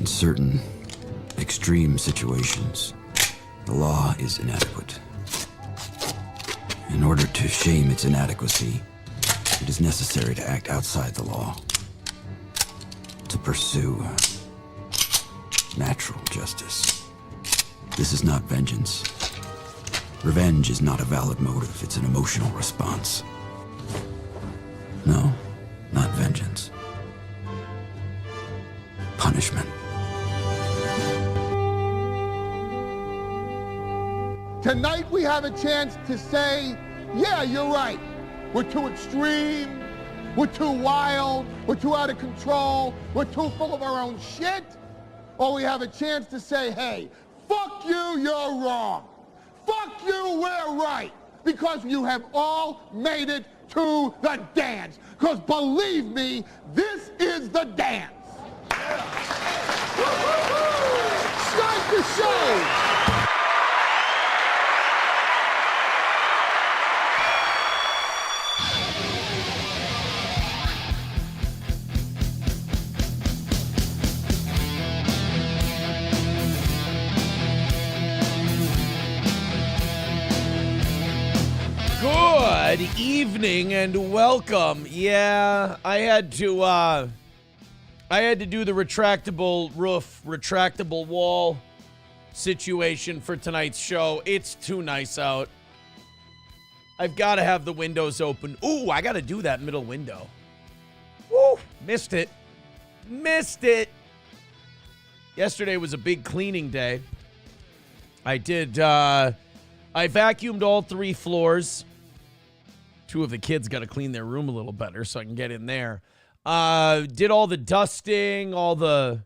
In certain extreme situations, the law is inadequate. In order to shame its inadequacy, it is necessary to act outside the law, to pursue natural justice. This is not vengeance. Revenge is not a valid motive, it's an emotional response. No, not vengeance. Punishment. Tonight we have a chance to say, yeah, you're right. We're too extreme, we're too wild, we're too out of control, we're too full of our own shit. Or we have a chance to say, hey, fuck you, you're wrong. Fuck you, we're right. Because you have all made it to the dance. Because believe me, this is the dance. Start the show. Good evening and welcome. Yeah, I had to do the retractable roof, retractable wall situation for tonight's show. It's too nice out. I've got to have the windows open. Ooh, I got to do that middle window. Woo, missed it. Missed it. Yesterday was a big cleaning day. I vacuumed all 3 floors. 2 of the kids got to clean their room a little better so I can get in there. Did all the dusting, all the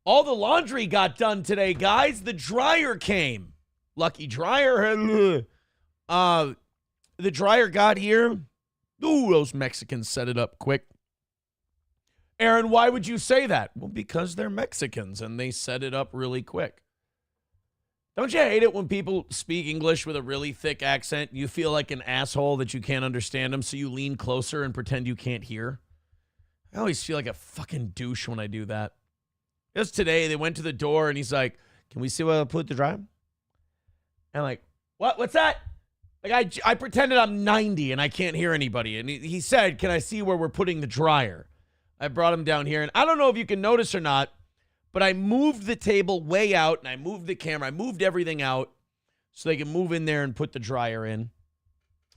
laundry got done today, guys. The dryer came. Lucky dryer. The dryer got here. Ooh, those Mexicans set it up quick. Aaron, why would you say that? Well, because they're Mexicans and they set it up really quick. Don't you hate it when people speak English with a really thick accent? You feel like an asshole that you can't understand them, so you lean closer and pretend you can't hear. I always feel like a fucking douche when I do that. Just today, they went to the door, and he's like, can we see where I put the dryer? And I'm like, what? What's that? Like, I pretended I'm 90, and I can't hear anybody. And he said, can I see where we're putting the dryer? I brought him down here, and I don't know if you can notice or not, but I moved the table way out, and I moved the camera. I moved everything out so they can move in there and put the dryer in.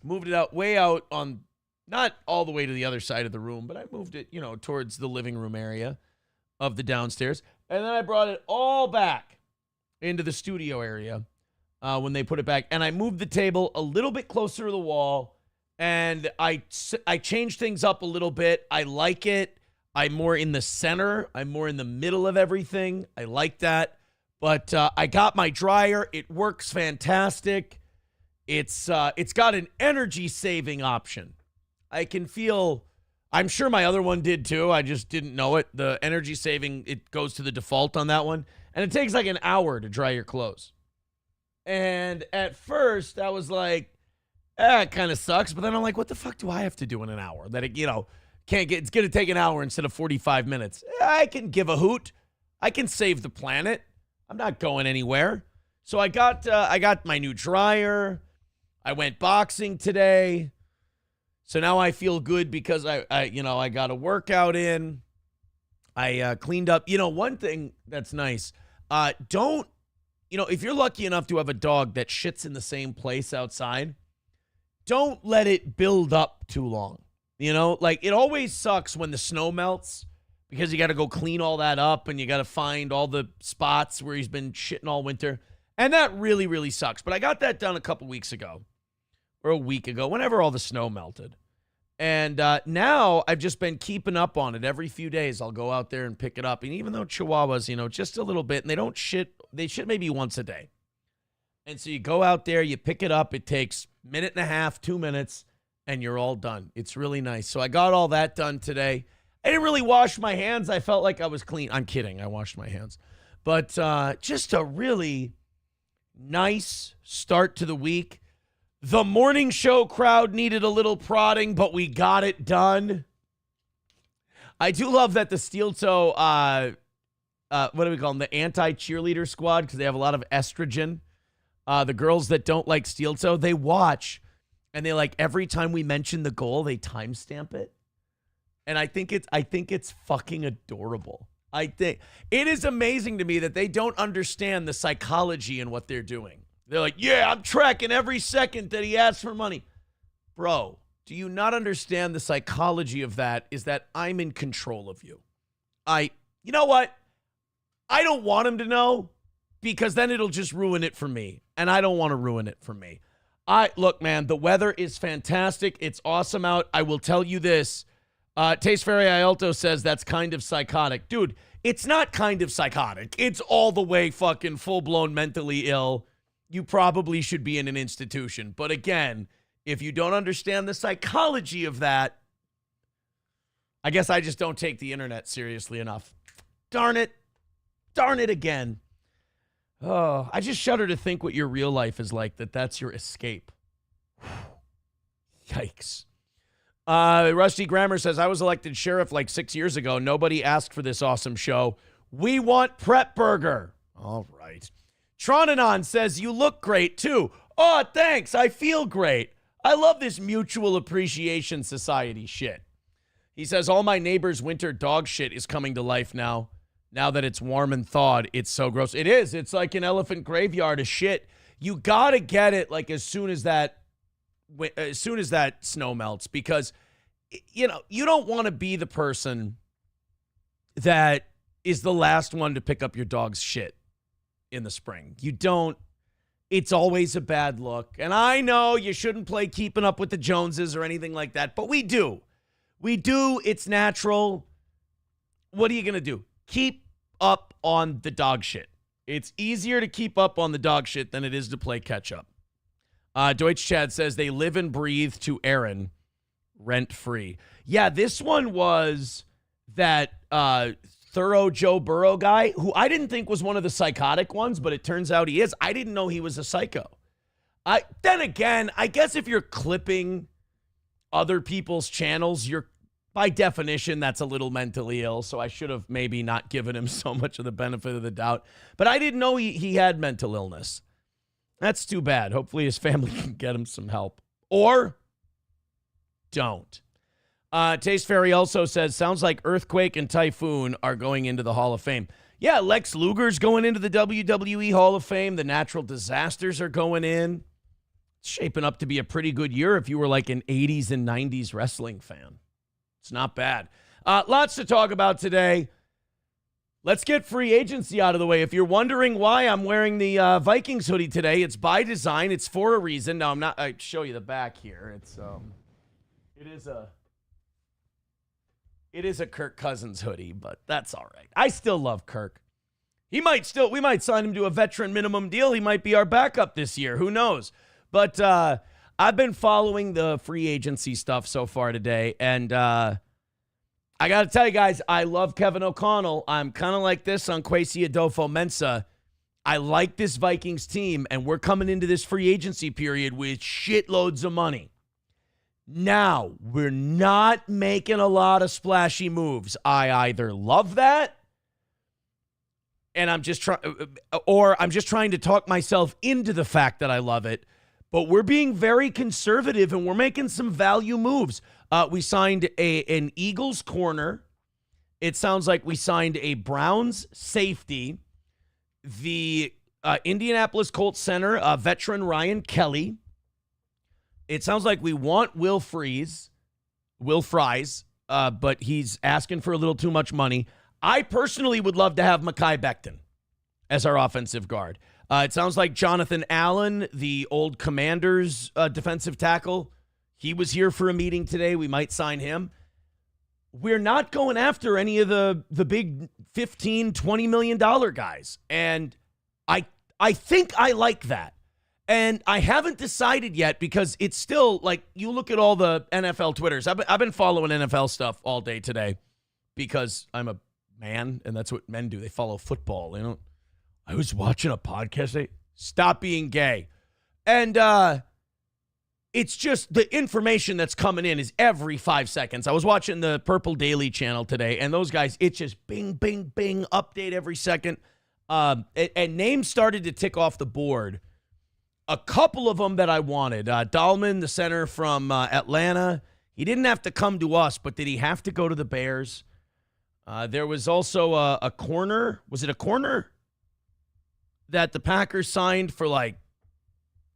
Moved it out way out on, not all the way to the other side of the room, but I moved it, towards the living room area of the downstairs. And then I brought it all back into the studio area when they put it back. And I moved the table a little bit closer to the wall, and I changed things up a little bit. I like it. I'm more in the center. I'm more in the middle of everything. I like that. But I got my dryer. It works fantastic. It's got an energy saving option. I can feel, I'm sure my other one did too. I just didn't know it. The energy saving, it goes to the default on that one. And it takes like an hour to dry your clothes. And at first I was like, it kind of sucks. But then I'm like, what the fuck do I have to do in an hour? That it's going to take an hour instead of 45 minutes. I can give a hoot. I can save the planet. I'm not going anywhere. So I got my new dryer. I went boxing today. So now I feel good because I got a workout in. I cleaned up. One thing that's nice. If you're lucky enough to have a dog that shits in the same place outside, don't let it build up too long. It always sucks when the snow melts because you got to go clean all that up and you got to find all the spots where he's been shitting all winter. And that really, really sucks. But I got that done a couple weeks ago or a week ago, whenever all the snow melted. And now I've just been keeping up on it. Every few days I'll go out there and pick it up. And even though Chihuahuas, just a little bit, and they don't shit, they shit maybe once a day. And so you go out there, you pick it up. It takes a minute and a half, 2 minutes. And you're all done. It's really nice. So I got all that done today. I didn't really wash my hands. I felt like I was clean. I'm kidding. I washed my hands. But just a really nice start to the week. The morning show crowd needed a little prodding, but we got it done. I do love that the steel toe what do we call them? The anti-cheerleader squad, because they have a lot of estrogen. The girls that don't like steel toe, they watch, and they like every time we mention the goal, they timestamp it. And I think it's fucking adorable. I think it is amazing to me that they don't understand the psychology in what they're doing. They're like, yeah, I'm tracking every second that he asks for money. Bro, do you not understand the psychology of that is that I'm in control of you? You know what? I don't want him to know because then it'll just ruin it for me. And I don't want to ruin it for me. Look, man, the weather is fantastic. It's awesome out. I will tell you this. Taste Fairy Ialto says that's kind of psychotic. Dude, it's not kind of psychotic. It's all the way fucking full-blown mentally ill. You probably should be in an institution. But again, if you don't understand the psychology of that, I guess I just don't take the internet seriously enough. Darn it. Darn it again. Oh, I just shudder to think what your real life is like, that's your escape. Yikes. Rusty Grammer says, I was elected sheriff like 6 years ago. Nobody asked for this awesome show. We want Prep Burger. All right. Tronanon says, you look great too. Oh, thanks. I feel great. I love this mutual appreciation society shit. He says, all my neighbors' winter dog shit is coming to life now. Now that it's warm and thawed, it's so gross. It is. It's like an elephant graveyard of shit. You got to get it like as soon as that snow melts, because you don't want to be the person that is the last one to pick up your dog's shit in the spring. You don't. It's always a bad look. And I know you shouldn't play keeping up with the Joneses or anything like that, but we do. It's natural. What are you going to do? Keep up on the dog shit. It's easier to keep up on the dog shit than it is to play catch up. Deutsch Chad says they live and breathe to Aaron rent free. Yeah, this one was that thorough Joe Burrow guy who I didn't think was one of the psychotic ones, but it turns out he is. I didn't know he was a psycho. Then again, I guess if you're clipping other people's channels, you're by definition, that's a little mentally ill, so I should have maybe not given him so much of the benefit of the doubt. But I didn't know he had mental illness. That's too bad. Hopefully his family can get him some help. Or don't. Taste Fairy also says, sounds like Earthquake and Typhoon are going into the Hall of Fame. Yeah, Lex Luger's going into the WWE Hall of Fame. The Natural Disasters are going in. It's shaping up to be a pretty good year if you were like an 80s and 90s wrestling fan. It's not bad. Lots to talk about today. Let's get free agency out of the way. If you're wondering why I'm wearing the Vikings hoodie today, it's by design. It's for a reason. Now, I show you the back here. It is a Kirk Cousins hoodie, but that's all right. I still love Kirk. We might sign him to a veteran minimum deal. He might be our backup this year. Who knows? But I've been following the free agency stuff so far today, and I got to tell you guys, I love Kevin O'Connell. I'm kind of like this on Kwesi Adolfo-Mensah. I like this Vikings team, and we're coming into this free agency period with shitloads of money. Now, we're not making a lot of splashy moves. I either love that, and I'm just trying to talk myself into the fact that I love it. But we're being very conservative, and we're making some value moves. We signed an Eagles corner. It sounds like we signed a Browns safety. The Indianapolis Colts center, veteran Ryan Kelly. It sounds like we want Will Fries, but he's asking for a little too much money. I personally would love to have Mekhi Becton as our offensive guard. It sounds like Jonathan Allen, the old Commanders defensive tackle, he was here for a meeting today. We might sign him. We're not going after any of the big $15, $20 million guys. And I think I like that. And I haven't decided yet because it's still like you look at all the NFL Twitters. I've been following NFL stuff all day today because I'm a man and that's what men do. They follow football. They don't. I was watching a podcast. Stop being gay. And it's just the information that's coming in is every 5 seconds. I was watching the Purple Daily channel today, and those guys, it's just bing, bing, bing, update every second. And names started to tick off the board. A couple of them that I wanted. Dahlman, the center from Atlanta. He didn't have to come to us, but did he have to go to the Bears? There was also a corner. Was it a corner that the Packers signed for like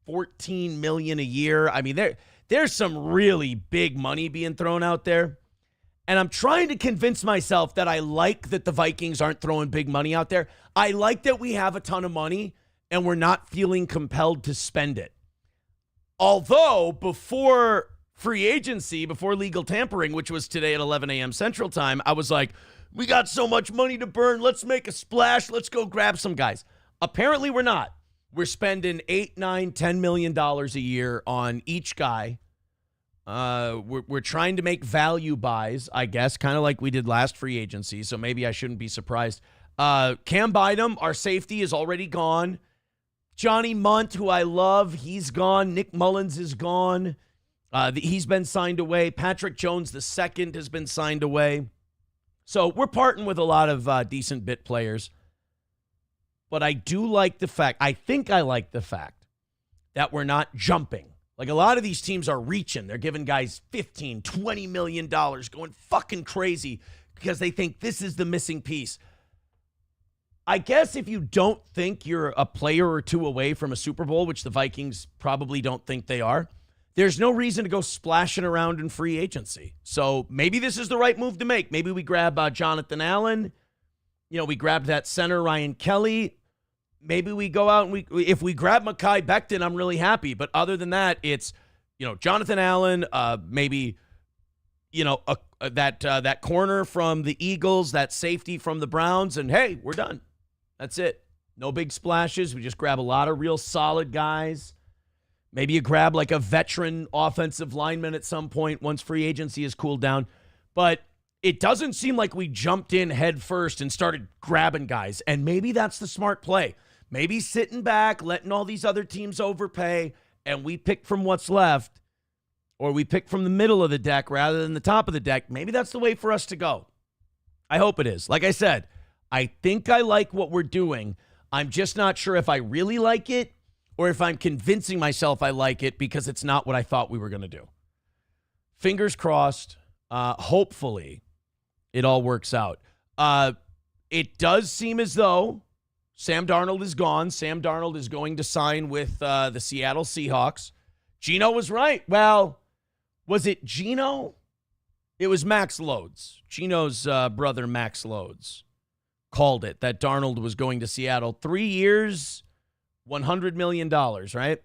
$14 million a year? I mean, there's some really big money being thrown out there. And I'm trying to convince myself that I like that the Vikings aren't throwing big money out there. I like that we have a ton of money and we're not feeling compelled to spend it. Although before free agency, before legal tampering, which was today at 11 a.m. Central Time, I was like, we got so much money to burn. Let's make a splash. Let's go grab some guys. Apparently we're not. We're spending $8, $9, $10 million a year on each guy. We're trying to make value buys, I guess, kind of like we did last free agency, so maybe I shouldn't be surprised. Cam Bynum, our safety, is already gone. Johnny Munt, who I love, he's gone. Nick Mullins is gone. He's been signed away. Patrick Jones II has been signed away. So we're parting with a lot of decent bit players. But I do like the fact, I think I like the fact that we're not jumping. Like a lot of these teams are reaching. They're giving guys $15, $20 million, going fucking crazy because they think this is the missing piece. I guess if you don't think you're a player or two away from a Super Bowl, which the Vikings probably don't think they are, there's no reason to go splashing around in free agency. So maybe this is the right move to make. Maybe we grab Jonathan Allen. We grabbed that center, Ryan Kelly. Maybe we go out and if we grab Mekhi Becton, I'm really happy. But other than that, it's, Jonathan Allen, maybe, that corner from the Eagles, that safety from the Browns, and hey, we're done. That's it. No big splashes. We just grab a lot of real solid guys. Maybe you grab like a veteran offensive lineman at some point once free agency has cooled down. But it doesn't seem like we jumped in head first and started grabbing guys. And maybe that's the smart play. Maybe sitting back, letting all these other teams overpay, and we pick from what's left, or we pick from the middle of the deck rather than the top of the deck. Maybe that's the way for us to go. I hope it is. Like I said, I think I like what we're doing. I'm just not sure if I really like it or if I'm convincing myself I like it because it's not what I thought we were going to do. Fingers crossed. Hopefully it all works out. It does seem as though Sam Darnold is gone. Sam Darnold is going to sign with the Seattle Seahawks. Gino was right. Well, was it Gino? It was Max Loads. Gino's brother, Max Loads, called it that Darnold was going to Seattle. 3 years, $100 million, right?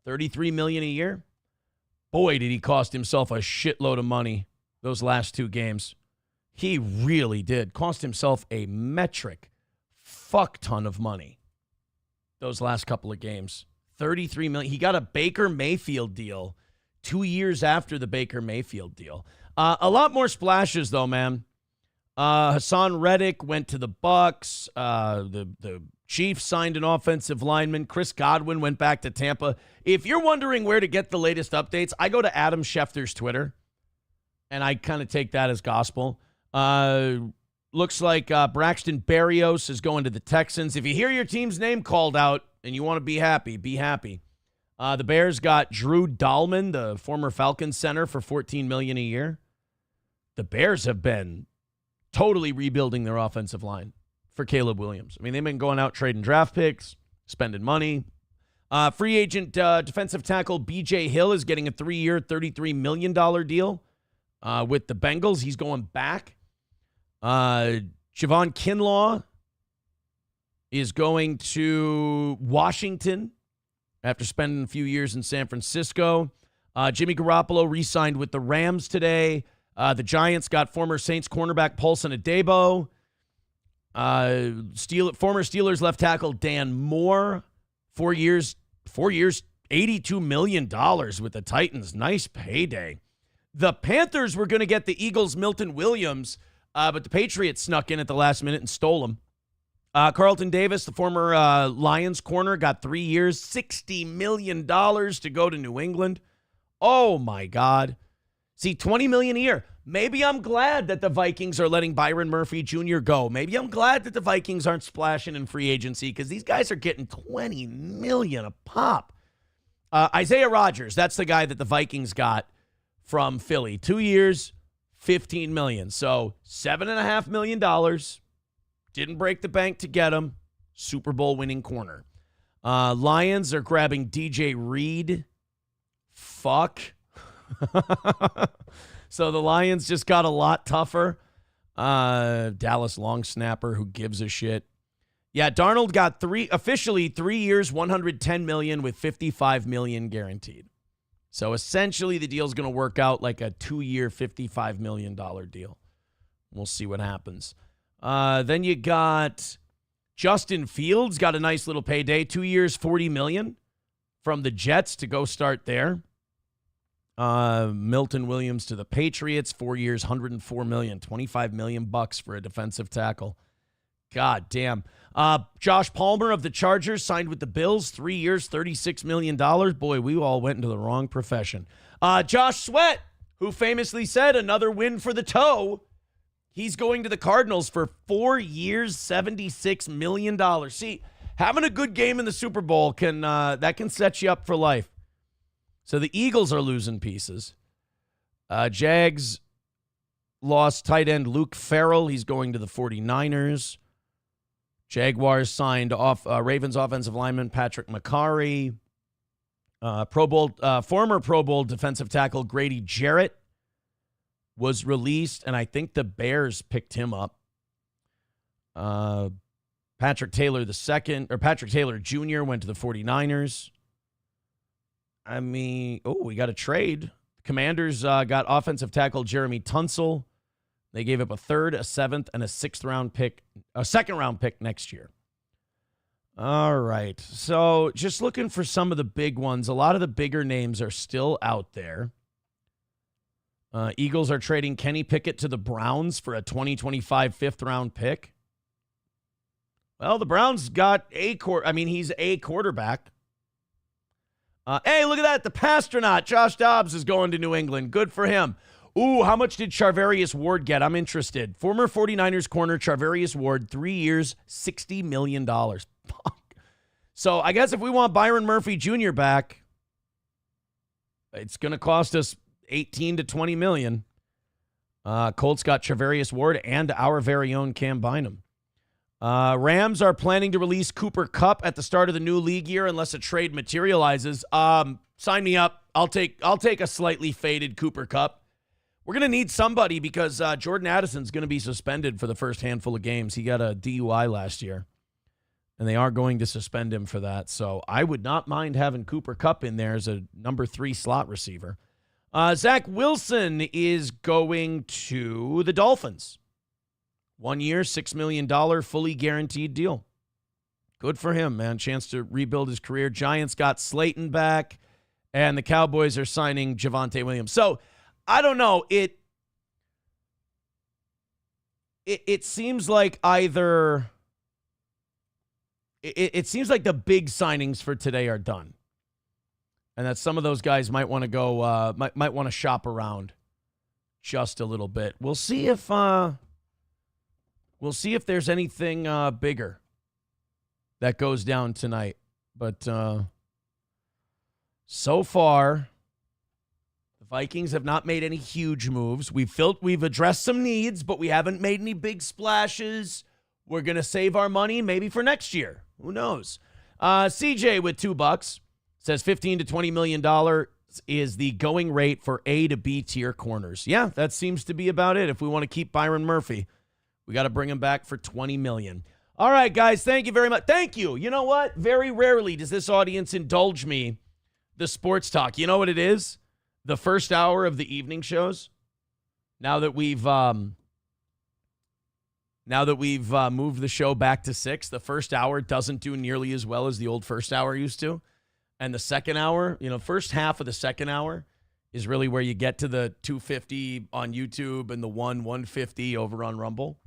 $33 million a year. Boy, did he cost himself a shitload of money those last two games. He really did. Cost himself a metric fuck ton of money those last couple of games. $33 million. He got a Baker Mayfield deal 2 years after the Baker Mayfield deal. A lot more splashes, though, man. Hassan Reddick went to the Bucks. The Chiefs signed an offensive lineman. Chris Godwin went back to Tampa. If you're wondering where to get the latest updates, I go to Adam Schefter's Twitter, and I kind of take that as gospel. Looks like Braxton Berrios is going to the Texans. If you hear your team's name called out and you want to be happy, be happy. The Bears got Drew Dahlman, the former Falcons center, for $14 million a year. The Bears have been totally rebuilding their offensive line for Caleb Williams. I mean, they've been going out trading draft picks, spending money. Free agent defensive tackle B.J. Hill is getting a 3-year, $33 million deal with the Bengals. He's going back. Javon Kinlaw is going to Washington after spending a few years in San Francisco. Jimmy Garoppolo re-signed with the Rams today. The Giants got former Saints cornerback Paulson Adebo. Former Steelers left tackle Dan Moore, 4 years, $82 million with the Titans. Nice payday. The Panthers were going to get the Eagles' Milton Williams, but the Patriots snuck in at the last minute and stole him. Carlton Davis, the former Lions corner, got 3 years, $60 million to go to New England. Oh my God. See, $20 million a year. Maybe I'm glad that the Vikings are letting Byron Murphy Jr. go. Maybe I'm glad that the Vikings aren't splashing in free agency because these guys are getting $20 million a pop. Isaiah Rodgers, that's the guy that the Vikings got from Philly. 2 years, $15 million. So $7.5 million. Didn't break the bank to get him. Super Bowl winning corner. Lions are grabbing DJ Reed. Fuck. So the Lions just got a lot tougher. Dallas long snapper, who gives a shit. Yeah, Darnold got officially 3 years, $110 million with $55 million guaranteed. So essentially the deal's going to work out like a 2-year, $55 million deal. We'll see what happens. Then you got Justin Fields, got a nice little payday. 2 years, $40 million from the Jets to go start there. Milton Williams to the Patriots, 4 years, $104 million, $25 million bucks for a defensive tackle. God damn. Josh Palmer of the Chargers signed with the Bills, 3 years, $36 million. Boy, we all went into the wrong profession. Josh Sweat, who famously said another win for the toe. He's going to the Cardinals for 4 years, $76 million. See, having a good game in the Super Bowl can set you up for life. So the Eagles are losing pieces. Jags lost tight end Luke Farrell. He's going to the 49ers. Jaguars signed Ravens offensive lineman Patrick McCarry. Former Pro Bowl defensive tackle Grady Jarrett was released, and I think the Bears picked him up. Patrick Taylor Jr. went to the 49ers. I mean, we got a trade. Commanders got offensive tackle Jeremy Tunsil. They gave up a third, a seventh, and a second-round pick next year. All right. So just looking for some of the big ones. A lot of the bigger names are still out there. Eagles are trading Kenny Pickett to the Browns for a 2025 fifth-round pick. Well, the Browns got he's a quarterback. Hey, look at that. The Pastronaut, Josh Dobbs, is going to New England. Good for him. Ooh, how much did Charvarius Ward get? I'm interested. Former 49ers corner Charvarius Ward, 3 years, $60 million. Fuck. So I guess if we want Byron Murphy Jr. back, it's going to cost us $18 to $20 million. Colts got Charvarius Ward and our very own Cam Bynum. Rams are planning to release Cooper Kupp at the start of the new league year unless a trade materializes. Sign me up. I'll take a slightly faded Cooper Kupp. We're going to need somebody because Jordan Addison's going to be suspended for the first handful of games. He got a DUI last year, and they are going to suspend him for that. So I would not mind having Cooper Kupp in there as a number 3 slot receiver. Zach Wilson is going to the Dolphins. 1 year, $6 million, fully guaranteed deal. Good for him, man. Chance to rebuild his career. Giants got Slayton back, and the Cowboys are signing Javonte Williams. So, I don't know. It seems like either it seems like the big signings for today are done, and that some of those guys might want to go might want to shop around just a little bit. We'll see if there's anything bigger that goes down tonight. But so far, the Vikings have not made any huge moves. We've addressed some needs, but we haven't made any big splashes. We're going to save our money maybe for next year. Who knows? CJ with $2 says $15 to $20 million is the going rate for A to B tier corners. Yeah, that seems to be about it. If we want to keep Byron Murphy, we got to bring him back for $20 million. All right, guys, thank you very much. Thank you. You know what? Very rarely does this audience indulge me the sports talk. You know what it is? The first hour of the evening shows. Now that we've moved the show back to 6, the first hour doesn't do nearly as well as the old first hour used to. And the second hour, first half of the second hour is really where you get to the 250 on YouTube and the 150 over on Rumble.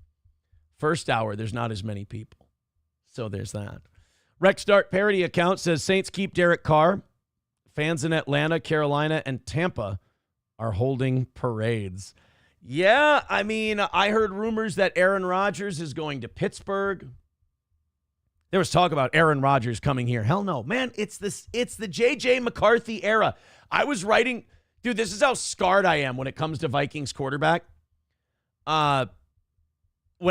First hour, there's not as many people. So there's that. Rexstart parody account says Saints keep Derek Carr. Fans in Atlanta, Carolina, and Tampa are holding parades. Yeah, I mean, I heard rumors that Aaron Rodgers is going to Pittsburgh. There was talk about Aaron Rodgers coming here. Hell no, man. It's the JJ McCarthy era. I was writing, dude, this is how scarred I am when it comes to Vikings quarterback. When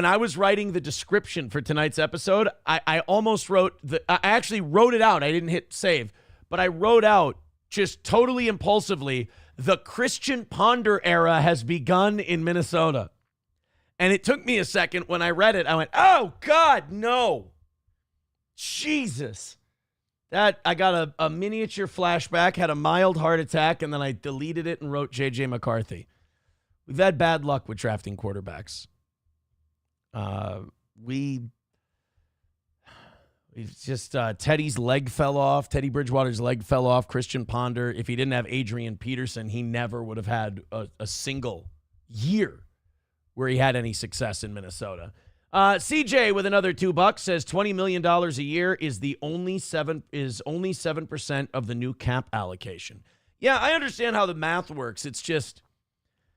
I was writing the description for tonight's episode, I almost wrote I actually wrote it out. I didn't hit save, but I wrote out just totally impulsively, the Christian Ponder era has begun in Minnesota. And it took me a second when I read it. I went, oh God, no. Jesus. That I got a miniature flashback, had a mild heart attack, and then I deleted it and wrote JJ McCarthy. We've had bad luck with drafting quarterbacks. It's just Teddy's leg fell off. Teddy Bridgewater's leg fell off. Christian Ponder, if he didn't have Adrian Peterson, he never would have had a single year where he had any success in Minnesota. CJ with another $2 says $20 million a year is only 7% of the new cap allocation. Yeah, I understand how the math works. It's just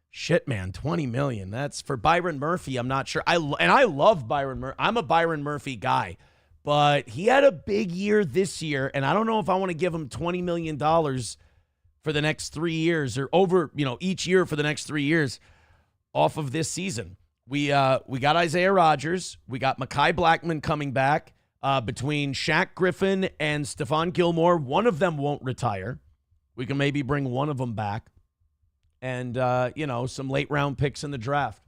shit, man. $20 million. That's for Byron Murphy. I'm not sure. I love Byron Murphy. I'm a Byron Murphy guy, but he had a big year this year, and I don't know if I want to give him $20 million for the next 3 years or over, each year for the next 3 years off of this season. We got Isaiah Rodgers. We got Mekhi Blackman coming back. Between Shaq Griffin and Stephon Gilmore, one of them won't retire. We can maybe bring one of them back. And, some late round picks in the draft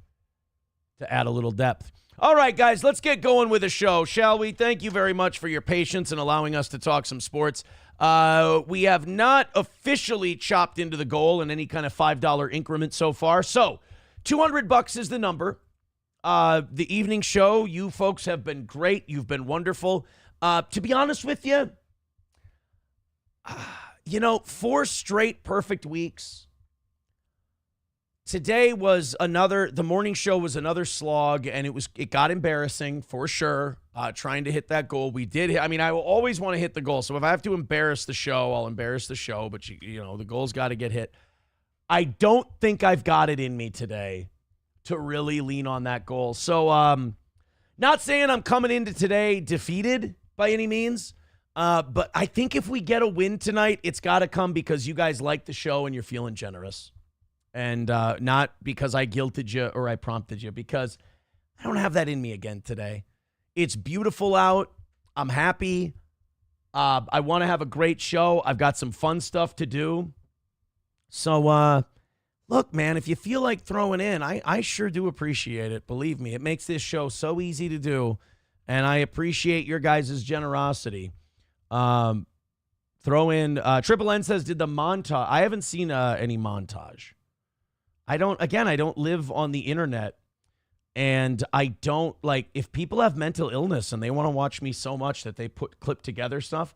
to add a little depth. All right, guys, let's get going with the show, shall we? Thank you very much for your patience and allowing us to talk some sports. We have not officially chopped into the goal in any kind of $5 increment so far. So $200 is the number. The evening show, you folks have been great. You've been wonderful. To be honest with you, 4 straight perfect weeks. Today was the morning show was another slog, and it got embarrassing for sure, trying to hit that goal. We did hit, I will always want to hit the goal. So if I have to embarrass the show, I'll embarrass the show, but the goal's got to get hit. I don't think I've got it in me today to really lean on that goal. So not saying I'm coming into today defeated by any means, but I think if we get a win tonight, it's got to come because you guys like the show and you're feeling generous. And not because I guilted you or I prompted you, because I don't have that in me again today. It's beautiful out. I'm happy. I want to have a great show. I've got some fun stuff to do. So, look, man, if you feel like throwing in, I sure do appreciate it. Believe me, it makes this show so easy to do, and I appreciate your guys' generosity. Throw in, Triple N says, did the montage, I haven't seen any montage. I don't live on the internet, and I don't, if people have mental illness and they want to watch me so much that they clip together stuff,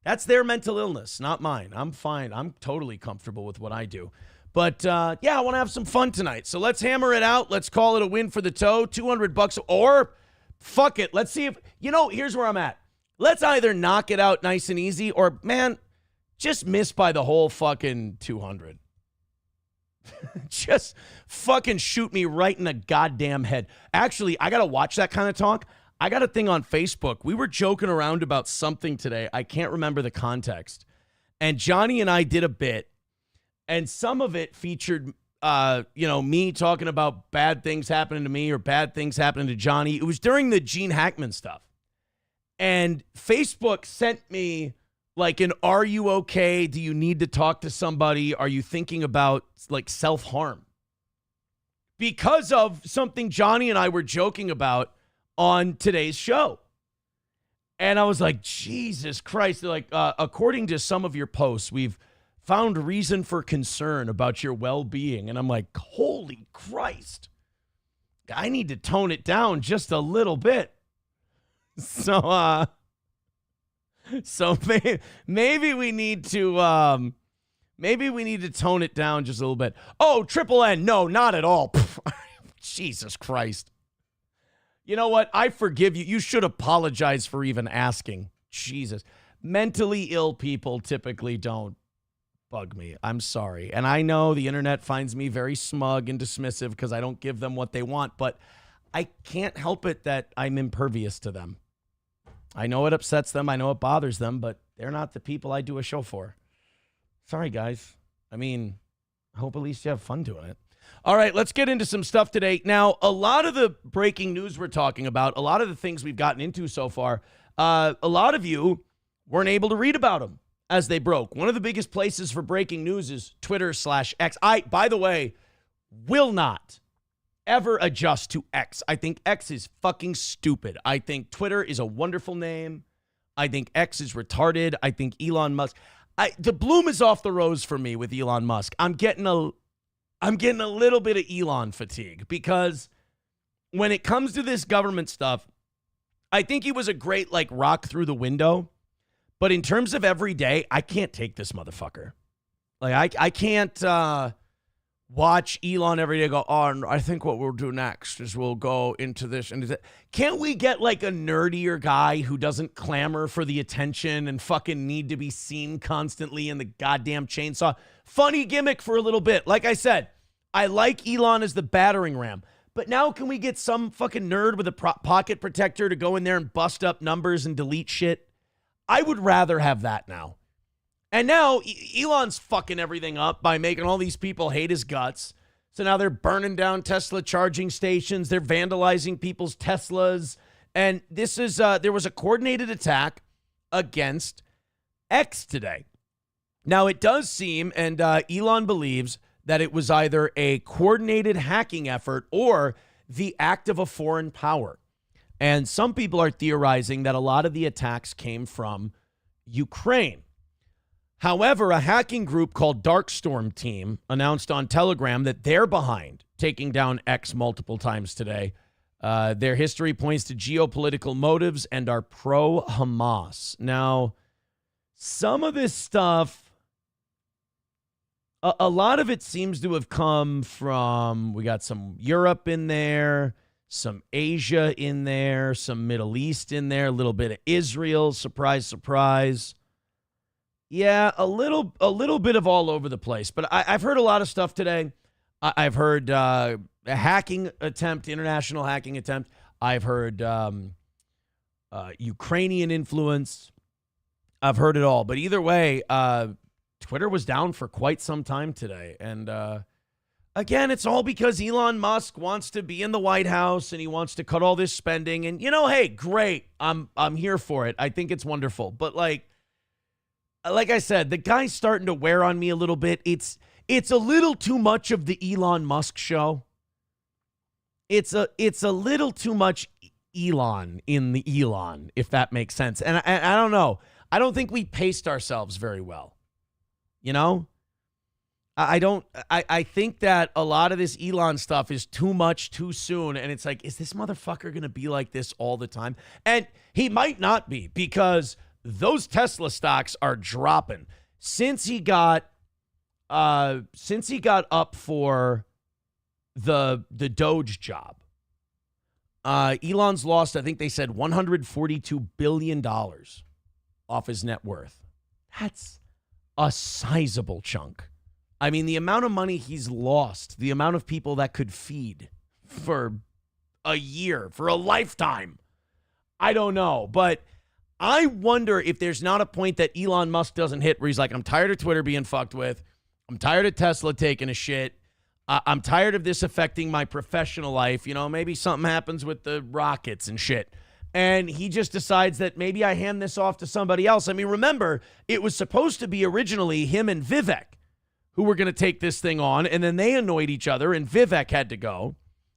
that's their mental illness, not mine. I'm fine. I'm totally comfortable with what I do. But, I want to have some fun tonight. So let's hammer it out. Let's call it a win for the toe. $200 or fuck it. Let's see if, here's where I'm at. Let's either knock it out nice and easy or, man, just miss by the whole fucking 200. Just fucking shoot me right in the goddamn head. Actually, I got to watch that kind of talk. I got a thing on Facebook. We were joking around about something today. I can't remember the context. And Johnny and I did a bit. And some of it featured, me talking about bad things happening to me or bad things happening to Johnny. It was during the Gene Hackman stuff. And Facebook sent me an are you okay? Do you need to talk to somebody? Are you thinking about self-harm? Because of something Johnny and I were joking about on today's show. And I was like, Jesus Christ. They're like, according to some of your posts, we've found reason for concern about your well-being. And I'm like, holy Christ. I need to tone it down just a little bit. So maybe we need to tone it down just a little bit. Oh, Triple N, no, not at all. Jesus Christ. You know what? I forgive you. You should apologize for even asking. Jesus. Mentally ill people typically don't bug me. I'm sorry. And I know the internet finds me very smug and dismissive because I don't give them what they want, but I can't help it that I'm impervious to them. I know it upsets them. I know it bothers them, but they're not the people I do a show for. Sorry, guys. I mean, I hope at least you have fun doing it. All right, let's get into some stuff today. Now, a lot of the breaking news we're talking about, a lot of the things we've gotten into so far, a lot of you weren't able to read about them as they broke. One of the biggest places for breaking news is Twitter/X. I, by the way, will not ever adjust to X. I think X is fucking stupid. I think Twitter is a wonderful name. I think X is retarded. I think Elon Musk. The bloom is off the rose for me with Elon Musk. I'm getting a little bit of Elon fatigue because when it comes to this government stuff, I think he was a great rock through the window. But in terms of every day, I can't take this motherfucker. I can't watch Elon every day go, oh, I think what we'll do next is we'll go into this and that. Can't we get a nerdier guy who doesn't clamor for the attention and fucking need to be seen constantly in the goddamn chainsaw? Funny gimmick for a little bit. Like I said, I like Elon as the battering ram. But now can we get some fucking nerd with a pocket protector to go in there and bust up numbers and delete shit? I would rather have that now. And now Elon's fucking everything up by making all these people hate his guts. So now they're burning down Tesla charging stations. They're vandalizing people's Teslas. And this is there was a coordinated attack against X today. Now it does seem, and Elon believes, that it was either a coordinated hacking effort or the act of a foreign power. And some people are theorizing that a lot of the attacks came from Ukraine. However, a hacking group called Darkstorm Team announced on Telegram that they're behind taking down X multiple times today. Their history points to geopolitical motives and are pro-Hamas. Now, some of this stuff, a lot of it seems to have come from, we got some Europe in there, some Asia in there, some Middle East in there, a little bit of Israel, surprise, surprise. Yeah, a little bit of all over the place. But I've heard a lot of stuff today. I've heard a hacking attempt, international hacking attempt. I've heard Ukrainian influence. I've heard it all. But either way, Twitter was down for quite some time today. And again, it's all because Elon Musk wants to be in the White House and he wants to cut all this spending. And, hey, great. I'm here for it. I think it's wonderful. But like I said, the guy's starting to wear on me a little bit. It's a little too much of the Elon Musk show. It's a little too much Elon in the Elon, if that makes sense. And I don't know. I don't think we paced ourselves very well. I think that a lot of this Elon stuff is too much too soon. And it's like, is this motherfucker going to be like this all the time? And he might not be, because those Tesla stocks are dropping since he got up for the Doge job. Elon's lost, I think they said, $142 billion off his net worth. That's a sizable chunk. I mean, the amount of money he's lost, the amount of people that could feed for a year, for a lifetime, I don't know. But I wonder if there's not a point that Elon Musk doesn't hit where he's like, I'm tired of Twitter being fucked with. I'm tired of Tesla taking a shit. I'm tired of this affecting my professional life. Maybe something happens with the rockets and shit. And he just decides that maybe I hand this off to somebody else. I mean, remember, it was supposed to be originally him and Vivek who were going to take this thing on. And then they annoyed each other and Vivek had to go.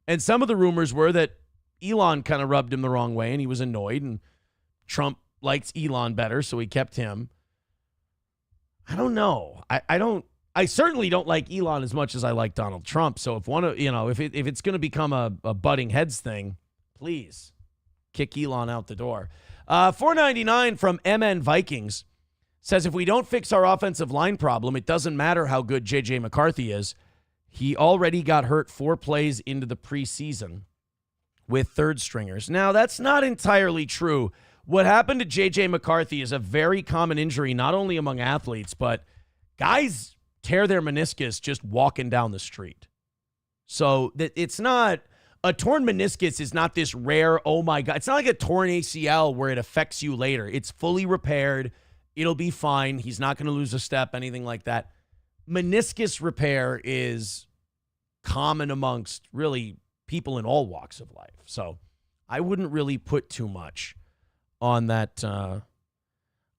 And some of the rumors were that Elon kind of rubbed him the wrong way and he was annoyed, and Trump likes Elon better, so he kept him. I don't know. I certainly don't like Elon as much as I like Donald Trump. So if if it's going to become a butting heads thing, please kick Elon out the door. $4.99 from MN Vikings says, if we don't fix our offensive line problem, it doesn't matter how good JJ McCarthy is. He already got hurt 4 plays into the preseason with third stringers. Now, that's not entirely true. What happened to JJ McCarthy is a very common injury, not only among athletes, but guys tear their meniscus just walking down the street. So that it's not, a torn meniscus is not this rare, oh my God. It's not like a torn ACL where it affects you later. It's fully repaired. It'll be fine. He's not going to lose a step, anything like that. Meniscus repair is common amongst really people in all walks of life. So I wouldn't really put too much on that.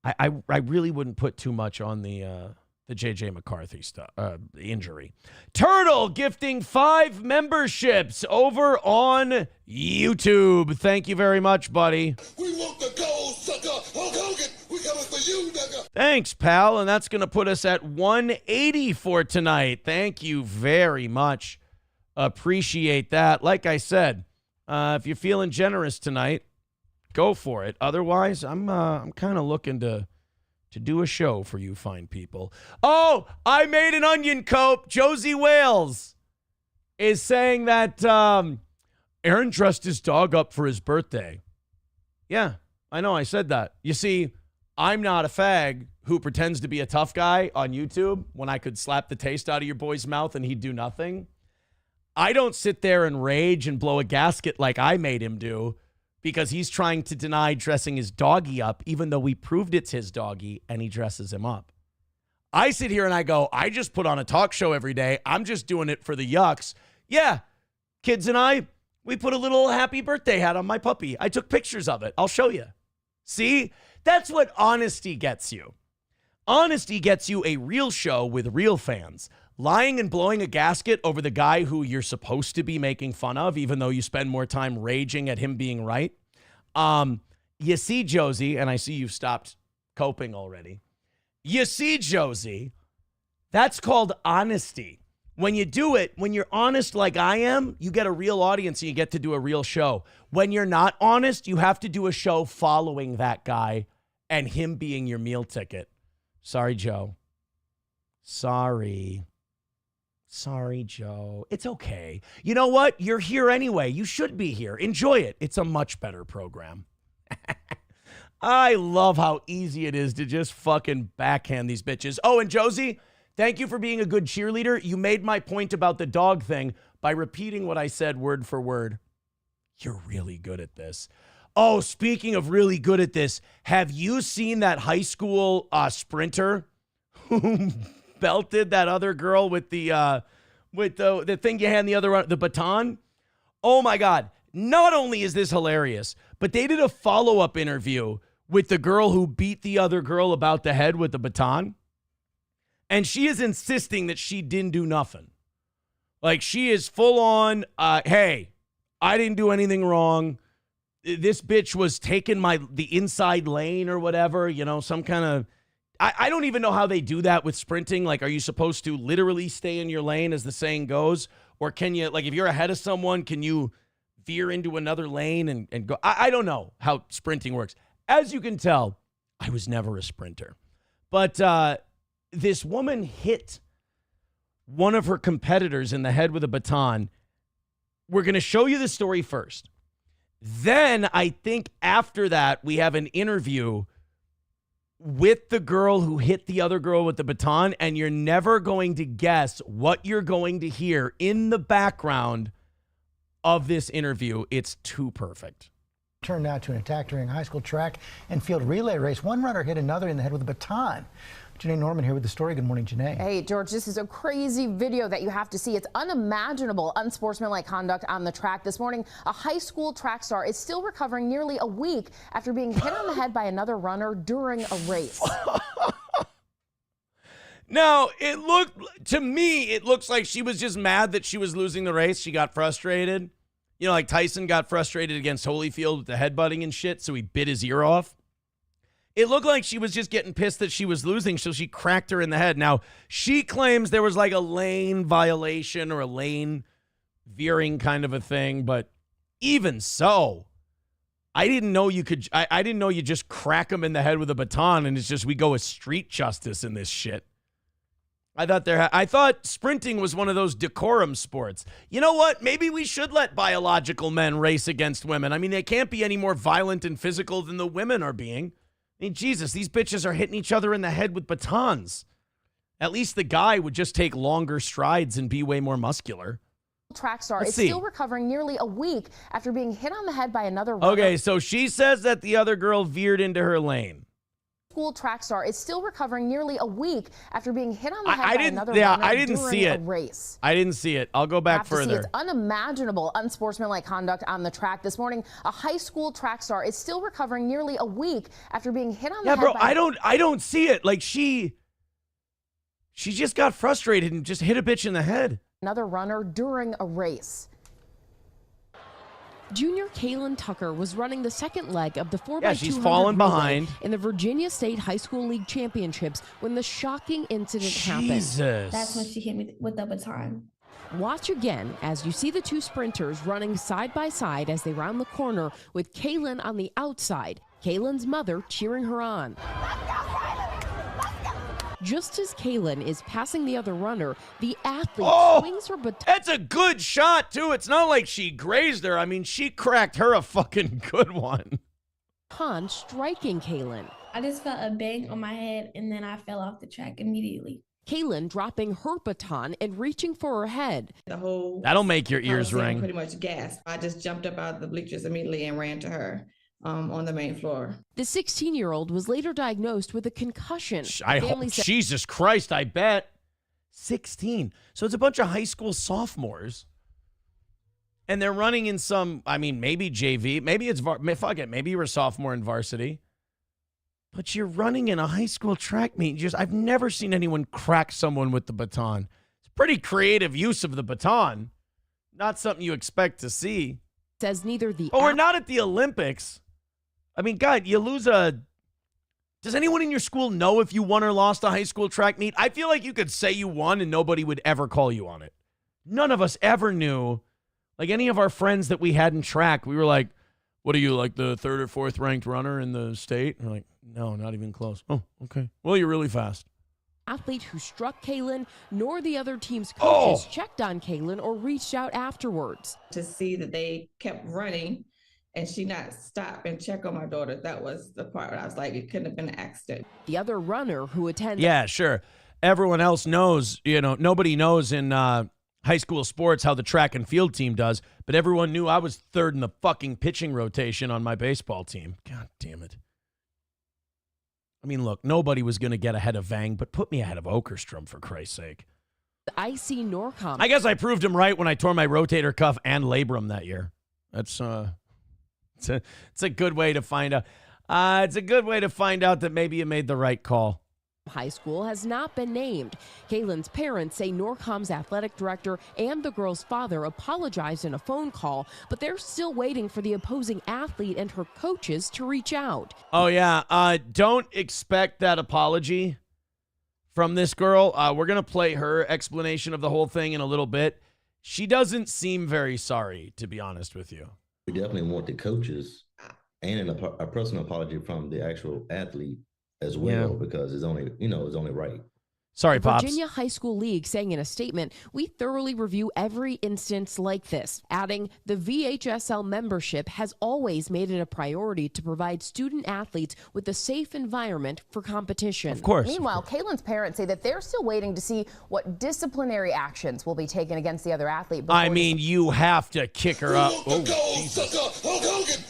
I really wouldn't put too much on the JJ McCarthy stuff, injury. Turtle gifting 5 memberships over on YouTube. Thank you very much, buddy. We want the gold, sucker. Hulk Hogan, we coming for you, nigga. Thanks, pal. And that's going to put us at 180 for tonight. Thank you very much. Appreciate that. Like I said, if you're feeling generous tonight, go for it. Otherwise, I'm kind of looking to do a show for you fine people. Oh, I made an onion cope. Josie Wales is saying that Aaron dressed his dog up for his birthday. Yeah, I know I said that. You see, I'm not a fag who pretends to be a tough guy on YouTube when I could slap the taste out of your boy's mouth and he'd do nothing. I don't sit there and rage and blow a gasket like I made him do, because he's trying to deny dressing his doggy up, even though we proved it's his doggy and he dresses him up. I sit here and I go, I just put on a talk show every day. I'm just doing it for the yucks. Yeah, kids and I, we put a little happy birthday hat on my puppy. I took pictures of it. I'll show you. See, that's what honesty gets you. Honesty gets you a real show with real fans. Lying and blowing a gasket over the guy who you're supposed to be making fun of, even though you spend more time raging at him being right. You see, Josie, and I see you've stopped coping already. You see, Josie, that's called honesty. When you do it, when you're honest like I am, you get a real audience and you get to do a real show. When you're not honest, you have to do a show following that guy and him being your meal ticket. Sorry, Joe. Sorry, Joe. It's okay. You know what? You're here anyway. You should be here. Enjoy it. It's a much better program. I love how easy it is to just fucking backhand these bitches. Oh, and Josie, thank you for being a good cheerleader. You made my point about the dog thing by repeating what I said word for word. You're really good at this. Oh, speaking of really good at this, have you seen that high school sprinter who belted that other girl with the thing you hand the other, the baton? Oh my God. Not only is this hilarious, but they did a follow-up interview with the girl who beat the other girl about the head with the baton. And she is insisting that she didn't do nothing. Like, she is full on, hey, I didn't do anything wrong. This bitch was taking the inside lane or whatever, you know, some kind of, I don't even know how they do that with sprinting. Like, are you supposed to literally stay in your lane, as the saying goes? Or can you, like, if you're ahead of someone, can you veer into another lane and go? I don't know how sprinting works. As you can tell, I was never a sprinter. But this woman hit one of her competitors in the head with a baton. We're going to show you the story first. Then I think after that, we have an interview with the girl who hit the other girl with the baton, and you're never going to guess what you're going to hear in the background of this interview. It's too perfect. Turned out to an attack during a high school track and field relay race. One runner hit another in the head with a baton. Janae Norman here with the story. Good morning, Janae. Hey, George, this is a crazy video that you have to see. It's unimaginable, unsportsmanlike conduct on the track. This morning, a high school track star is still recovering nearly a week after being hit on the head by another runner during a race. Now, to me, it looks like she was just mad that she was losing the race. She got frustrated. You know, like Tyson got frustrated against Holyfield with the headbutting and shit, so he bit his ear off. It looked like she was just getting pissed that she was losing, so she cracked her in the head. Now, she claims there was like a lane violation or a lane veering kind of a thing, but even so, I didn't know you could. I didn't know you just crack them in the head with a baton and it's just we go with street justice in this shit. I thought sprinting was one of those decorum sports. You know what? Maybe we should let biological men race against women. I mean, they can't be any more violent and physical than the women are being. I mean, Jesus, these bitches are hitting each other in the head with batons. At least the guy would just take longer strides and be way more muscular. Track star Let's is see. still recovering nearly a week after being hit on the head by another runner. Okay, so she says that the other girl veered into her lane. School track star is still recovering nearly a week after being hit on the head I by didn't- another yeah, runner I didn't during see a it. race. I didn't see it. I'll go back Have to see, further. it's unimaginable unsportsmanlike conduct on the track this morning. A high school track star is still recovering nearly a week after being hit on the Yeah, head bro, by I don't see it. Like she just got frustrated and just hit a bitch in the head. another runner during a race. Junior Kaylin Tucker was running the second leg of the 4x200 Yeah, she's fallen relay behind. in the Virginia State High School League Championships when the shocking incident happened. Jesus. That's when she hit me with the baton. Watch again as you see the two sprinters running side by side as they round the corner with Kaylin on the outside, Kaylin's mother cheering her on. Just as Kaylin is passing the other runner, the athlete swings her baton. That's a good shot, too. It's not like she grazed her. I mean, she cracked her a fucking good one. Striking Kaylin. I just felt a bang on my head and then I fell off the track immediately. Kaylin dropping her baton and reaching for her head. The whole That'll make your ears Coliseum ring. pretty much gasped. I just jumped up out of the bleachers immediately and ran to her on the main floor. The 16-year-old was later diagnosed with a concussion. I Family hope, said Jesus Christ, I bet. 16. So it's a bunch of high school sophomores. And they're running in some, I mean, maybe JV. Maybe it's, fuck it. Maybe you're a sophomore in varsity. But you're running in a high school track meet. I've never seen anyone crack someone with the baton. It's pretty creative use of the baton. Not something you expect to see. says neither the But we're not at the Olympics. I mean, God, you lose a... Does anyone in your school know if you won or lost a high school track meet? I feel like you could say you won and nobody would ever call you on it. None of us ever knew. Like any of our friends that we had in track, we were like, what are you, like the third or fourth ranked runner in the state? And we're like, no, not even close. Oh, okay. Well, you're really fast. athlete who struck Kaylin nor the other team's coaches checked on Kaylin or reached out afterwards. To see that they kept running and she not stop and check on my daughter, that was the part where I was like, it couldn't have been an accident. The other runner who attended. Yeah, sure. Everyone else knows, nobody knows in high school sports how the track and field team does, but everyone knew I was third in the fucking pitching rotation on my baseball team. God damn it. I mean, look, nobody was going to get ahead of Vang, but put me ahead of Okerstrom, for Christ's sake. IC Norcom. I guess I proved him right when I tore my rotator cuff and labrum that year. That's it's a good way to find out. It's a good way to find out that maybe you made the right call. High school has not been named. Kaylin's parents say Norcom's athletic director and the girl's father apologized in a phone call, but they're still waiting for the opposing athlete and her coaches to reach out. Oh, yeah. Don't expect that apology from this girl. We're going to play her explanation of the whole thing in a little bit. She doesn't seem very sorry, to be honest with you. We definitely want the coaches and a personal apology from the actual athlete as well, because it's only, it's only right. Sorry, The Pops. Virginia High School League saying in a statement, we thoroughly review every instance like this, adding the VHSL membership has always made it a priority to provide student athletes with a safe environment for competition. Of course. Meanwhile, Kaylin's parents say that they're still waiting to see what disciplinary actions will be taken against the other athlete. I mean, you have to kick her up. Oh, Jesus. Hulk Hogan.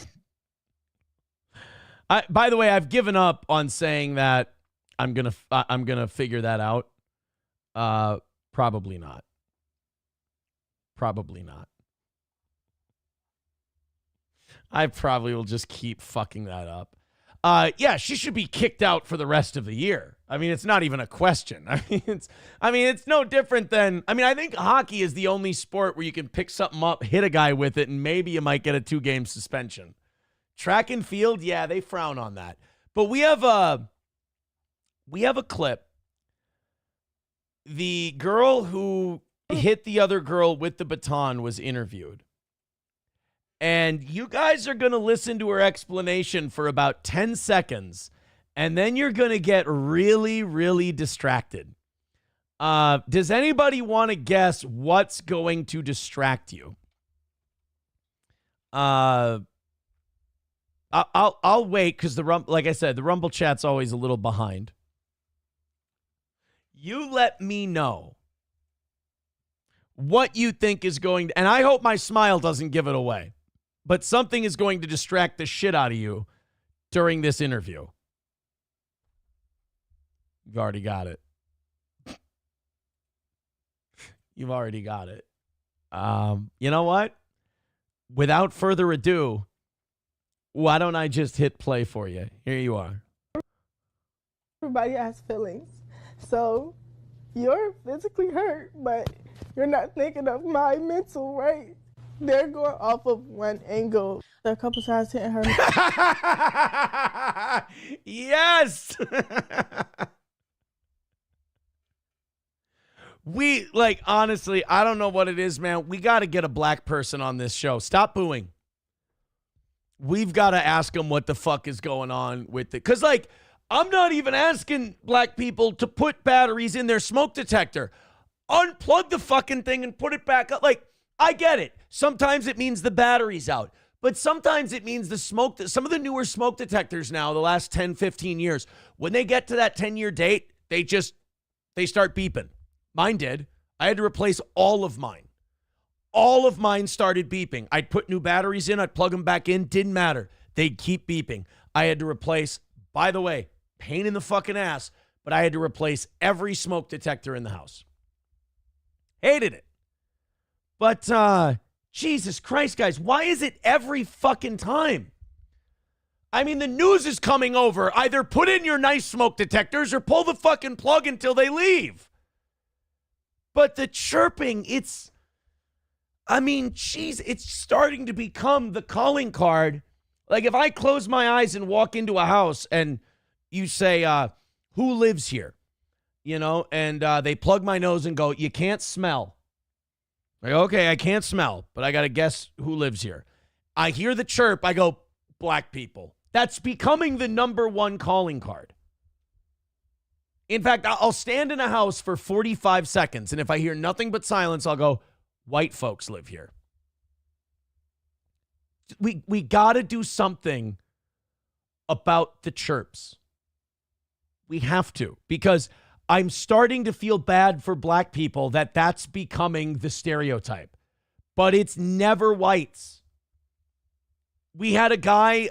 By the way, I've given up on saying that I'm gonna figure that out. Probably not. Probably not. I probably will just keep fucking that up. Yeah, she should be kicked out for the rest of the year. I mean, it's not even a question. I mean, it's no different than. I mean, I think hockey is the only sport where you can pick something up, hit a guy with it, and maybe you might get a 2-game suspension. Track and field, yeah, they frown on that. But we have a clip. The girl who hit the other girl with the baton was interviewed. And you guys are going to listen to her explanation for about 10 seconds, and then you're going to get really, really distracted. Does anybody want to guess what's going to distract you? I'll wait because like I said, the Rumble chat's always a little behind. You let me know what you think is going to, and I hope my smile doesn't give it away, but something is going to distract the shit out of you during this interview. You've already got it. You've already got it. You know what? Without further ado, why don't I just hit play for you? Here you are. Everybody has feelings. So you're physically hurt, but you're not thinking of my mental, right? They're going off of one angle. A couple times hitting her. Yes. Honestly, I don't know what it is, man. We got to get a black person on this show. Stop booing. We've got to ask them what the fuck is going on with it. Because, I'm not even asking black people to put batteries in their smoke detector. Unplug the fucking thing and put it back up. I get it. Sometimes it means the battery's out. But sometimes it means the smoke. Some of the newer smoke detectors now, the last 10, 15 years, when they get to that 10-year date, they start beeping. Mine did. I had to replace all of mine. All of mine started beeping. I'd put new batteries in. I'd plug them back in. Didn't matter. They'd keep beeping. I had to replace, by the way, pain in the fucking ass, but I had to replace every smoke detector in the house. Hated it. But, Jesus Christ, guys, why is it every fucking time? I mean, the news is coming over. Either put in your nice smoke detectors or pull the fucking plug until they leave. But the chirping, it's starting to become the calling card. If I close my eyes and walk into a house and you say, who lives here? And they plug my nose and go, you can't smell. Okay, I can't smell, but I got to guess who lives here. I hear the chirp. I go, black people. That's becoming the number one calling card. In fact, I'll stand in a house for 45 seconds, and if I hear nothing but silence, I'll go, white folks live here. We got to do something about the chirps. We have to, because I'm starting to feel bad for black people that's becoming the stereotype. But it's never whites. We had a guy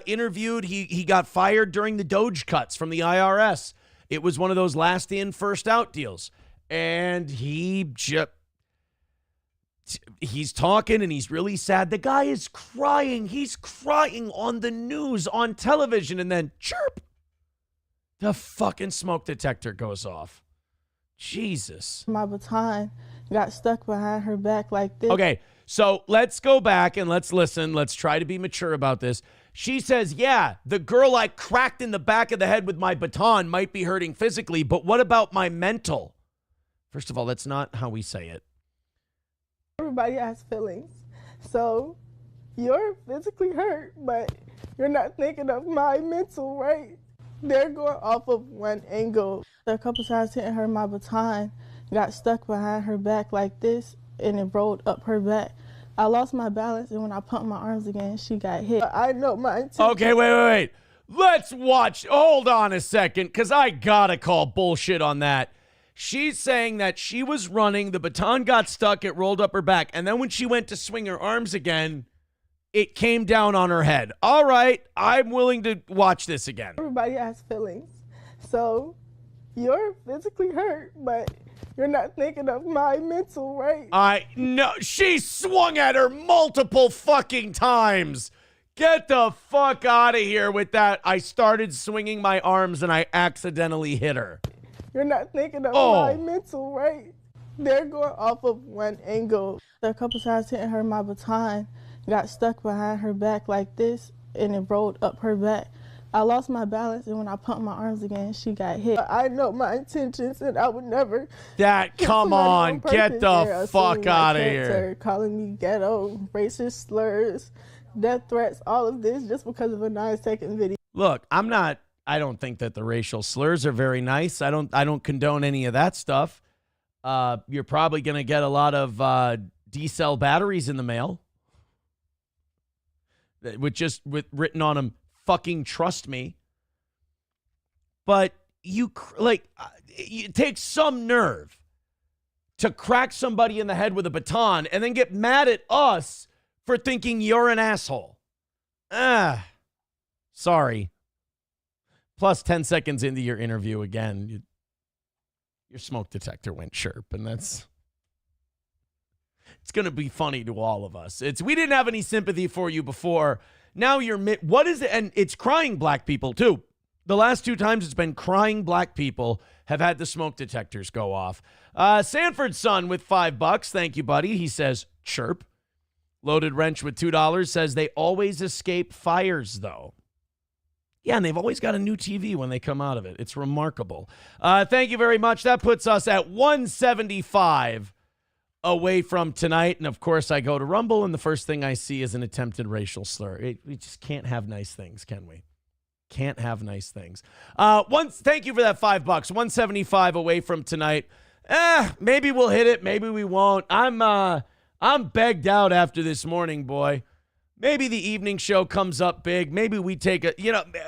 interviewed. He got fired during the Doge cuts from the IRS. It was one of those last in, first out deals. And he's talking and he's really sad. The guy is crying. He's crying on the news, on television, and then chirp. The fucking smoke detector goes off. Jesus. My baton got stuck behind her back like this. Okay, so let's go back and let's listen. Let's try to be mature about this. She says, yeah, the girl I cracked in the back of the head with my baton might be hurting physically, but what about my mental? First of all, that's not how we say it. Everybody has feelings. So you're physically hurt, but you're not thinking of my mental, right? They're going off of one angle. A couple times hitting her, my baton got stuck behind her back like this, and it rolled up her back. I lost my balance, and when I pumped my arms again, she got hit. I know my intention. Okay, wait. Let's watch. Hold on a second, because I gotta call bullshit on that. She's saying that she was running, the baton got stuck, it rolled up her back, and then when she went to swing her arms again, it came down on her head. All right, I'm willing to watch this again. Everybody has feelings. So you're physically hurt, but you're not thinking of my mental, right? She swung at her multiple fucking times. Get the fuck out of here with that. I started swinging my arms and I accidentally hit her. You're not thinking of my mental, right? They're going off of one angle. A couple times hitting her, my baton got stuck behind her back like this, and it rolled up her back. I lost my balance, and when I pumped my arms again, she got hit. I know my intentions, and I would never. Come on, get the fuck out of here. Calling me ghetto, racist slurs, death threats, all of this just because of a 9-second video. Look, I don't think that the racial slurs are very nice. I don't condone any of that stuff. You're probably going to get a lot of D-cell batteries in the mail. With written on them, fucking trust me. But it takes some nerve to crack somebody in the head with a baton and then get mad at us for thinking you're an asshole. Sorry. Plus 10 seconds into your interview again, your smoke detector went chirp, and it's going to be funny to all of us. We didn't have any sympathy for you before. Now what is it? And it's crying black people too. The last 2 times it's been crying black people have had the smoke detectors go off. Sanford's son with $5. Thank you, buddy. He says, chirp. Loaded Wrench with $2 says they always escape fires, though. Yeah, and they've always got a new TV when they come out of it. It's remarkable. Thank you very much. That puts us at 175 away from tonight. And, of course, I go to Rumble, and the first thing I see is an attempted racial slur. We just can't have nice things, can we? Can't have nice things. Thank you for that $5. 175 away from tonight. Maybe we'll hit it. Maybe we won't. I'm begged out after this morning, boy. Maybe the evening show comes up big. Maybe we take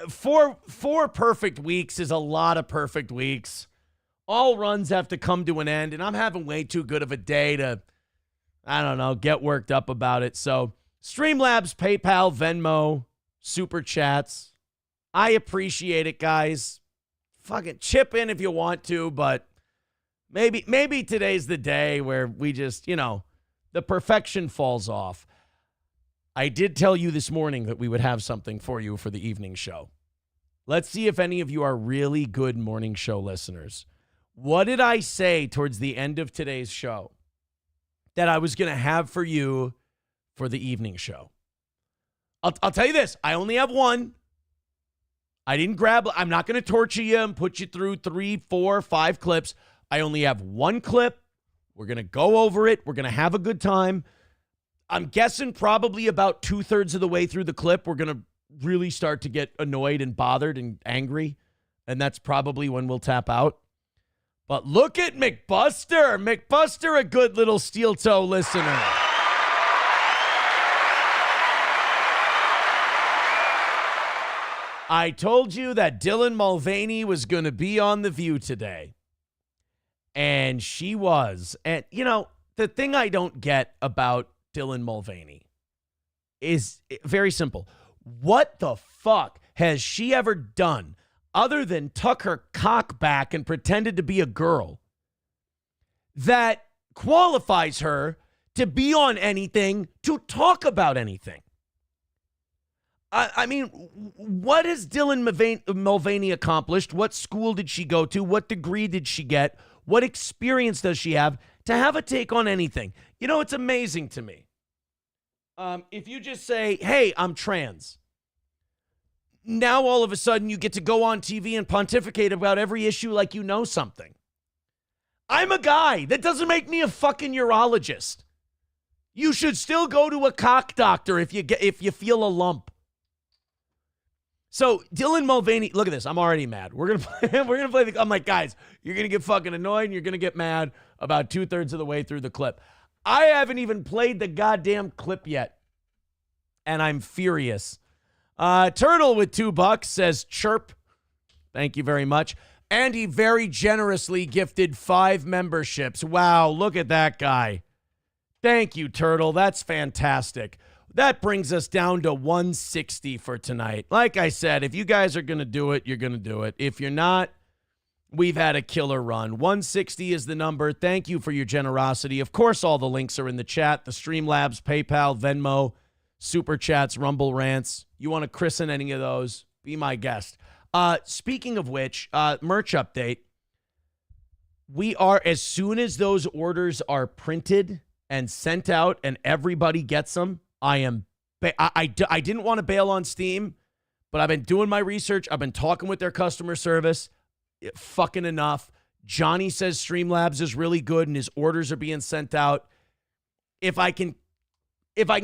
four perfect weeks is a lot of perfect weeks. All runs have to come to an end, and I'm having way too good of a day to, I don't know, get worked up about it. So Streamlabs, PayPal, Venmo, Super Chats. I appreciate it, guys. Fucking chip in if you want to, but maybe today's the day where we just, the perfection falls off. I did tell you this morning that we would have something for you for the evening show. Let's see if any of you are really good morning show listeners. What did I say towards the end of today's show that I was going to have for you for the evening show? I'll tell you this. I only have one. I'm not going to torture you and put you through 3, 4, 5 clips. I only have one clip. We're going to go over it. We're going to have a good time. I'm guessing probably about 2/3 of the way through the clip, we're going to really start to get annoyed and bothered and angry. And that's probably when we'll tap out. But look at McBuster. McBuster, a good little steel toe listener. I told you that Dylan Mulvaney was going to be on The View today. And she was. And, the thing I don't get about Dylan Mulvaney is very simple. What the fuck has she ever done other than tuck her cock back and pretended to be a girl that qualifies her to be on anything, to talk about anything? I mean, what has Dylan Mulvaney accomplished? What school did she go to? What degree did she get? What experience does she have to have a take on anything? It's amazing to me. If you just say, hey, I'm trans, now all of a sudden you get to go on TV and pontificate about every issue like you know something. I'm a guy. That doesn't make me a fucking urologist. You should still go to a cock doctor if you feel a lump. So Dylan Mulvaney, look at this. I'm already mad. We're gonna play I'm like, guys, you're gonna get fucking annoyed and you're gonna get mad about 2/3 of the way through the clip. I haven't even played the goddamn clip yet, and I'm furious. Turtle with $2 says chirp. Thank you very much. And he very generously gifted 5 memberships. Wow, look at that guy. Thank you, Turtle. That's fantastic. That brings us down to 160 for tonight. Like I said, if you guys are going to do it, you're going to do it. If you're not, we've had a killer run. 160 is the number. Thank you for your generosity. Of course, all the links are in the chat. The Streamlabs, PayPal, Venmo, Super Chats, Rumble Rants. You want to christen any of those, be my guest. Speaking of which, merch update. We are, as soon as those orders are printed and sent out and everybody gets them, I didn't want to bail on Steam, but I've been doing my research. I've been talking with their customer service. Fucking enough. Johnny says Streamlabs is really good and his orders are being sent out. If I can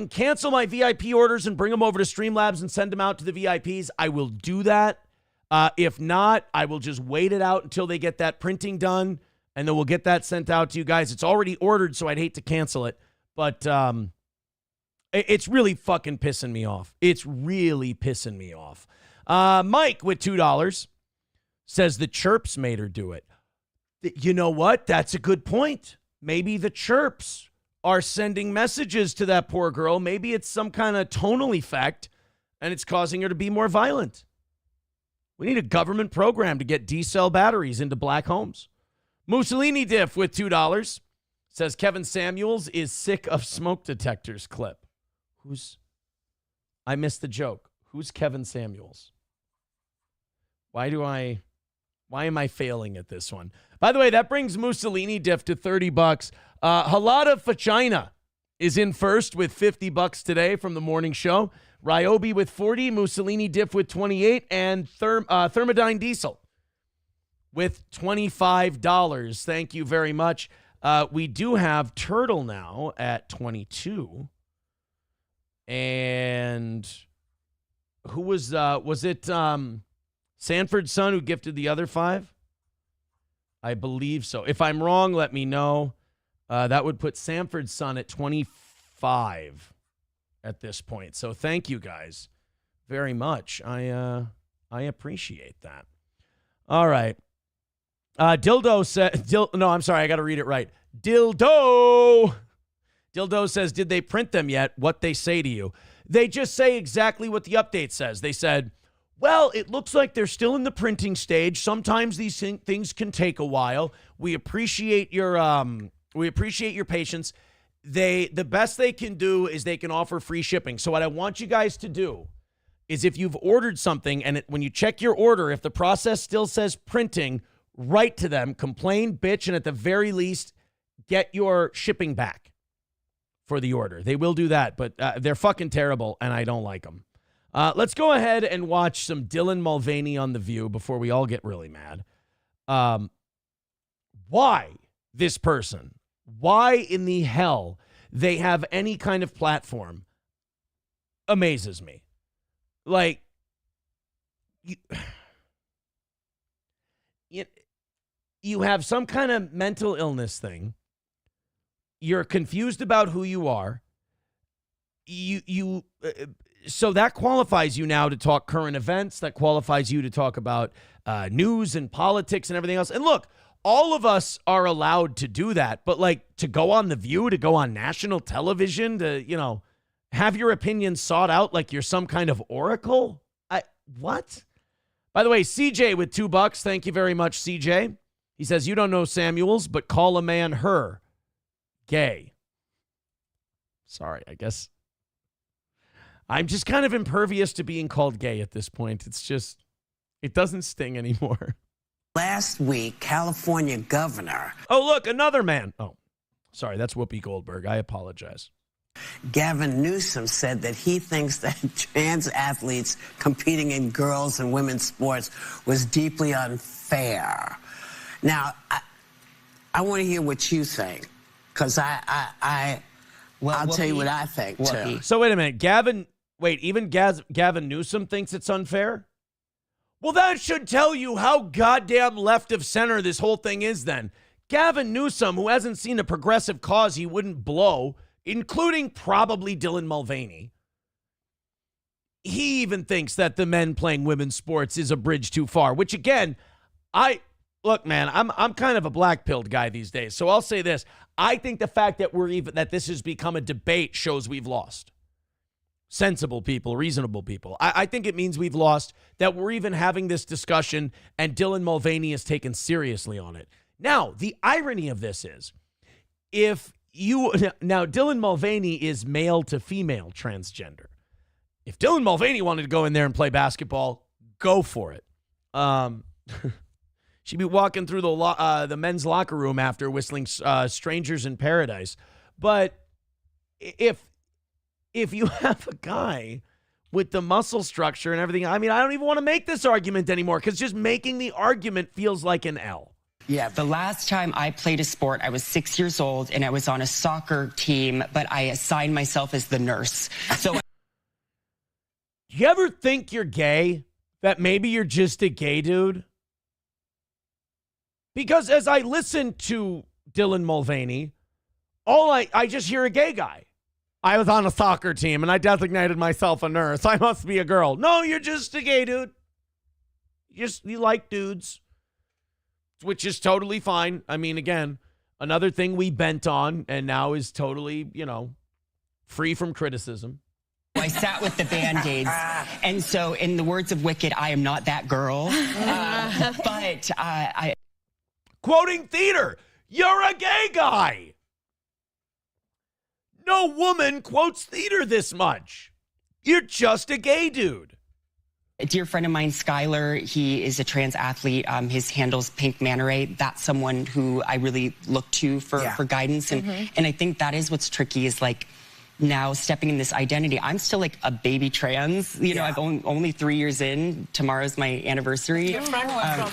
cancel my VIP orders and bring them over to Streamlabs and send them out to the VIPs, I will do that. If not, I will just wait it out until they get that printing done, and then we'll get that sent out to you guys. It's already ordered, so I'd hate to cancel it. But it's really fucking pissing me off. It's really pissing me off. Mike with $2 says the chirps made her do it. You know what? That's a good point. Maybe the chirps are sending messages to that poor girl. Maybe it's some kind of tonal effect, and it's causing her to be more violent. We need a government program to get D-cell batteries into black homes. Mussolini Diff with $2 says Kevin Samuels is sick of smoke detectors clip. I missed the joke. Who's Kevin Samuels? Why am I failing at this one? By the way, that brings Mussolini Diff to $30. Halada Fachina is in first with $50 today from the morning show. Ryobi with 40, Mussolini Diff with 28, and Thermodyne Diesel with $25. Thank you very much. We do have Turtle now at 22. And who was it Sanford's son who gifted the other 5? I believe so. If I'm wrong, let me know. That would put Sanford's son at 25 at this point. So thank you guys very much. I appreciate that. All right. Dildo said, no, I'm sorry. I got to read it right. Dildo says, did they print them yet? What they say to you? They just say exactly what the update says. They said, well, it looks like they're still in the printing stage. Sometimes these things can take a while. We appreciate your patience. The best they can do is they can offer free shipping. So what I want you guys to do is if you've ordered something and when you check your order, if the process still says printing, write to them, complain, bitch, and at the very least, get your shipping back for the order. They will do that, but they're fucking terrible, and I don't like them. Let's go ahead and watch some Dylan Mulvaney on The View before we all get really mad. Why this person? Why in the hell they have any kind of platform amazes me. Like, you have some kind of mental illness thing. You're confused about who you are. So that qualifies you now to talk current events. That qualifies you to talk about news and politics and everything else. And look, all of us are allowed to do that. But like to go on The View, to go on national television, to, have your opinion sought out like you're some kind of oracle. What? By the way, CJ with $2. Thank you very much, CJ. He says, you don't know Samuels, but call a man her. Gay. Sorry, I guess. I'm just kind of impervious to being called gay at this point. It's just, it doesn't sting anymore. Last week, California governor. Oh, look, another man. Oh, sorry, that's Whoopi Goldberg. I apologize. Gavin Newsom said that he thinks that trans athletes competing in girls' and women's sports was deeply unfair. Now, I want to hear what you think, because I'll tell you what I think, too. So wait a minute. Gavin Newsom thinks it's unfair? Well, that should tell you how goddamn left of center this whole thing is then. Gavin Newsom, who hasn't seen a progressive cause he wouldn't blow, including probably Dylan Mulvaney, he even thinks that the men playing women's sports is a bridge too far, which again, look, man, I'm kind of a black-pilled guy these days, so I'll say this. I think the fact that this has become a debate shows we've lost. Sensible people, reasonable people. I think it means we've lost that we're even having this discussion and Dylan Mulvaney is taken seriously on it. Now, the irony of this is, now Dylan Mulvaney is male to female transgender. If Dylan Mulvaney wanted to go in there and play basketball, go for it. She'd be walking through the men's locker room after whistling Strangers in Paradise. But if you have a guy with the muscle structure and everything, I mean, I don't even want to make this argument anymore because just making the argument feels like an L. Yeah, the last time I played a sport, I was 6 years old and I was on a soccer team, but I assigned myself as the nurse. So, do you ever think you're gay? That maybe you're just a gay dude? Because as I listen to Dylan Mulvaney, I just hear a gay guy. I was on a soccer team and I designated myself a nurse. I must be a girl. No, you're just a gay dude. You like dudes. which is totally fine. I mean, again, another thing we bent on and now is totally, free from criticism. I sat with the Band-Aids. And so in the words of Wicked, I am not that girl. But I... Quoting theater, you're a gay guy. No woman quotes theater this much. You're just a gay dude. A dear friend of mine, Skylar, he is a trans athlete. His handle's Pink Manta. That's someone who I really look to for guidance. And I think that is what's tricky is like now stepping in this identity. I'm still like a baby trans. You know, I've only 3 years in. Tomorrow's my anniversary. Yeah,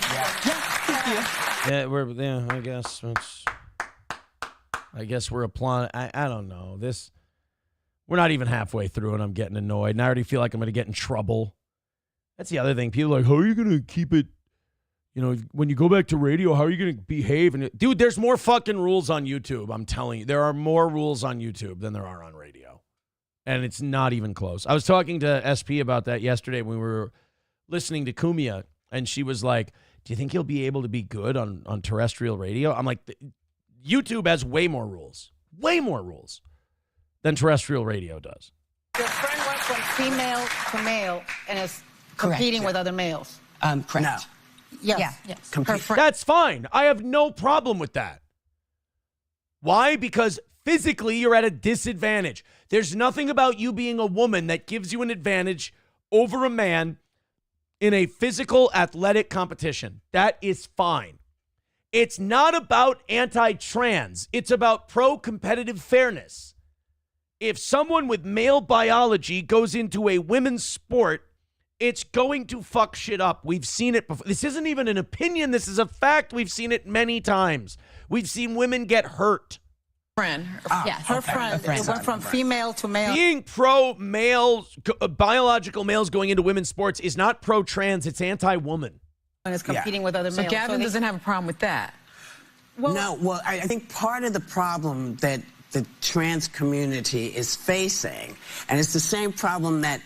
I guess we're applying. I don't know. We're not even halfway through and I'm getting annoyed. And I already feel like I'm going to get in trouble. That's the other thing. People are like, how are you going to keep it, when you go back to radio, how are you going to behave? And dude, there's more fucking rules on YouTube. I'm telling you, there are more rules on YouTube than there are on radio. And it's not even close. I was talking to SP about that yesterday when we were listening to Kumia, and she was like, do you think he'll be able to be good on terrestrial radio? I'm like, YouTube has way more rules than terrestrial radio does. Your friend went from female to male and is competing with other males. Correct. No. Yes. That's fine. I have no problem with that. Why? Because physically you're at a disadvantage. There's nothing about you being a woman that gives you an advantage over a man in a physical athletic competition. That is fine. It's not about anti-trans. It's about pro-competitive fairness. If someone with male biology goes into a women's sport, it's going to fuck shit up. We've seen it before. This isn't even an opinion. This is a fact. We've seen it many times. We've seen women get hurt. Her friend went from female to male. Being pro-male, biological males going into women's sports is not pro-trans. It's anti-woman. And is competing with other males. So Gavin doesn't have a problem with that. Well, I think part of the problem that the trans community is facing, and it's the same problem that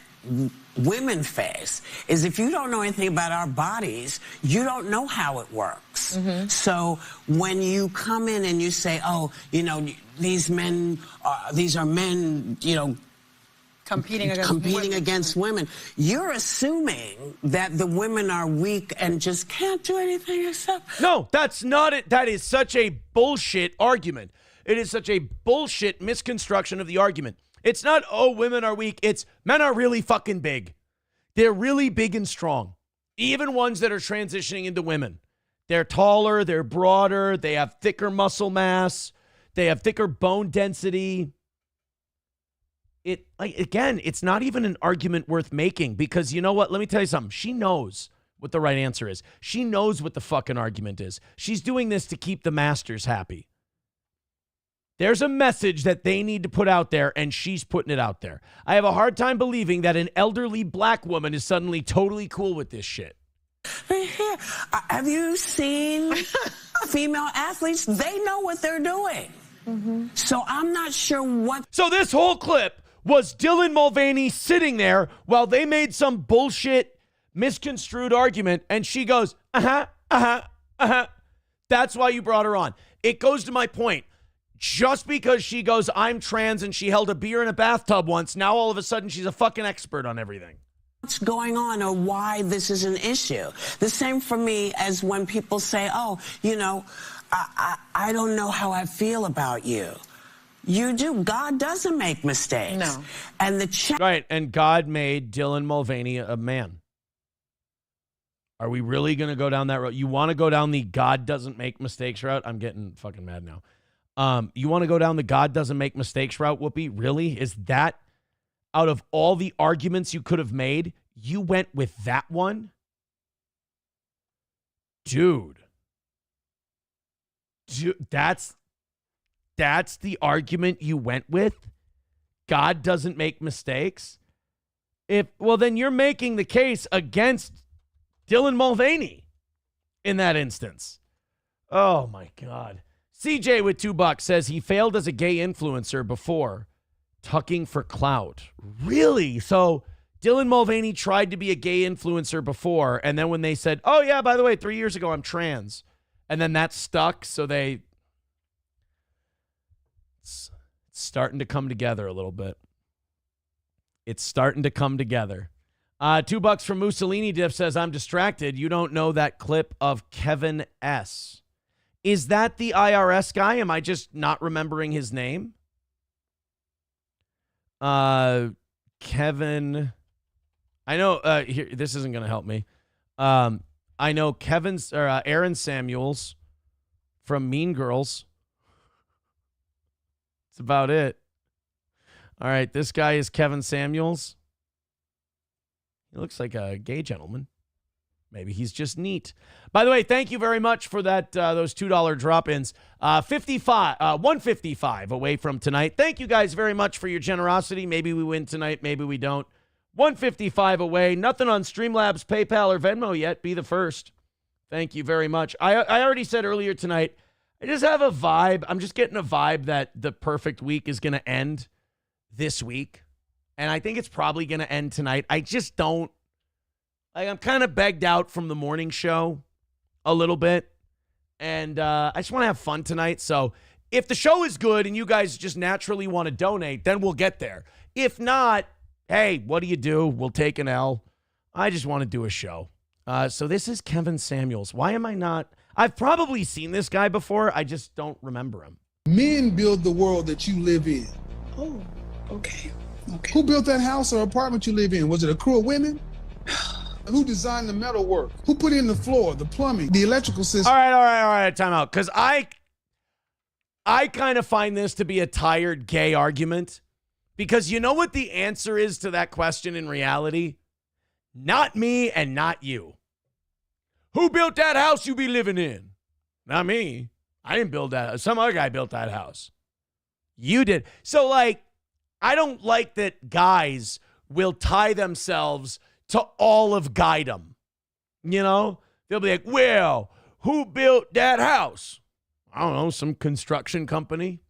women face, is if you don't know anything about our bodies, you don't know how it works. So when you come in and you say, oh, these are men, competing against women, you're assuming that the women are weak and just can't do anything except... No, that's not it. That is such a bullshit argument. It is such a bullshit misconstruction of the argument. It's not, oh, women are weak. It's men are really fucking big. They're really big and strong. Even ones that are transitioning into women. They're taller, they're broader, they have thicker muscle mass, they have thicker bone density. Again, it's not even an argument worth making because you know what? Let me tell you something. She knows what the right answer is. She knows what the fucking argument is. She's doing this to keep the masters happy. There's a message that they need to put out there, and she's putting it out there. I have a hard time believing that an elderly black woman is suddenly totally cool with this shit. Have you seen female athletes? They know what they're doing. So I'm not sure what... So this whole clip was Dylan Mulvaney sitting there while they made some bullshit misconstrued argument, and she goes, That's why you brought her on. It goes to my point. Just because she goes, I'm trans, and she held a beer in a bathtub once, now all of a sudden she's a fucking expert on everything. What's going on or why this is an issue. The same for me as when people say, oh, I don't know how I feel about you. You do. God doesn't make mistakes. No. And right, and God made Dylan Mulvaney a man. Are we really going to go down that road? You want to go down the God doesn't make mistakes route? I'm getting fucking mad now. You want to go down the God doesn't make mistakes route, Whoopi? Really? Is that, out of all the arguments you could have made, you went with that one? Dude, that's the argument you went with? God doesn't make mistakes? Well, then you're making the case against Dylan Mulvaney in that instance. Oh, my God. CJ with $2 says he failed as a gay influencer before tucking for clout. Really? So Dylan Mulvaney tried to be a gay influencer before, and then when they said, oh, yeah, by the way, 3 years ago, I'm trans, And then that stuck, so it's starting to come together a little bit. It's starting to come together. $2 from Mussolini Dip says, I'm distracted. You don't know that clip of Kevin S. Is that the IRS guy? Am I just not remembering his name? Kevin. I know, here, this isn't going to help me. I know Aaron Samuels from Mean Girls. That's about it. All right, this guy is Kevin Samuels. He looks like a gay gentleman. Maybe he's just neat. By the way, thank you very much for that. Those $2 drop-ins. 155 away from tonight. Thank you guys very much for your generosity. Maybe we win tonight. Maybe we don't. 155 away. Nothing on Streamlabs, PayPal, or Venmo yet. Be the first. Thank you very much. I already said earlier tonight, I just have a vibe. I'm just getting a vibe that the perfect week is going to end this week. And I think it's probably going to end tonight. I just don't. I'm kind of begged out from the morning show a little bit. And I just want to have fun tonight. So if the show is good and you guys just naturally want to donate, then we'll get there. If not, hey, what do? We'll take an L. I just want to do a show. So this is Kevin Samuels. Why am I not? I've probably seen this guy before. I just don't remember him. Men build the world that you live in. Oh, okay. Who built that house or apartment you live in? Was it a crew of women? Who designed the metal work? Who put in the floor, the plumbing, the electrical system? All right. Time out. Because I kind of find this to be a tired gay argument. Because you know what the answer is to that question in reality? Not me and not you. Who built that house you be living in? Not me. I didn't build that. Some other guy built that house. You did. So, I don't like that guys will tie themselves to all of guydom. You know? They'll be like, well, who built that house? I don't know, some construction company.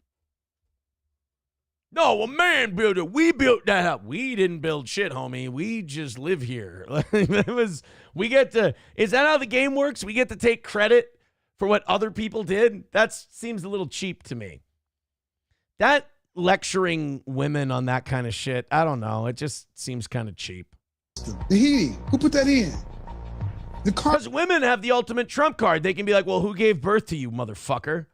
No, a man built it. We built that house. We didn't build shit, homie. We just live here. Is that how the game works? We get to take credit for what other people did? That seems a little cheap to me. That lecturing women on that kind of shit, I don't know. It just seems kind of cheap. The heating, who put that in? Because women have the ultimate trump card. They can be like, well, who gave birth to you, motherfucker?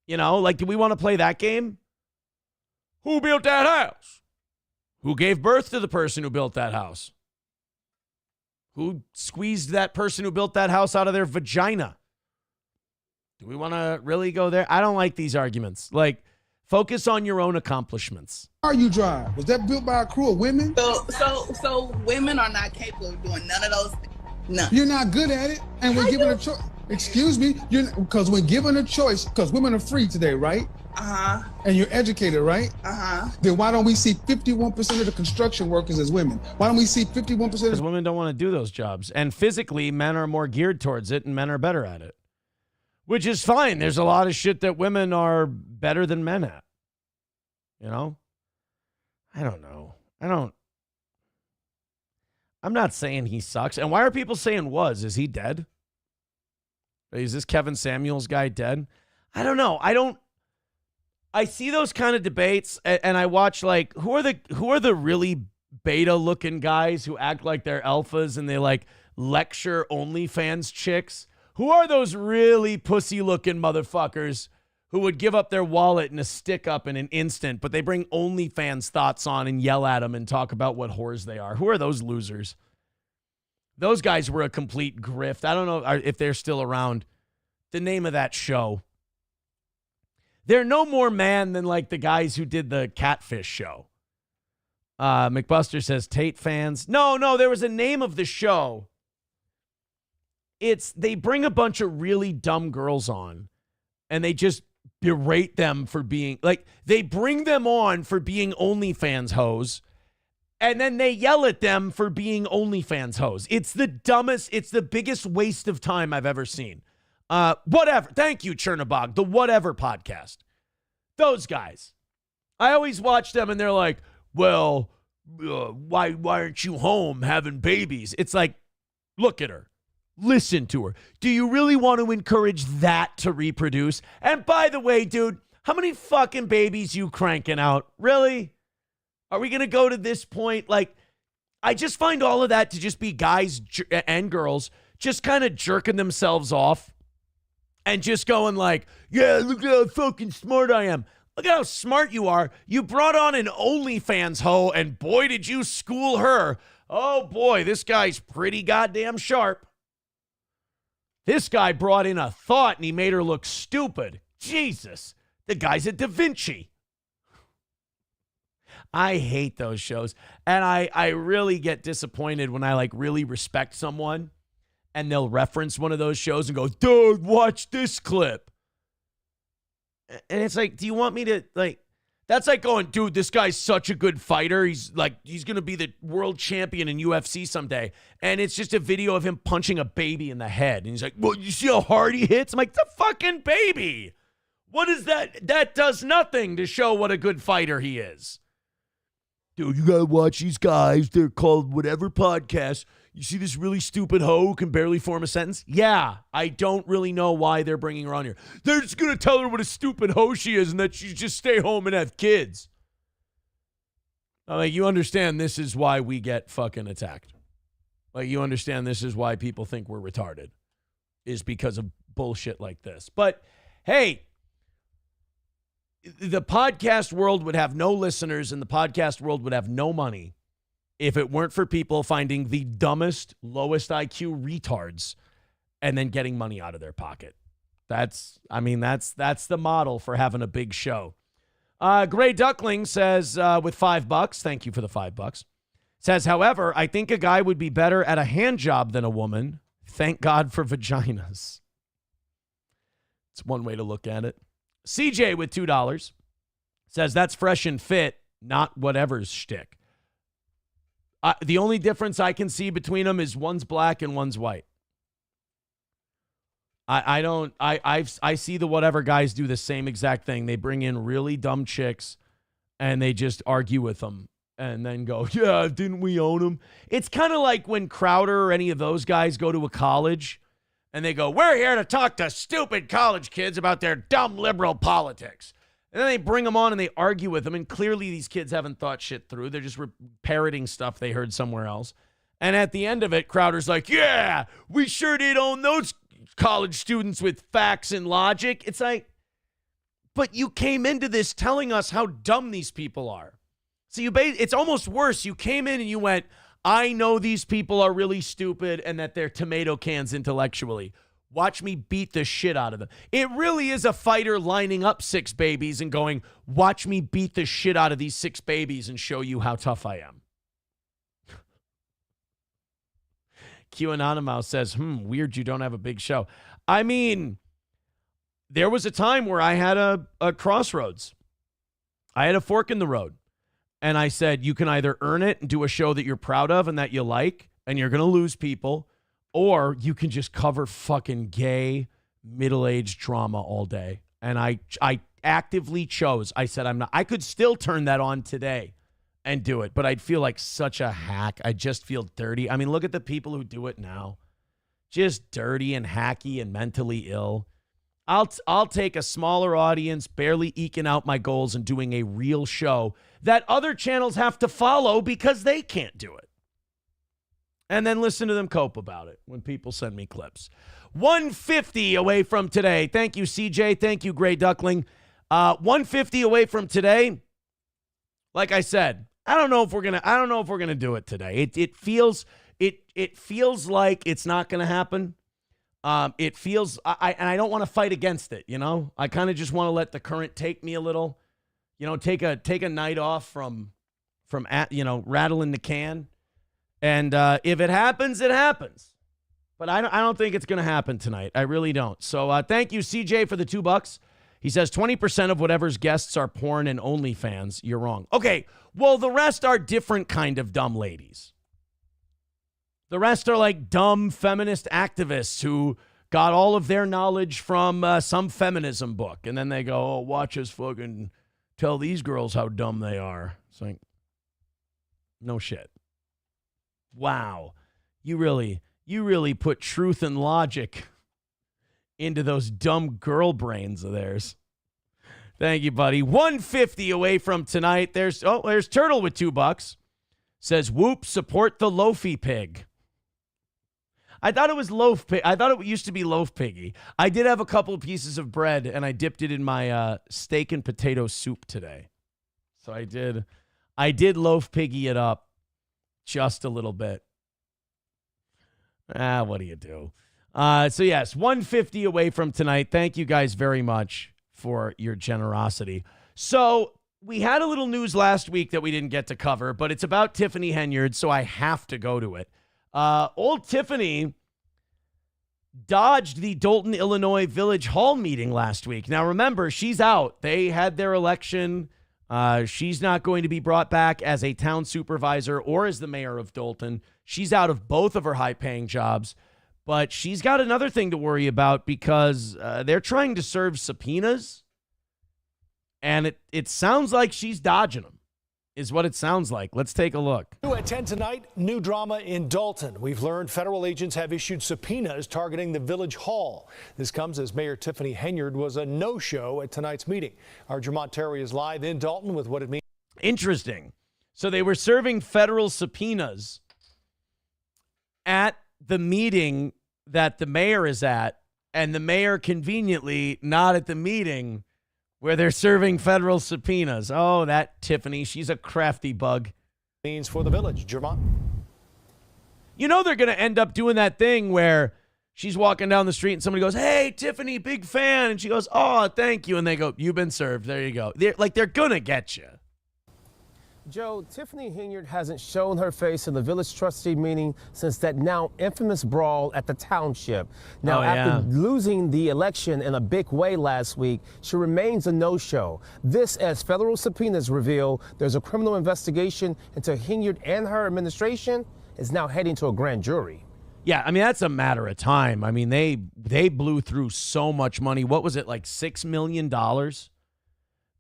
You know, do we want to play that game? Who built that house? Who gave birth to the person who built that house? Who squeezed that person who built that house out of their vagina? Do we want to really go there? I don't like these arguments. Focus on your own accomplishments. Car you drive, was that built by a crew of women? So women are not capable of doing none of those things. None. You're not good at it, and we're given a choice. Excuse me, because when given a choice, because women are free today, right? Uh-huh. And you're educated, right? Uh-huh. Then why don't we see 51% of the construction workers as women? Why don't we see 51%? Because women don't want to do those jobs. And physically, men are more geared towards it, and men are better at it. Which is fine. There's a lot of shit that women are better than men at. You know? I don't know. I'm not saying he sucks. And why are people saying was? Is he dead? Is this Kevin Samuels guy dead? I don't know. I see those kind of debates and I watch who are the really beta looking guys who act like they're alphas and they lecture OnlyFans chicks? Who are those really pussy looking motherfuckers who would give up their wallet and a stick up in an instant, but they bring OnlyFans thoughts on and yell at them and talk about what whores they are? Who are those losers? Those guys were a complete grift. I don't know if they're still around. The name of that show. They're no more man than the guys who did the Catfish show. McBuster says Tate fans. No, there was a name of the show. They bring a bunch of really dumb girls on and they just berate them for being they bring them on for being OnlyFans hoes. And then they yell at them for being OnlyFans hoes. It's the dumbest, it's the biggest waste of time I've ever seen. Whatever. Thank you, Chernobog. The Whatever podcast. Those guys. I always watch them and they're like, well, why aren't you home having babies? It's like, look at her. Listen to her. Do you really want to encourage that to reproduce? And by the way, dude, how many fucking babies you cranking out? Really? Are we going to go to this point? Like, I just find all of that to just be guys and girls just kind of jerking themselves off and just going like, yeah, look at how fucking smart I am. Look at how smart you are. You brought on an OnlyFans hoe, and boy, did you school her. Oh, boy, this guy's pretty goddamn sharp. This guy brought in a thought, and he made her look stupid. Jesus, the guy's a Da Vinci. I hate those shows, and I really get disappointed when I, like, really respect someone, and they'll reference one of those shows and go, dude, watch this clip. And it's like, do you want me to, like, that's like going, dude, this guy's such a good fighter. He's going to be the world champion in UFC someday. And it's just a video of him punching a baby in the head. And he's like, well, you see how hard he hits? I'm like, the fucking baby. What is that? That does nothing to show what a good fighter he is. Dude, you got to watch these guys. They're called whatever podcast. You see this really stupid hoe who can barely form a sentence? Yeah, I don't really know why they're bringing her on here. They're just going to tell her what a stupid hoe she is and that she just stay home and have kids. I'm like, you understand this is why we get fucking attacked. Like, you understand this is why people think we're retarded. Is because of bullshit like this. But, hey, the podcast world would have no listeners and the podcast world would have no money if it weren't for people finding the dumbest, lowest IQ retards and then getting money out of their pocket. That's the model for having a big show. Gray Duckling says, with $5, thank you for the $5, says, however, I think a guy would be better at a hand job than a woman. Thank God for vaginas. It's one way to look at it. CJ with $2 says, that's fresh and fit, not whatever's shtick. The only difference I can see between them is one's black and one's white. I see the whatever guys do the same exact thing. They bring in really dumb chicks and they just argue with them and then go, yeah, didn't we own them? It's kind of like when Crowder or any of those guys go to a college and they go, we're here to talk to stupid college kids about their dumb liberal politics. And then they bring them on and they argue with them. And clearly these kids haven't thought shit through. They're just parroting stuff they heard somewhere else. And at the end of it, Crowder's like, yeah, we sure did own those college students with facts and logic. It's like, but you came into this telling us how dumb these people are. So it's almost worse. You came in and you went, I know these people are really stupid and that they're tomato cans intellectually. Watch me beat the shit out of them. It really is a fighter lining up 6 babies and going, watch me beat the shit out of these 6 babies and show you how tough I am. Q Anonymous says, weird you don't have a big show. I mean, there was a time where I had a crossroads. I had a fork in the road. And I said, you can either earn it and do a show that you're proud of and that you like, and you're going to lose people, or you can just cover fucking gay, middle-aged drama all day. And I actively chose. I said, I could still turn that on today and do it, but I'd feel like such a hack. I just feel dirty. I mean, look at the people who do it now. Just dirty and hacky and mentally ill. I'll take a smaller audience, barely eking out my goals and doing a real show that other channels have to follow because they can't do it. And then listen to them cope about it when people send me clips. 150 away from today. Thank you, CJ. Thank you, Gray Duckling. 150 away from today. Like I said, I don't know if we're gonna do it today. It feels like it's not gonna happen. It feels I don't want to fight against it. You know, I kind of just want to let the current take me a little. You know, take a night off from rattling the can. And if it happens, it happens. But I don't think it's going to happen tonight. I really don't. So thank you, CJ, for the $2. He says 20% of whatever's guests are porn and OnlyFans. You're wrong. Okay, well, the rest are different kind of dumb ladies. The rest are like dumb feminist activists who got all of their knowledge from some feminism book. And then they go, oh, watch us fucking tell these girls how dumb they are. It's like, no shit. Wow. You really You really put truth and logic into those dumb girl brains of theirs. Thank you, buddy. 150 away from tonight. There's Turtle with $2. Says, whoop, support the loafy pig. I thought it was loaf pig. I thought it used to be loaf piggy. I did have a couple of pieces of bread, and I dipped it in my steak and potato soup today. So I did loaf piggy it up just a little bit. What do you do? So yes, 150 away from tonight. Thank you guys very much for your generosity. So we had a little news last week that we didn't get to cover, but it's about Tiffany Henyard, so I have to go to it. Old Tiffany dodged the Dalton, Illinois Village Hall meeting last week. Now, remember, she's out. They had their election. She's not going to be brought back as a town supervisor or as the mayor of Dalton. She's out of both of her high-paying jobs. But she's got another thing to worry about because they're trying to serve subpoenas. And it sounds like she's dodging them, is what it sounds like. Let's take a look. At 10 tonight, new drama in Dalton. We've learned federal agents have issued subpoenas targeting the Village Hall. This comes as Mayor Tiffany Henyard was a no-show at tonight's meeting. Our Jermont Terry is live in Dalton with what it means. Interesting. So they were serving federal subpoenas at the meeting that the mayor is at, and the mayor conveniently not at the meeting where they're serving federal subpoenas. Oh, that Tiffany, she's a crafty bug. Means for the village, Jermont. You know they're going to end up doing that thing where she's walking down the street and somebody goes, hey, Tiffany, big fan. And she goes, oh, thank you. And they go, you've been served. There you go. They're going to get you. Joe, Tiffany Henyard hasn't shown her face in the village trustee meeting since that now infamous brawl at the township. Now, after losing the election in a big way last week, she remains a no-show. This as federal subpoenas reveal there's a criminal investigation into Henyard, and her administration is now heading to a grand jury. Yeah, I mean, that's a matter of time. I mean, they blew through so much money. What was it, like $6 million?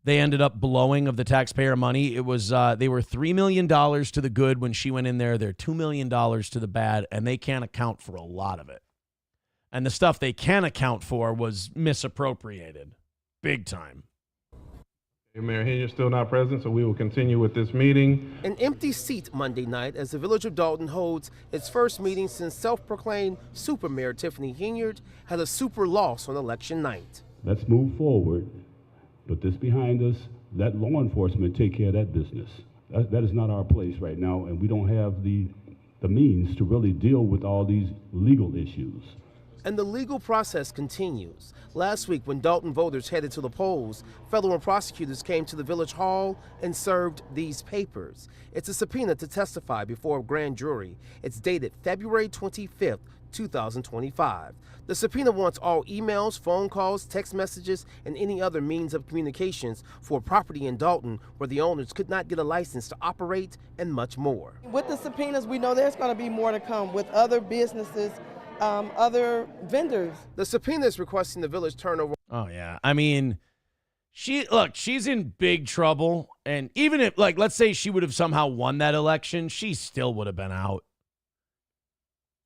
They ended up blowing of the taxpayer money. It was they were $3 million to the good when she went in there. They're $2 million to the bad, and they can't account for a lot of it. And the stuff they can account for was misappropriated, big time. Mayor Henyard still not present, so we will continue with this meeting. An empty seat Monday night as the village of Dalton holds its first meeting since self-proclaimed Super Mayor Tiffany Henyard had a super loss on election night. Let's move forward. Put this behind us. Let law enforcement take care of that business. That is not our place right now, and we don't have the means to really deal with all these legal issues. And the legal process continues. Last week, when Dalton voters headed to the polls, federal prosecutors came to the Village Hall and served these papers. It's a subpoena to testify before a grand jury. It's dated February 25th, 2025. The subpoena wants all emails, phone calls, text messages, and any other means of communications for property in Dalton where the owners could not get a license to operate, and much more. With the subpoenas, we know there's going to be more to come with other businesses, other vendors. The subpoena is requesting the village turn over. Oh, yeah. I mean, she's in big trouble. And even if, like, let's say she would have somehow won that election, she still would have been out.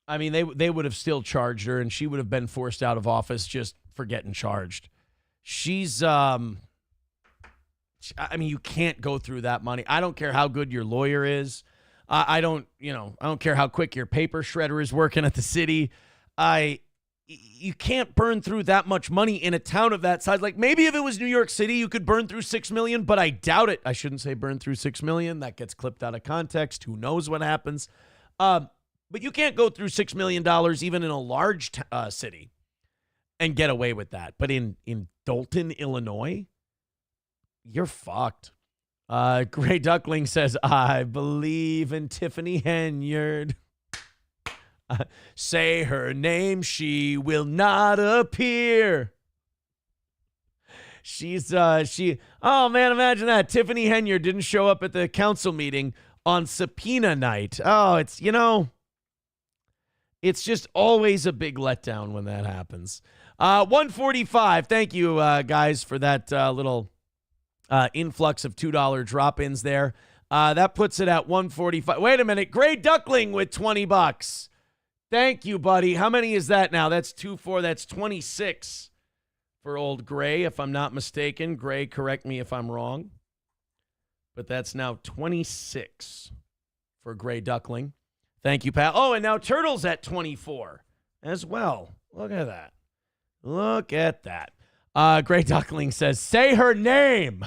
I mean, they would have still charged her, and she would have been forced out of office just for getting charged. She's, I mean, you can't go through that money. I don't care how good your lawyer is. I don't care how quick your paper shredder is working at the city. You can't burn through that much money in a town of that size. Like, maybe if it was New York City, you could burn through $6 million, but I doubt it. I shouldn't say burn through $6 million. That gets clipped out of context. Who knows what happens? But you can't go through $6 million even in a large city and get away with that. But in Dalton, Illinois, you're fucked. Gray Duckling says, I believe in Tiffany Henyard. Say her name, she will not appear. Oh man, imagine that. Tiffany Henyard didn't show up at the council meeting on subpoena night. Oh, it's just always a big letdown when that happens. 145. Thank you, guys, for that little influx of $2 drop-ins there. That puts it at 145. Wait a minute. Gray Duckling with $20. Thank you, buddy. How many is that now? That's 2, 4. That's 26 for old Gray, if I'm not mistaken. Gray, correct me if I'm wrong. But that's now 26 for Gray Duckling. Thank you, pal. Oh, and now Turtle's at 24 as well. Look at that. Look at that. Gray Duckling says, say her name.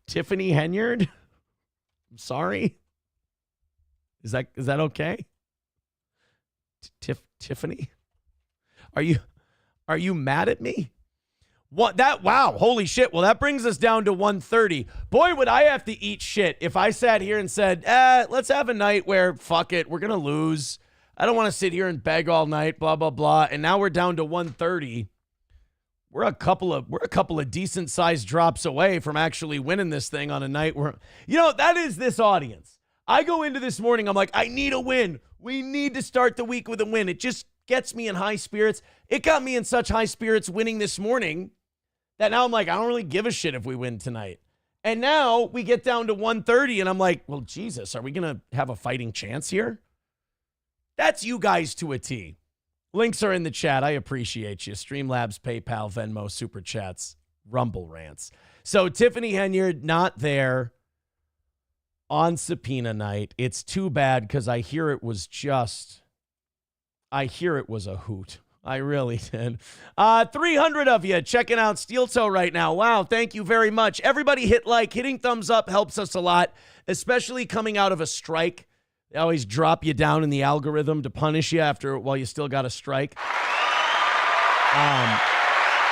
Tiffany Henyard? I'm sorry. Is that okay? Tiffany? Are you mad at me? What that? Wow, holy shit. Well, that brings us down to 1:30. Boy, would I have to eat shit if I sat here and said, let's have a night where, fuck it, we're going to lose. I don't want to sit here and beg all night, blah, blah, blah. And now we're down to 1:30. We're a couple of decent sized drops away from actually winning this thing on a night where, that is this audience. I go into this morning, I'm like, I need a win. We need to start the week with a win. It just gets me in high spirits. It got me in such high spirits winning this morning that now I'm like, I don't really give a shit if we win tonight. And now we get down to 1:30 and I'm like, well, Jesus, are we going to have a fighting chance here? That's you guys to a T. Links are in the chat. I appreciate you. Streamlabs, PayPal, Venmo, Super Chats, Rumble Rants. So Tiffany Henyard not there on subpoena night. It's too bad because I hear it was a hoot. I really did. 300 of you checking out Steel Toe right now. Wow, thank you very much. Everybody hit like. Hitting thumbs up helps us a lot, especially coming out of a strike. They always drop you down in the algorithm to punish you while you still got a strike.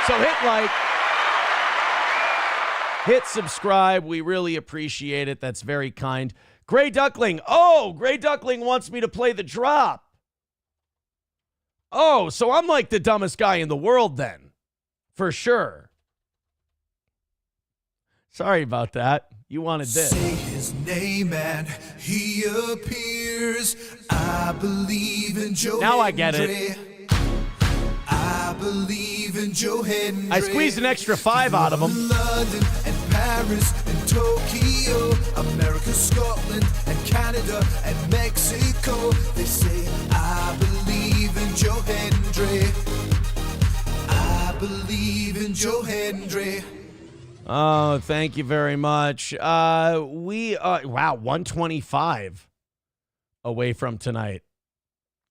So hit like. Hit subscribe. We really appreciate it. That's very kind. Gray Duckling. Oh, Gray Duckling wants me to play the drop. Oh, so I'm like the dumbest guy in the world then. For sure. Sorry about that. You wanted this. Say his name and he appears. I believe in Joe Now Hendry. I get it. I believe in Joe Hendry. I squeezed an extra 5 out of him. London and Paris and Tokyo, America, Scotland and Canada and Mexico. They say I believe in Joe Hendry. I believe in Joe Hendry. Oh, thank you very much. We are, 125 away from tonight.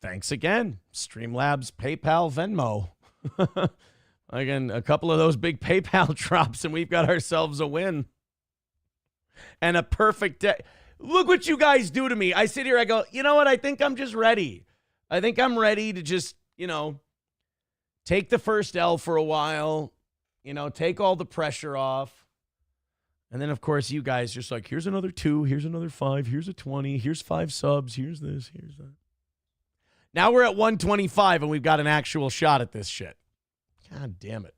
Thanks again. Streamlabs, PayPal, Venmo. Again, a couple of those big PayPal drops, and we've got ourselves a win. And a perfect day. Look what you guys do to me. I sit here, I go, you know what? I think I'm just ready. I think I'm ready to just, take the first L for a while. Take all the pressure off. And then, of course, you guys just like, here's another 2, here's another 5, here's a 20, here's 5 subs, here's this, here's that. Now we're at 125, and we've got an actual shot at this shit. God damn it.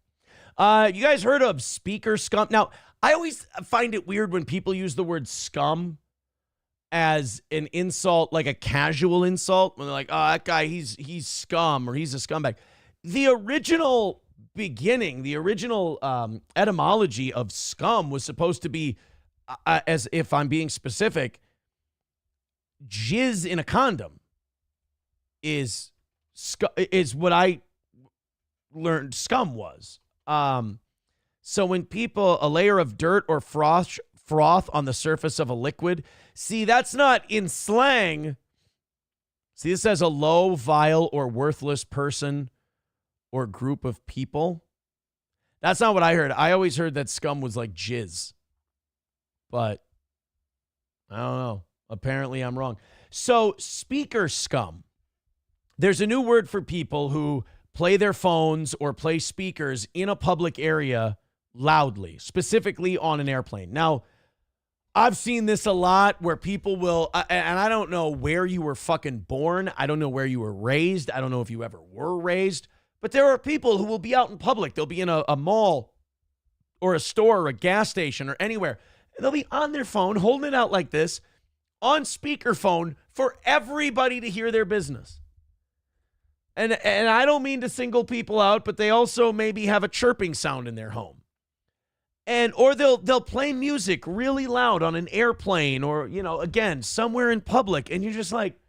You guys heard of speaker scum? Now, I always find it weird when people use the word scum as an insult, like a casual insult. When they're like, oh, that guy, he's scum, or he's a scumbag. The original etymology of scum was supposed to be, as if I'm being specific, jizz in a condom is what I learned scum was. So when a layer of dirt or froth on the surface of a liquid, see, that's not in slang. See, this says a low, vile, or worthless person or group of people. That's not what I heard. I always heard that scum was like jizz. But I don't know. Apparently I'm wrong. So speaker scum. There's a new word for people who play their phones or play speakers in a public area loudly, specifically on an airplane. Now, I've seen this a lot where people will, and I don't know where you were fucking born. I don't know where you were raised. I don't know if you ever were raised. But there are people who will be out in public. They'll be in a mall or a store or a gas station or anywhere. And they'll be on their phone, holding it out like this, on speakerphone for everybody to hear their business. And I don't mean to single people out, but they also maybe have a chirping sound in their home. Or they'll play music really loud on an airplane or, again, somewhere in public. And you're just like,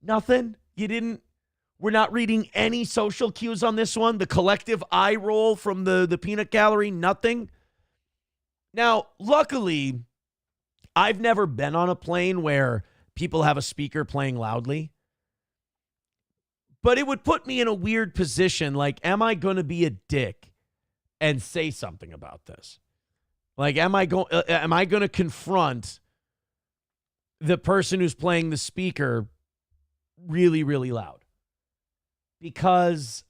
Nothing? We're not reading any social cues on this one? The collective eye roll from the peanut gallery? Nothing? Now, luckily, I've never been on a plane where people have a speaker playing loudly. But it would put me in a weird position. Like, am I going to be a dick and say something about this? Like, am I going to confront the person who's playing the speaker really, really loud? Because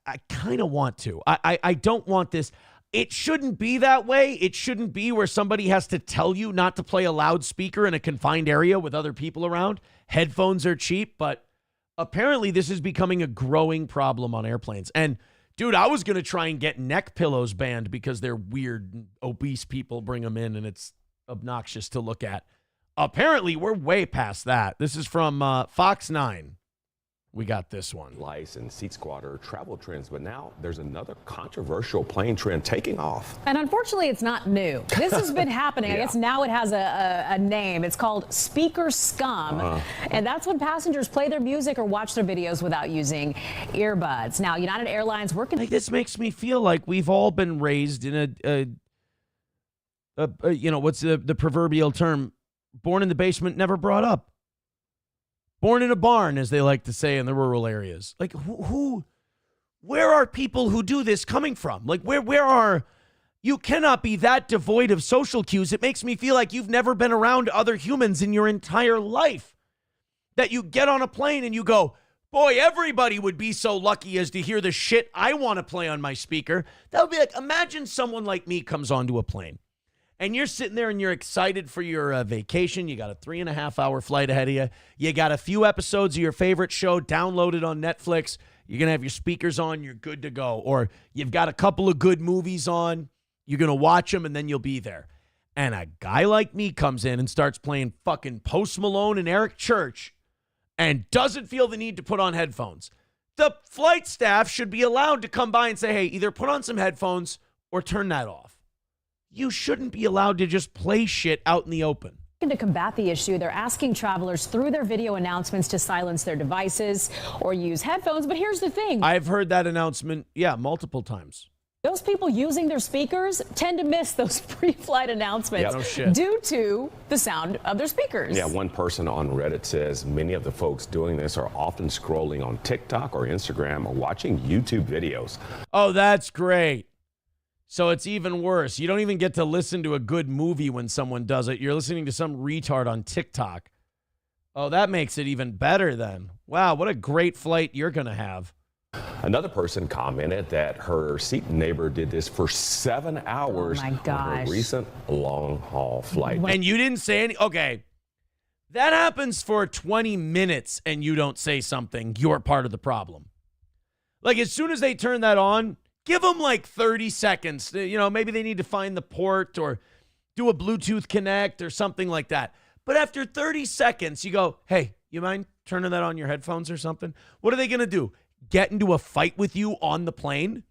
I kind of want to. I don't want this. It shouldn't be that way. It shouldn't be where somebody has to tell you not to play a loudspeaker in a confined area with other people around. Headphones are cheap, but apparently this is becoming a growing problem on airplanes. And dude, I was going to try and get neck pillows banned because they're weird, obese people bring them in and it's obnoxious to look at. Apparently, we're way past that. This is from Fox 9. We got this one. Lice and seat squatter travel trends, but now there's another controversial plane trend taking off. And unfortunately, it's not new. This has been happening. I guess now it has a name. It's called speaker scum. And that's when passengers play their music or watch their videos without using earbuds. Now, United Airlines working. Like, this makes me feel like we've all been raised in what's the proverbial term? Born in the basement, never brought up. Born in a barn, as they like to say in the rural areas. Like, where are people who do this coming from? Like, you cannot be that devoid of social cues. It makes me feel like you've never been around other humans in your entire life. That you get on a plane and you go, boy, everybody would be so lucky as to hear the shit I want to play on my speaker. That would be like, imagine someone like me comes onto a plane. And you're sitting there and you're excited for your vacation. You got a 3.5-hour flight ahead of you. You got a few episodes of your favorite show downloaded on Netflix. You're going to have your speakers on. You're good to go. Or you've got a couple of good movies on. You're going to watch them and then you'll be there. And a guy like me comes in and starts playing fucking Post Malone and Eric Church and doesn't feel the need to put on headphones. The flight staff should be allowed to come by and say, hey, either put on some headphones or turn that off. You shouldn't be allowed to just play shit out in the open. To combat the issue, they're asking travelers through their video announcements to silence their devices or use headphones. But here's the thing. I've heard that announcement, multiple times. Those people using their speakers tend to miss those pre-flight announcements due to the sound of their speakers. Yeah, one person on Reddit says many of the folks doing this are often scrolling on TikTok or Instagram or watching YouTube videos. Oh, that's great. So it's even worse. You don't even get to listen to a good movie when someone does it. You're listening to some retard on TikTok. Oh, that makes it even better then. Wow, what a great flight you're going to have. Another person commented that her seat neighbor did this for 7 hours on a recent long-haul flight. And you didn't say any? Okay. That happens for 20 minutes and you don't say something. You're part of the problem. Like, as soon as they turn that on, give them like 30 seconds. Maybe they need to find the port or do a Bluetooth connect or something like that. But after 30 seconds, you go, hey, you mind turning that on your headphones or something? What are they going to do? Get into a fight with you on the plane?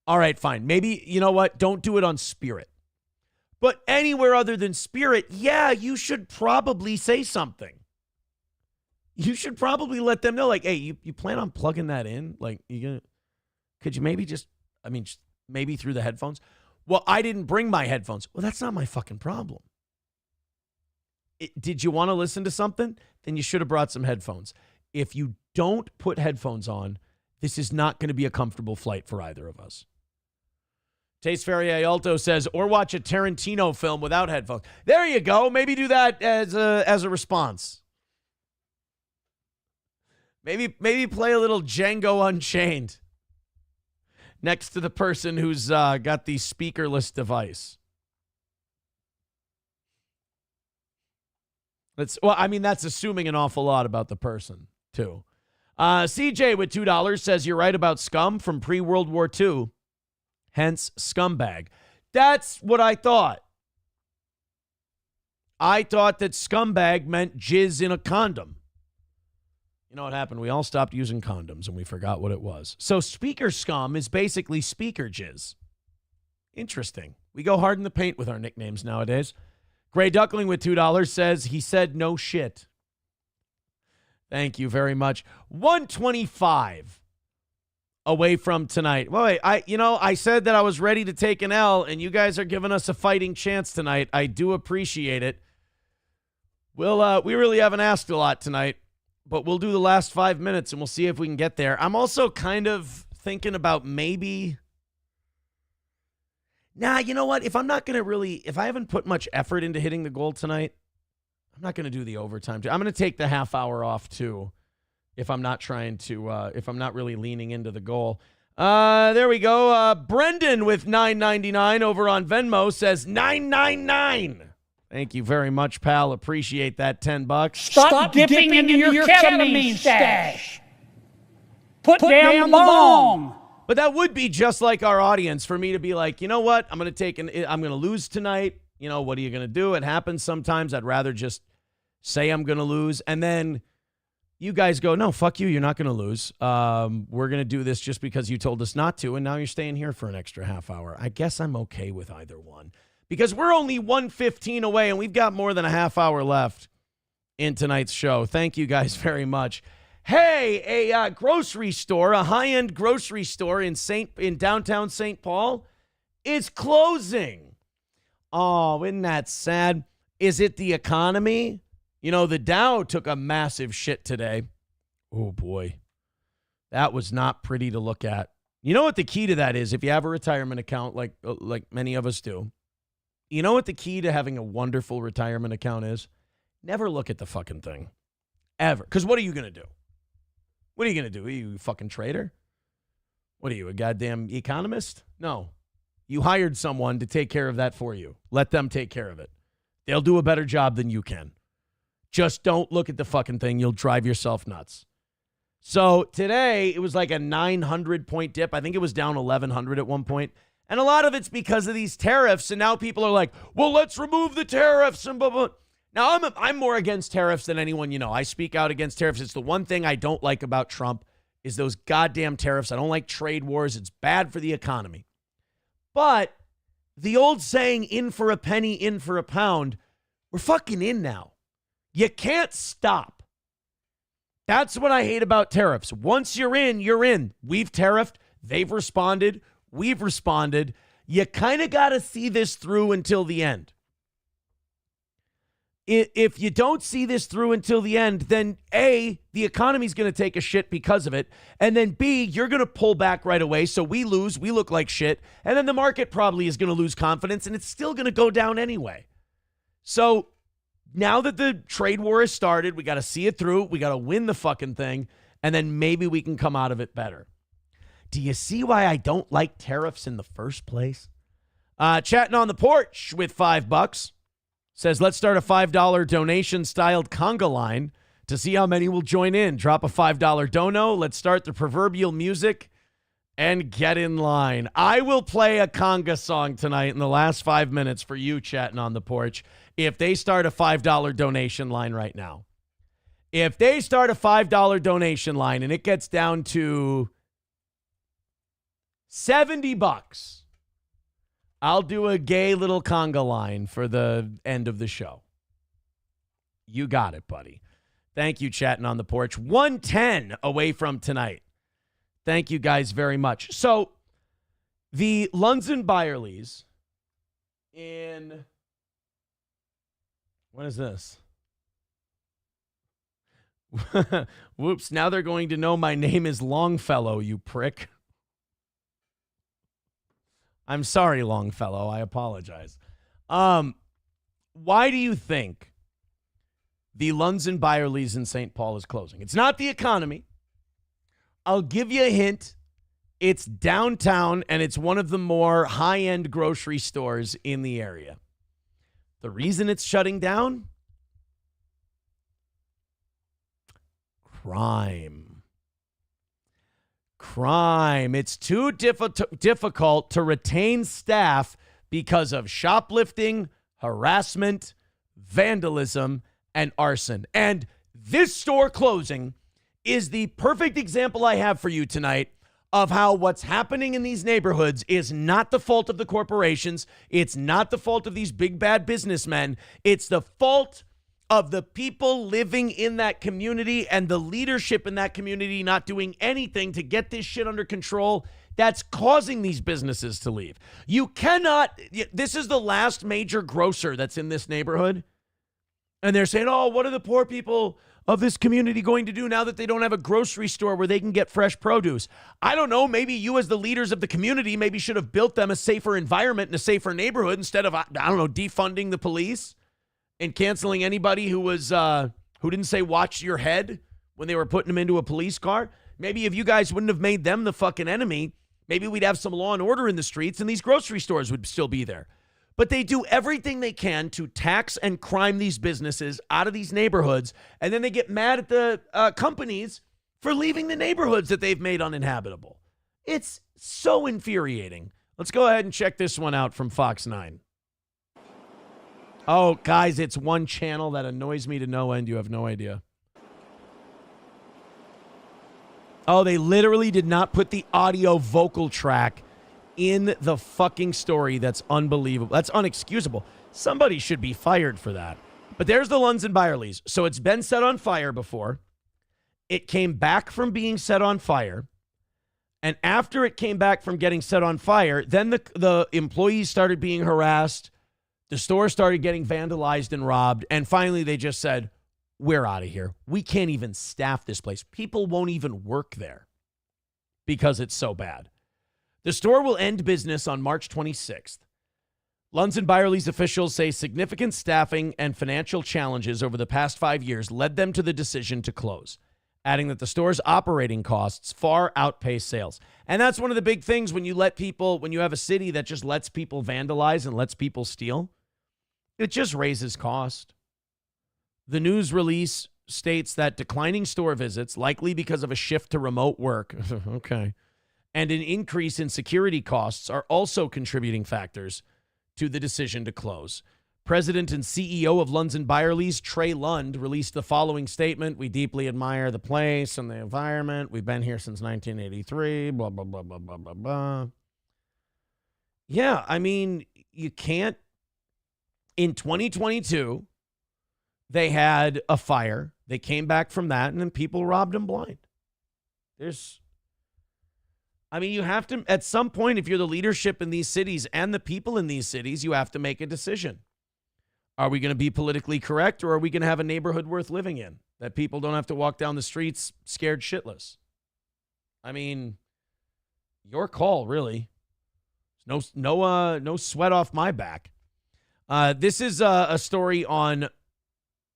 All right, fine. Maybe, you know what? Don't do it on Spirit. But anywhere other than Spirit, you should probably say something. You should probably let them know, like, hey, you plan on plugging that in? Like, could you maybe maybe through the headphones? Well, I didn't bring my headphones. Well, that's not my fucking problem. Did you want to listen to something? Then you should have brought some headphones. If you don't put headphones on, this is not going to be a comfortable flight for either of us. Taste Ferrier Alto says, or watch a Tarantino film without headphones. There you go. Maybe do that as a response. Maybe play a little Django Unchained next to the person who's got the speakerless device. That's assuming an awful lot about the person, too. CJ with $2 says, you're right about scum from pre-World War II, hence scumbag. That's what I thought. I thought that scumbag meant jizz in a condom. You know what happened? We all stopped using condoms and we forgot what it was. So speaker scum is basically speaker jizz. Interesting. We go hard in the paint with our nicknames nowadays. Gray Duckling with $2 says, he said no shit. Thank you very much. 125 away from tonight. Well, wait, I said that I was ready to take an L, and you guys are giving us a fighting chance tonight. I do appreciate it. We really haven't asked a lot tonight, but we'll do the last 5 minutes, and we'll see if we can get there. I'm also kind of thinking about maybe... Nah, you know what? If I haven't put much effort into hitting the goal tonight, I'm not going to do the overtime. I'm going to take the half hour off too, if I'm not really leaning into the goal. There we go. Brendan with $9.99 over on Venmo says $9.99. Thank you very much, pal. Appreciate that $10. Stop dipping into your ketamine stash. Put down the bomb. But that would be just like our audience for me to be like, you know what? I'm going to lose tonight. You know, what are you going to do? It happens sometimes. I'd rather just say I'm going to lose. And then you guys go, no, fuck you. You're not going to lose. We're going to do this just because you told us not to. And now you're staying here for an extra half hour. I guess I'm okay with either one because we're only 1:15 away and we've got more than a half hour left in tonight's show. Thank you guys very much. Hey, a grocery store, a high-end grocery store in downtown St. Paul is closing. Oh, isn't that sad? Is it the economy? You know, the Dow took a massive shit today. Oh, boy. That was not pretty to look at. You know what the key to that is? If you have a retirement account like many of us do, you know what the key to having a wonderful retirement account is? Never look at the fucking thing. Ever. Because what are you going to do? What are you going to do? Are you a fucking trader? What are you, a goddamn economist? No. You hired someone to take care of that for you. Let them take care of it. They'll do a better job than you can. Just don't look at the fucking thing. You'll drive yourself nuts. So today, it was like a 900-point dip. I think it was down 1,100 at one point. And a lot of it's because of these tariffs. And now people are like, well, let's remove the tariffs and blah, blah. Now, I'm more against tariffs than anyone you know. I speak out against tariffs. It's the one thing I don't like about Trump is those goddamn tariffs. I don't like trade wars. It's bad for the economy. But the old saying, in for a penny, in for a pound, we're fucking in now. You can't stop. That's what I hate about tariffs. Once you're in, you're in. We've tariffed. They've responded. We've responded. You kind of got to see this through until the end. If you don't see this through until the end, then A, the economy's going to take a shit because of it. And then B, you're going to pull back right away. So we lose. We look like shit. And then the market probably is going to lose confidence and it's still going to go down anyway. So now that the trade war has started, we got to see it through. We got to win the fucking thing. And then maybe we can come out of it better. Do you see why I don't like tariffs in the first place? Chatting on the porch with $5. Says, let's start a $5 donation-styled conga line to see how many will join in. Drop a $5 dono. Let's start the proverbial music and get in line. I will play a conga song tonight in the last 5 minutes for you chatting on the porch if they start a $5 donation line right now. If they start a $5 donation line and it gets down to $70, I'll do a gay little conga line for the end of the show. You got it, buddy. Thank you, chatting on the porch. 110 away from tonight. Thank you guys very much. So, the Lunds & Byerlys in... What is this? Whoops, now they're going to know my name is Longfellow, you prick. I'm sorry, Longfellow. I apologize. Why do you think the Lunds & Byerlys in St. Paul is closing? It's not the economy. I'll give you a hint. It's downtown, and it's one of the more high-end grocery stores in the area. The reason it's shutting down? Crime. It's too difficult to retain staff because of shoplifting, harassment, vandalism, and arson. And this store closing is the perfect example I have for you tonight of how what's happening in these neighborhoods is not the fault of the corporations. It's not the fault of these big bad businessmen. It's the fault of the people living in that community and the leadership in that community not doing anything to get this shit under control that's causing these businesses to leave. You cannot, this is the last major grocer that's in this neighborhood. And they're saying, oh, what are the poor people of this community going to do now that they don't have a grocery store where they can get fresh produce? I don't know. Maybe you as the leaders of the community maybe should have built them a safer environment and a safer neighborhood instead of, I don't know, defunding the police and canceling anybody who was who didn't say watch your head when they were putting them into a police car. Maybe if you guys wouldn't have made them the fucking enemy, maybe we'd have some law and order in the streets and these grocery stores would still be there. But they do everything they can to tax and crime these businesses out of these neighborhoods, and then they get mad at the companies for leaving the neighborhoods that they've made uninhabitable. It's so infuriating. Let's go ahead and check this one out from Fox 9. Oh, guys, it's one channel that annoys me to no end. You have no idea. Oh, they literally did not put the audio vocal track in the fucking story. That's unbelievable. That's unexcusable. Somebody should be fired for that. But there's the Lunds and Byerlys. So it's been set on fire before. It came back from being set on fire. And after it came back from getting set on fire, then the employees started being harassed. The store started getting vandalized and robbed. And finally, they just said, we're out of here. We can't even staff this place. People won't even work there because it's so bad. The store will end business on March 26th. Lunds and Byerly's officials say significant staffing and financial challenges over the past 5 years led them to the decision to close, adding that the store's operating costs far outpace sales. And that's one of the big things when you have a city that just lets people vandalize and lets people steal, it just raises cost. The news release states that declining store visits, likely because of a shift to remote work, okay, and an increase in security costs are also contributing factors to the decision to close. President and CEO of Lunds and Byerly's, Trey Lund, released the following statement. We deeply admire the place and the environment. We've been here since 1983, blah, blah, blah, blah, blah, blah, blah. Yeah, I mean, you can't. In 2022, they had a fire. They came back from that, and then people robbed them blind. You have to, at some point, if you're the leadership in these cities and the people in these cities, you have to make a decision. Are we going to be politically correct, or are we going to have a neighborhood worth living in that people don't have to walk down the streets scared shitless? I mean, your call, really. No sweat off my back. This is a story on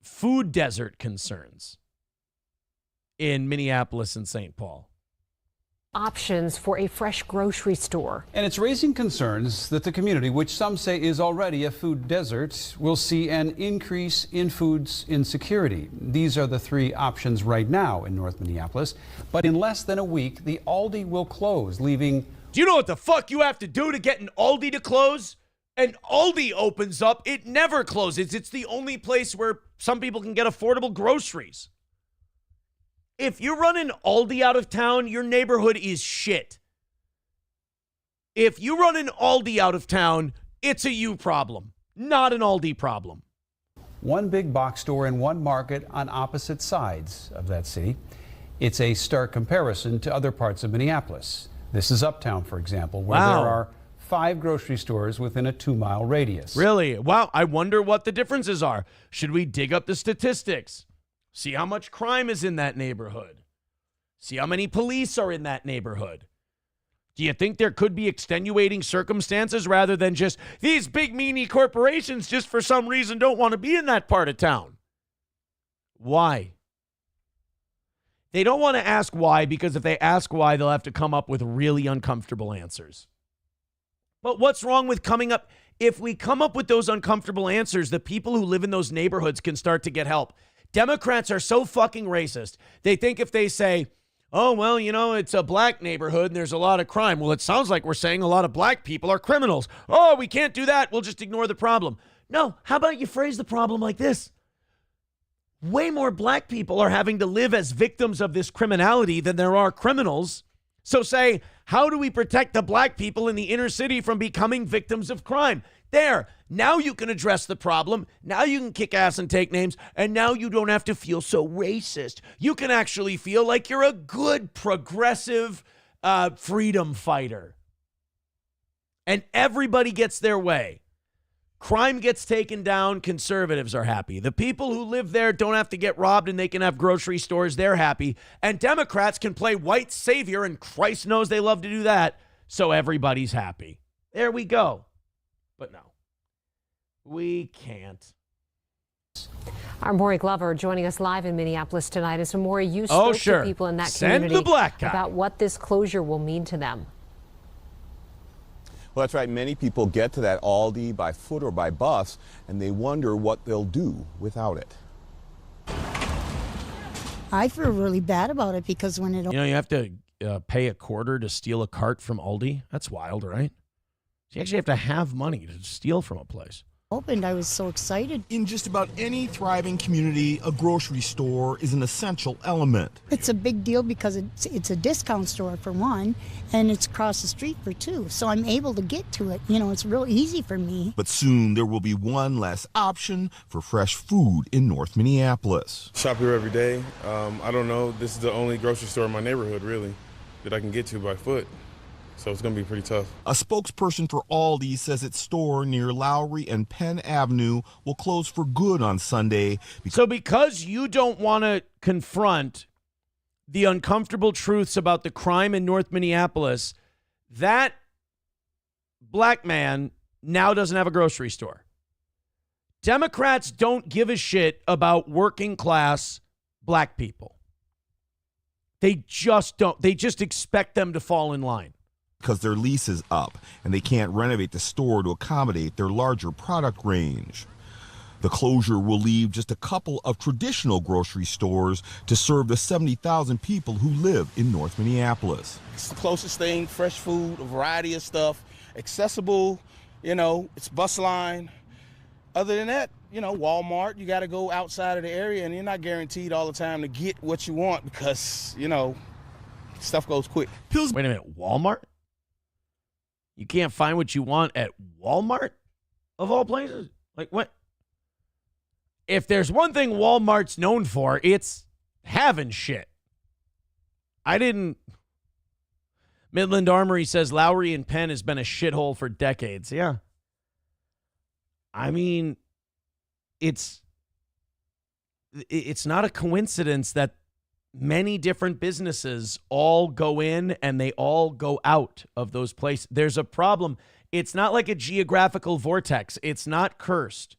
food desert concerns in Minneapolis and St. Paul. Options for a fresh grocery store. And it's raising concerns that the community, which some say is already a food desert, will see an increase in foods insecurity. These are the three options right now in North Minneapolis. But in less than a week, the Aldi will close, leaving... Do you know what the fuck you have to do to get an Aldi to close? An Aldi opens up, it never closes. It's the only place where some people can get affordable groceries. If you run an Aldi out of town, your neighborhood is shit. If you run an Aldi out of town, it's a you problem, not an Aldi problem. One big box store and one market on opposite sides of that city. It's a stark comparison to other parts of Minneapolis. This is Uptown, for example, where there are 5 grocery stores within a 2-mile radius. Really? Wow. I wonder what the differences are. Should we dig up the statistics? See how much crime is in that neighborhood. See how many police are in that neighborhood. Do you think there could be extenuating circumstances rather than just these big meanie corporations just for some reason don't want to be in that part of town? Why? They don't want to ask why, because if they ask why, they'll have to come up with really uncomfortable answers. But what's wrong with coming up? If we come up with those uncomfortable answers, the people who live in those neighborhoods can start to get help. Democrats are so fucking racist. They think if they say, oh, well, it's a black neighborhood and there's a lot of crime. Well, it sounds like we're saying a lot of black people are criminals. Oh, we can't do that. We'll just ignore the problem. No, how about you phrase the problem like this? Way more black people are having to live as victims of this criminality than there are criminals. So say, how do we protect the black people in the inner city from becoming victims of crime? There. Now you can address the problem. Now you can kick ass and take names. And now you don't have to feel so racist. You can actually feel like you're a good, progressive freedom fighter. And everybody gets their way. Crime gets taken down. Conservatives are happy. The people who live there don't have to get robbed and they can have grocery stores. They're happy. And Democrats can play white savior, and Christ knows they love to do that. So everybody's happy. There we go. But no, we can't. Our Maury Glover joining us live in Minneapolis tonight. And so, Maury, you spoke to people in that community the black guy. about what this closure will mean to them. Well, that's right. Many people get to that Aldi by foot or by bus, and they wonder what they'll do without it. I feel really bad about it because when it... You have to pay $0.25 to steal a cart from Aldi. That's wild, right? You actually have to have money to steal from a place. Opened, I was so excited. In just about any thriving community, a grocery store is an essential element. It's a big deal because it's a discount store for one, and it's across the street for two. So I'm able to get to it. It's real easy for me. But soon there will be one less option for fresh food in North Minneapolis. Shop here every day. I don't know. This is the only grocery store in my neighborhood, really, that I can get to by foot. So it's going to be pretty tough. A spokesperson for Aldi says its store near Lowry and Penn Avenue will close for good on Sunday. So because you don't want to confront the uncomfortable truths about the crime in North Minneapolis, that black man now doesn't have a grocery store. Democrats don't give a shit about working class black people. They just don't. They just expect them to fall in line. Because their lease is up and they can't renovate the store to accommodate their larger product range. The closure will leave just a couple of traditional grocery stores to serve the 70,000 people who live in North Minneapolis. It's the closest thing, fresh food, a variety of stuff, accessible, it's bus line. Other than that, Walmart, you got to go outside of the area and you're not guaranteed all the time to get what you want because, stuff goes quick. Wait a minute, Walmart? You can't find what you want at Walmart, of all places? Like, what? If there's one thing Walmart's known for, it's having shit. Midland Armory says Lowry and Penn has been a shithole for decades. Yeah. I mean, it's not a coincidence that many different businesses all go in and they all go out of those places. There's a problem. It's not like a geographical vortex. It's not cursed.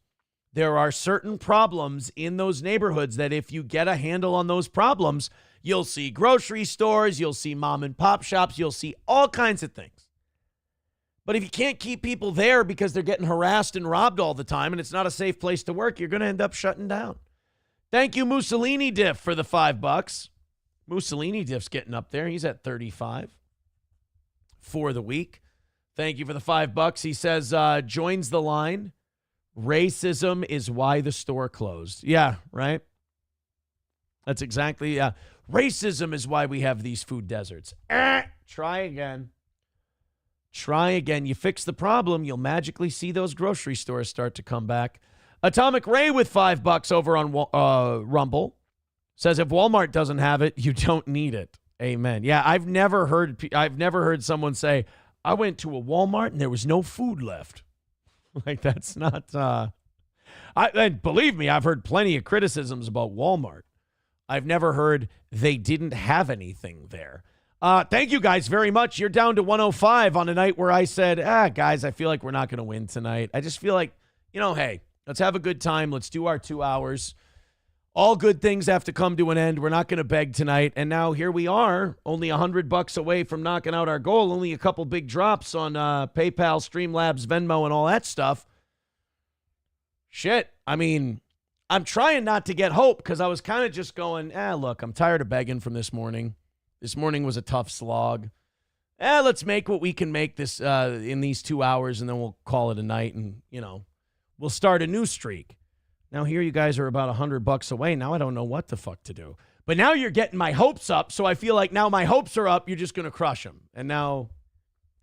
There are certain problems in those neighborhoods that if you get a handle on those problems, you'll see grocery stores, you'll see mom and pop shops, you'll see all kinds of things. But if you can't keep people there because they're getting harassed and robbed all the time and it's not a safe place to work, you're going to end up shutting down. Thank you, Mussolini Diff, for the $5. Mussolini Diff's getting up there. He's at 35 for the week. Thank you for the $5. He says, joins the line. Racism is why the store closed. Yeah, right? That's exactly, racism is why we have these food deserts. Try again. Try again. You fix the problem, you'll magically see those grocery stores start to come back. Atomic Ray with $5 over on Rumble says if Walmart doesn't have it, you don't need it. Amen. Yeah, I've never heard someone say, I went to a Walmart and there was no food left. Like, that's not and believe me, I've heard plenty of criticisms about Walmart. I've never heard they didn't have anything there. Thank you guys very much. You're down to 105 on a night where I said, guys, I feel like we're not going to win tonight. I just feel like, hey, let's have a good time. Let's do our 2 hours. All good things have to come to an end. We're not going to beg tonight. And now here we are, only $100 away from knocking out our goal. Only a couple big drops on PayPal, Streamlabs, Venmo, and all that stuff. Shit. I mean, I'm trying not to get hope because I was kind of just going, look, I'm tired of begging from this morning. This morning was a tough slog. Let's make what we can make this in these 2 hours, and then we'll call it a night, and, we'll start a new streak. Now here you guys are about $100 away. Now I don't know what the fuck to do. But now you're getting my hopes up, so I feel like now my hopes are up, you're just going to crush them. And now,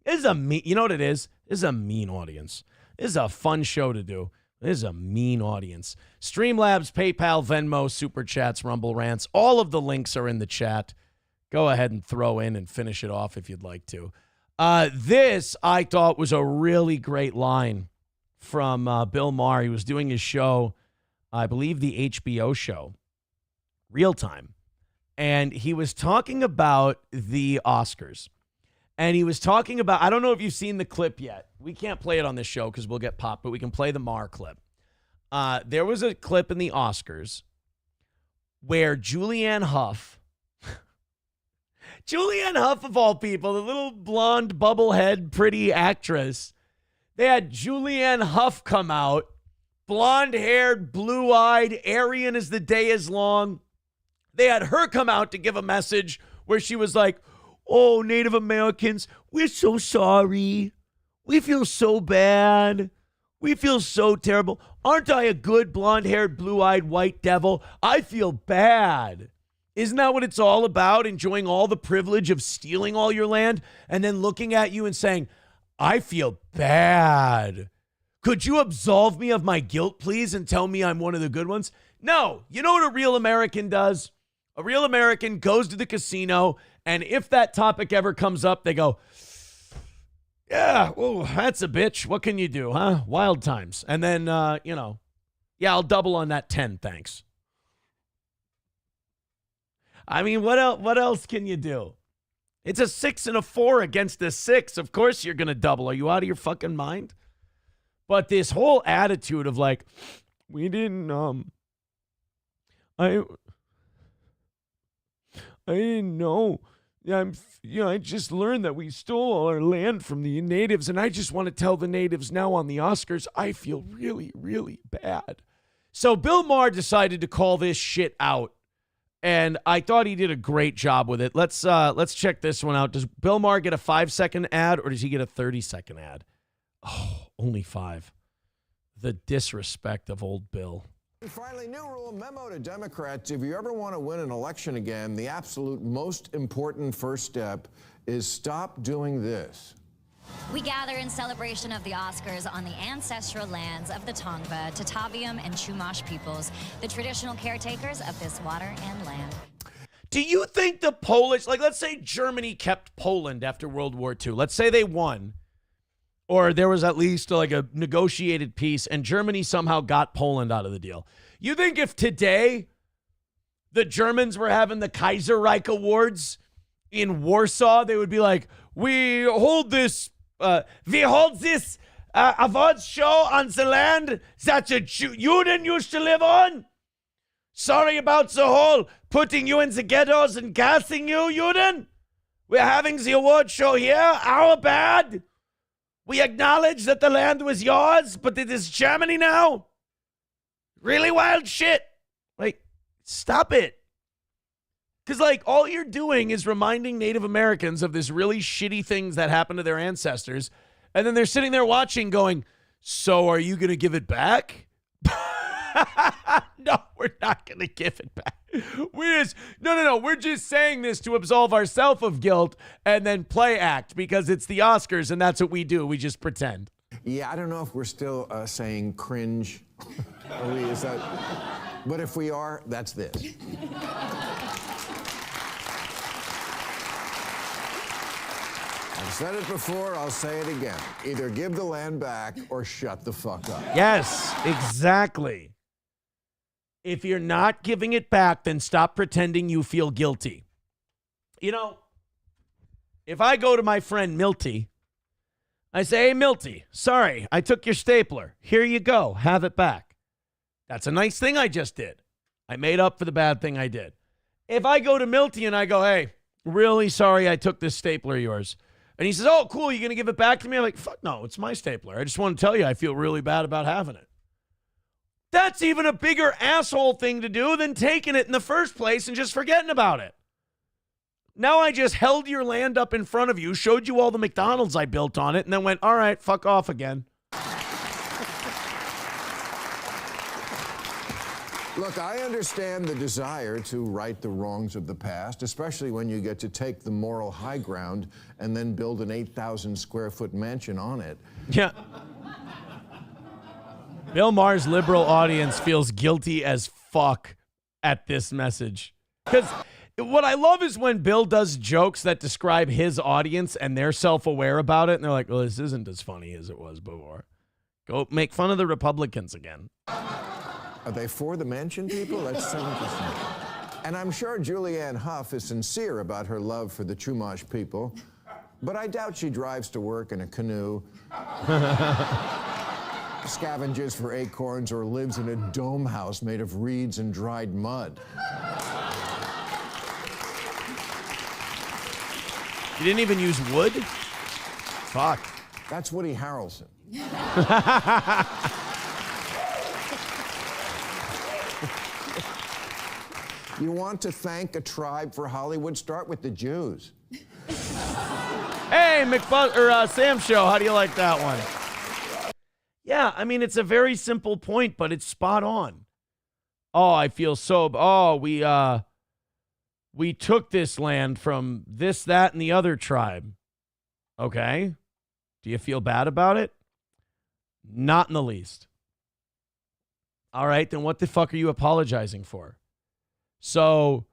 this is you know what it is? This is a mean audience. This is a fun show to do. This is a mean audience. Streamlabs, PayPal, Venmo, Super Chats, Rumble Rants, all of the links are in the chat. Go ahead and throw in and finish it off if you'd like to. This, I thought, was a really great line from Bill Maher. He was doing his show, I believe the HBO show, Real Time. And he was talking about the Oscars. And he was talking about, I don't know if you've seen the clip yet. We can't play it on this show because we'll get popped, but we can play the Maher clip. There was a clip in the Oscars where Julianne Hough of all people, the little blonde bubblehead pretty actress, they had Julianne Hough come out, blonde-haired, blue-eyed, Aryan as the day is long. They had her come out to give a message where she was like, oh, Native Americans, we're so sorry. We feel so bad. We feel so terrible. Aren't I a good blonde-haired, blue-eyed white devil? I feel bad. Isn't that what it's all about? Enjoying all the privilege of stealing all your land and then looking at you and saying, I feel bad. Could you absolve me of my guilt, please, and tell me I'm one of the good ones? No. You know what a real American does? A real American goes to the casino, and if that topic ever comes up, they go, yeah, oh, that's a bitch. What can you do, huh? Wild times. And then, yeah, I'll double on that 10, thanks. I mean, what else can you do? It's a 6 and a 4 against a 6. Of course you're going to double. Are you out of your fucking mind? But this whole attitude of like, we didn't, I didn't know. I just learned that we stole all our land from the natives, and I just want to tell the natives now on the Oscars, I feel really, really bad. So Bill Maher decided to call this shit out, and I thought he did a great job with it. Let's check this one out. Does Bill Maher get a 5-second ad, or does he get a 30-second ad? Oh, only 5. The disrespect of old Bill. Finally, new rule memo to Democrats. If you ever want to win an election again, the absolute most important first step is stop doing this. We gather in celebration of the Oscars on the ancestral lands of the Tongva, Tataviam, and Chumash peoples, the traditional caretakers of this water and land. Do you think the Polish, like let's say Germany kept Poland after World War II. Let's say they won. Or there was at least like a negotiated peace and Germany somehow got Poland out of the deal. You think if today the Germans were having the Kaiserreich Awards in Warsaw, they would be like, we hold this awards show on the land that the Juden used to live on? Sorry about the whole putting you in the ghettos and gassing you, Juden. We're having the award show here. Our bad. We acknowledge that the land was yours, but it is Germany now. Really wild shit. Like, stop it. Because, like, all you're doing is reminding Native Americans of this really shitty things that happened to their ancestors. And then they're sitting there watching going, so are you going to give it back? No, we're not going to give it back. No. We're just saying this to absolve ourselves of guilt and then play act because it's the Oscars and that's what we do. We just pretend. Yeah, I don't know if we're still saying cringe. Is that? But if we are, that's this. I've said it before, I'll say it again. Either give the land back or shut the fuck up. Yes, exactly. If you're not giving it back, then stop pretending you feel guilty. You know, if I go to my friend Milty, I say, hey, Milty, sorry, I took your stapler. Here you go. Have it back. That's a nice thing I just did. I made up for the bad thing I did. If I go to Milty and I go, hey, really sorry I took this stapler of yours. And he says, oh, cool, you going to give it back to me? I'm like, fuck no, it's my stapler. I just want to tell you I feel really bad about having it. That's even a bigger asshole thing to do than taking it in the first place and just forgetting about it. Now I just held your land up in front of you, showed you all the McDonald's I built on it, and then went, all right, fuck off again. Look, I understand the desire to right the wrongs of the past, especially when you get to take the moral high ground and then build an 8,000 square foot mansion on it. Yeah. Bill Maher's liberal audience feels guilty as fuck at this message. Because what I love is when Bill does jokes that describe his audience and they're self-aware about it, and they're like, well, this isn't as funny as it was before. Go make fun of the Republicans again. Are they for the mansion people? That's so interesting. And I'm sure Julianne Hough is sincere about her love for the Chumash people, but I doubt she drives to work in a canoe, scavenges for acorns, or lives in a dome house made of reeds and dried mud. You didn't even use wood? Fuck. That's Woody Harrelson. You want to thank a tribe for Hollywood? Start with the Jews. Hey, Sam Show, how do you like that one? Yeah, I mean, it's a very simple point, but it's spot on. Oh, I feel so... Oh, we took this land from this, that, and the other tribe. Okay. Do you feel bad about it? Not in the least. All right, then what the fuck are you apologizing for? So,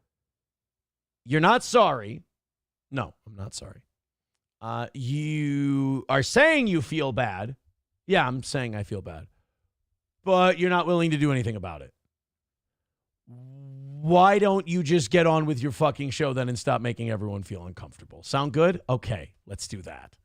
you're not sorry. No, I'm not sorry. You are saying you feel bad. Yeah, I'm saying I feel bad. But you're not willing to do anything about it. Why don't you just get on with your fucking show then and stop making everyone feel uncomfortable? Sound good? Okay, let's do that.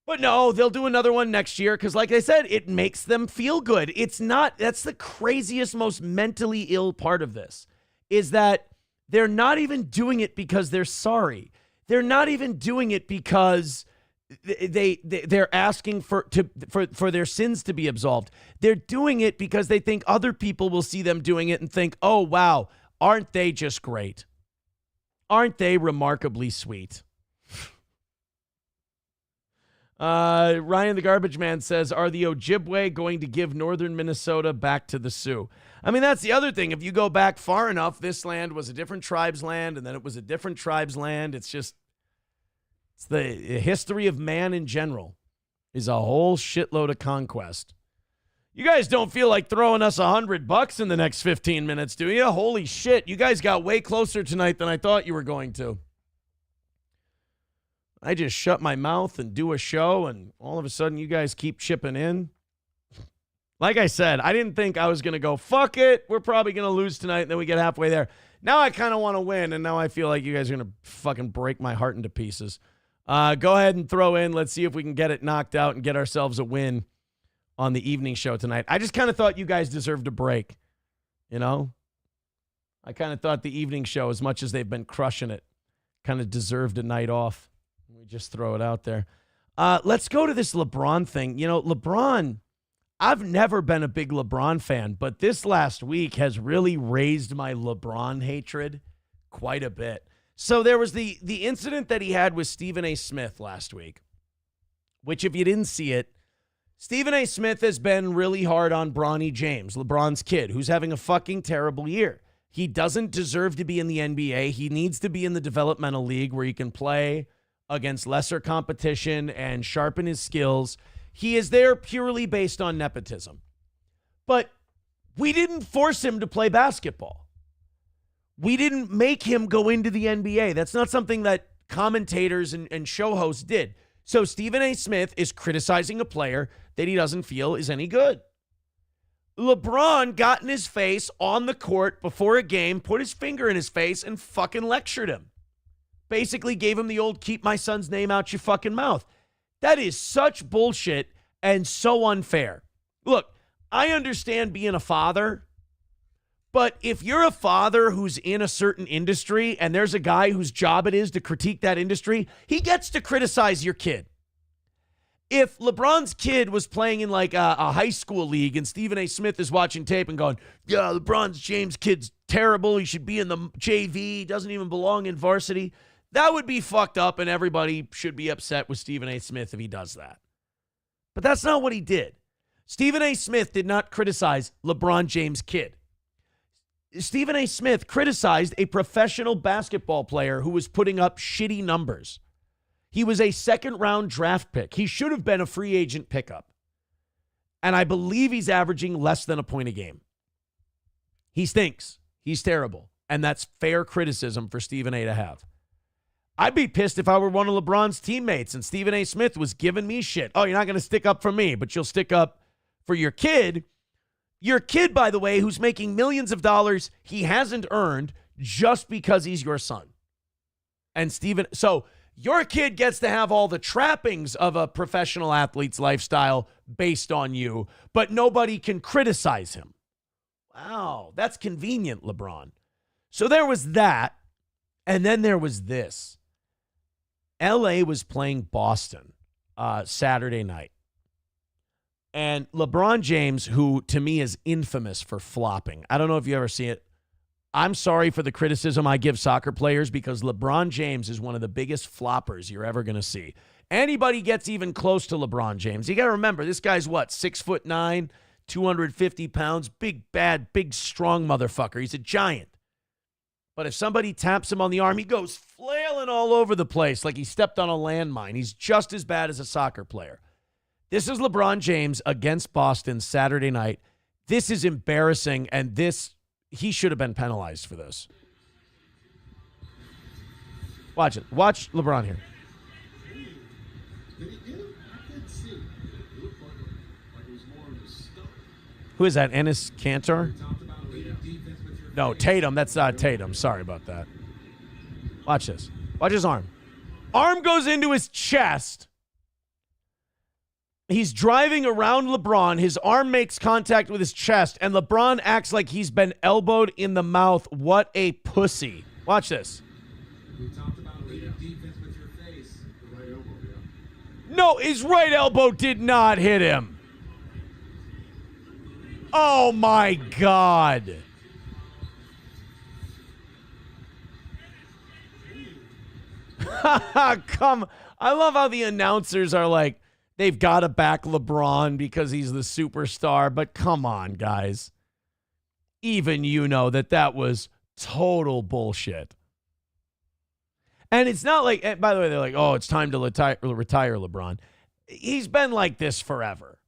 But no, they'll do another one next year because, like I said, it makes them feel good. It's not, that's the craziest, most mentally ill part of this, is that they're not even doing it because they're sorry. They're not even doing it because they're asking for their sins to be absolved. They're doing it because they think other people will see them doing it and think, oh, wow, aren't they just great? Aren't they remarkably sweet? Ryan the Garbage Man says, are the Ojibwe going to give northern Minnesota back to the Sioux? I mean, that's the other thing. If you go back far enough, this land was a different tribe's land, and then it was a different tribe's land. It's just, it's the history of man in general is a whole shitload of conquest. You guys don't feel like throwing us $100 in the next 15 minutes, do you? Holy shit. You guys got way closer tonight than I thought you were going to. I just shut my mouth and do a show, and all of a sudden you guys keep chipping in. Like I said, I didn't think I was going to go, fuck it, we're probably going to lose tonight, and then we get halfway there. Now I kind of want to win, and now I feel like you guys are going to fucking break my heart into pieces. Go ahead and throw in. Let's see if we can get it knocked out and get ourselves a win on the evening show tonight. I just kind of thought you guys deserved a break, you know? I kind of thought the evening show, as much as they've been crushing it, kind of deserved a night off. We just throw it out there. Let's go to this LeBron thing. You know, LeBron, I've never been a big LeBron fan, but this last week has really raised my LeBron hatred quite a bit. So there was the incident that he had with Stephen A. Smith last week, which if you didn't see it, Stephen A. Smith has been really hard on Bronny James, LeBron's kid, who's having a fucking terrible year. He doesn't deserve to be in the NBA. He needs to be in the developmental league where he can play against lesser competition and sharpen his skills. He is there purely based on nepotism. But we didn't force him to play basketball. We didn't make him go into the NBA. That's not something that commentators and show hosts did. So Stephen A. Smith is criticizing a player that he doesn't feel is any good. LeBron got in his face on the court before a game, put his finger in his face, and fucking lectured him. Basically gave him the old keep my son's name out your fucking mouth. That is such bullshit and so unfair. Look, I understand being a father, but if you're a father who's in a certain industry and there's a guy whose job it is to critique that industry, he gets to criticize your kid. If LeBron's kid was playing in like a high school league and Stephen A. Smith is watching tape and going, yeah, LeBron's James kid's terrible. He should be in the JV. He doesn't even belong in varsity. That would be fucked up, and everybody should be upset with Stephen A. Smith if he does that. But that's not what he did. Stephen A. Smith did not criticize LeBron James' kid. Stephen A. Smith criticized a professional basketball player who was putting up shitty numbers. He was a second-round draft pick. He should have been a free agent pickup. And I believe he's averaging less than a point a game. He stinks. He's terrible. And that's fair criticism for Stephen A. to have. I'd be pissed if I were one of LeBron's teammates and Stephen A. Smith was giving me shit. Oh, you're not going to stick up for me, but you'll stick up for your kid. Your kid, by the way, who's making millions of dollars he hasn't earned just because he's your son. And so your kid gets to have all the trappings of a professional athlete's lifestyle based on you, but nobody can criticize him. Wow, that's convenient, LeBron. So there was that, and then there was this. LA was playing Boston Saturday night. And LeBron James, who to me is infamous for flopping. I don't know if you ever see it. I'm sorry for the criticism I give soccer players because LeBron James is one of the biggest floppers you're ever going to see. Anybody gets even close to LeBron James. You got to remember, this guy's what, 6'9", 250 pounds, big, bad, big, strong motherfucker. He's a giant. But if somebody taps him on the arm, he goes flailing all over the place like he stepped on a landmine. He's just as bad as a soccer player. This is LeBron James against Boston Saturday night. This is embarrassing, and he should have been penalized for this. Watch it. Watch LeBron here. Who is that? Enes Kanter? No, Tatum. That's not Tatum. Sorry about that. Watch this. Watch his arm. Arm goes into his chest. He's driving around LeBron. His arm makes contact with his chest, and LeBron acts like he's been elbowed in the mouth. What a pussy. Watch this. No, his right elbow did not hit him. Oh, my God. Come. I love how the announcers are like, they've got to back LeBron because he's the superstar. But come on, guys. Even you know that was total bullshit. And it's not like, and by the way, they're like, oh, it's time to retire LeBron. He's been like this forever.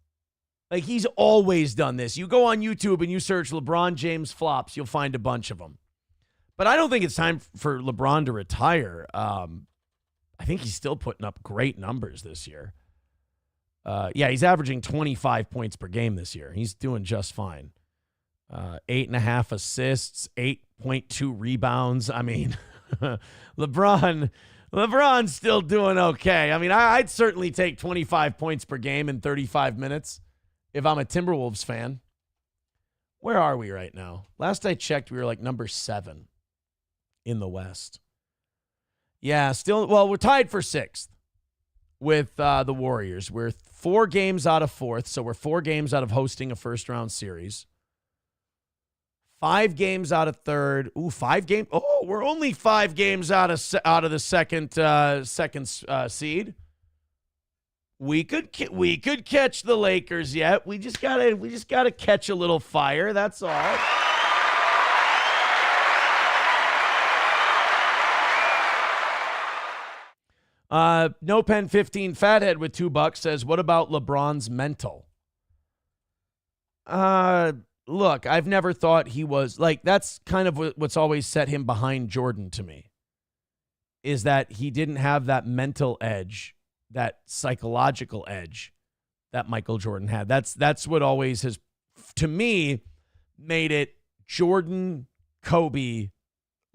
Like, he's always done this. You go on YouTube and you search LeBron James flops, you'll find a bunch of them. But I don't think it's time for LeBron to retire. I think he's still putting up great numbers this year. Yeah, he's averaging 25 points per game this year. He's doing just fine. 8.5 assists, 8.2 rebounds. I mean, LeBron's still doing okay. I mean, I'd certainly take 25 points per game in 35 minutes if I'm a Timberwolves fan. Where are we right now? Last I checked, we were like number 7 in the West. Yeah, still, well, we're tied for 6th with the Warriors. We're 4 games out of 4th, so we're 4 games out of hosting a first-round series. 5 games out of 3rd. Ooh, 5 games. Oh, we're only 5 games out of the second seed. We could catch the Lakers yet. We just gotta catch a little fire. That's all. No Pen 15 Fathead with $2 says, what about LeBron's mental? Look, I've never thought he was like, that's kind of what's always set him behind Jordan to me, is that he didn't have that mental edge, that psychological edge that Michael Jordan had. That's what always has, to me, made it Jordan, Kobe,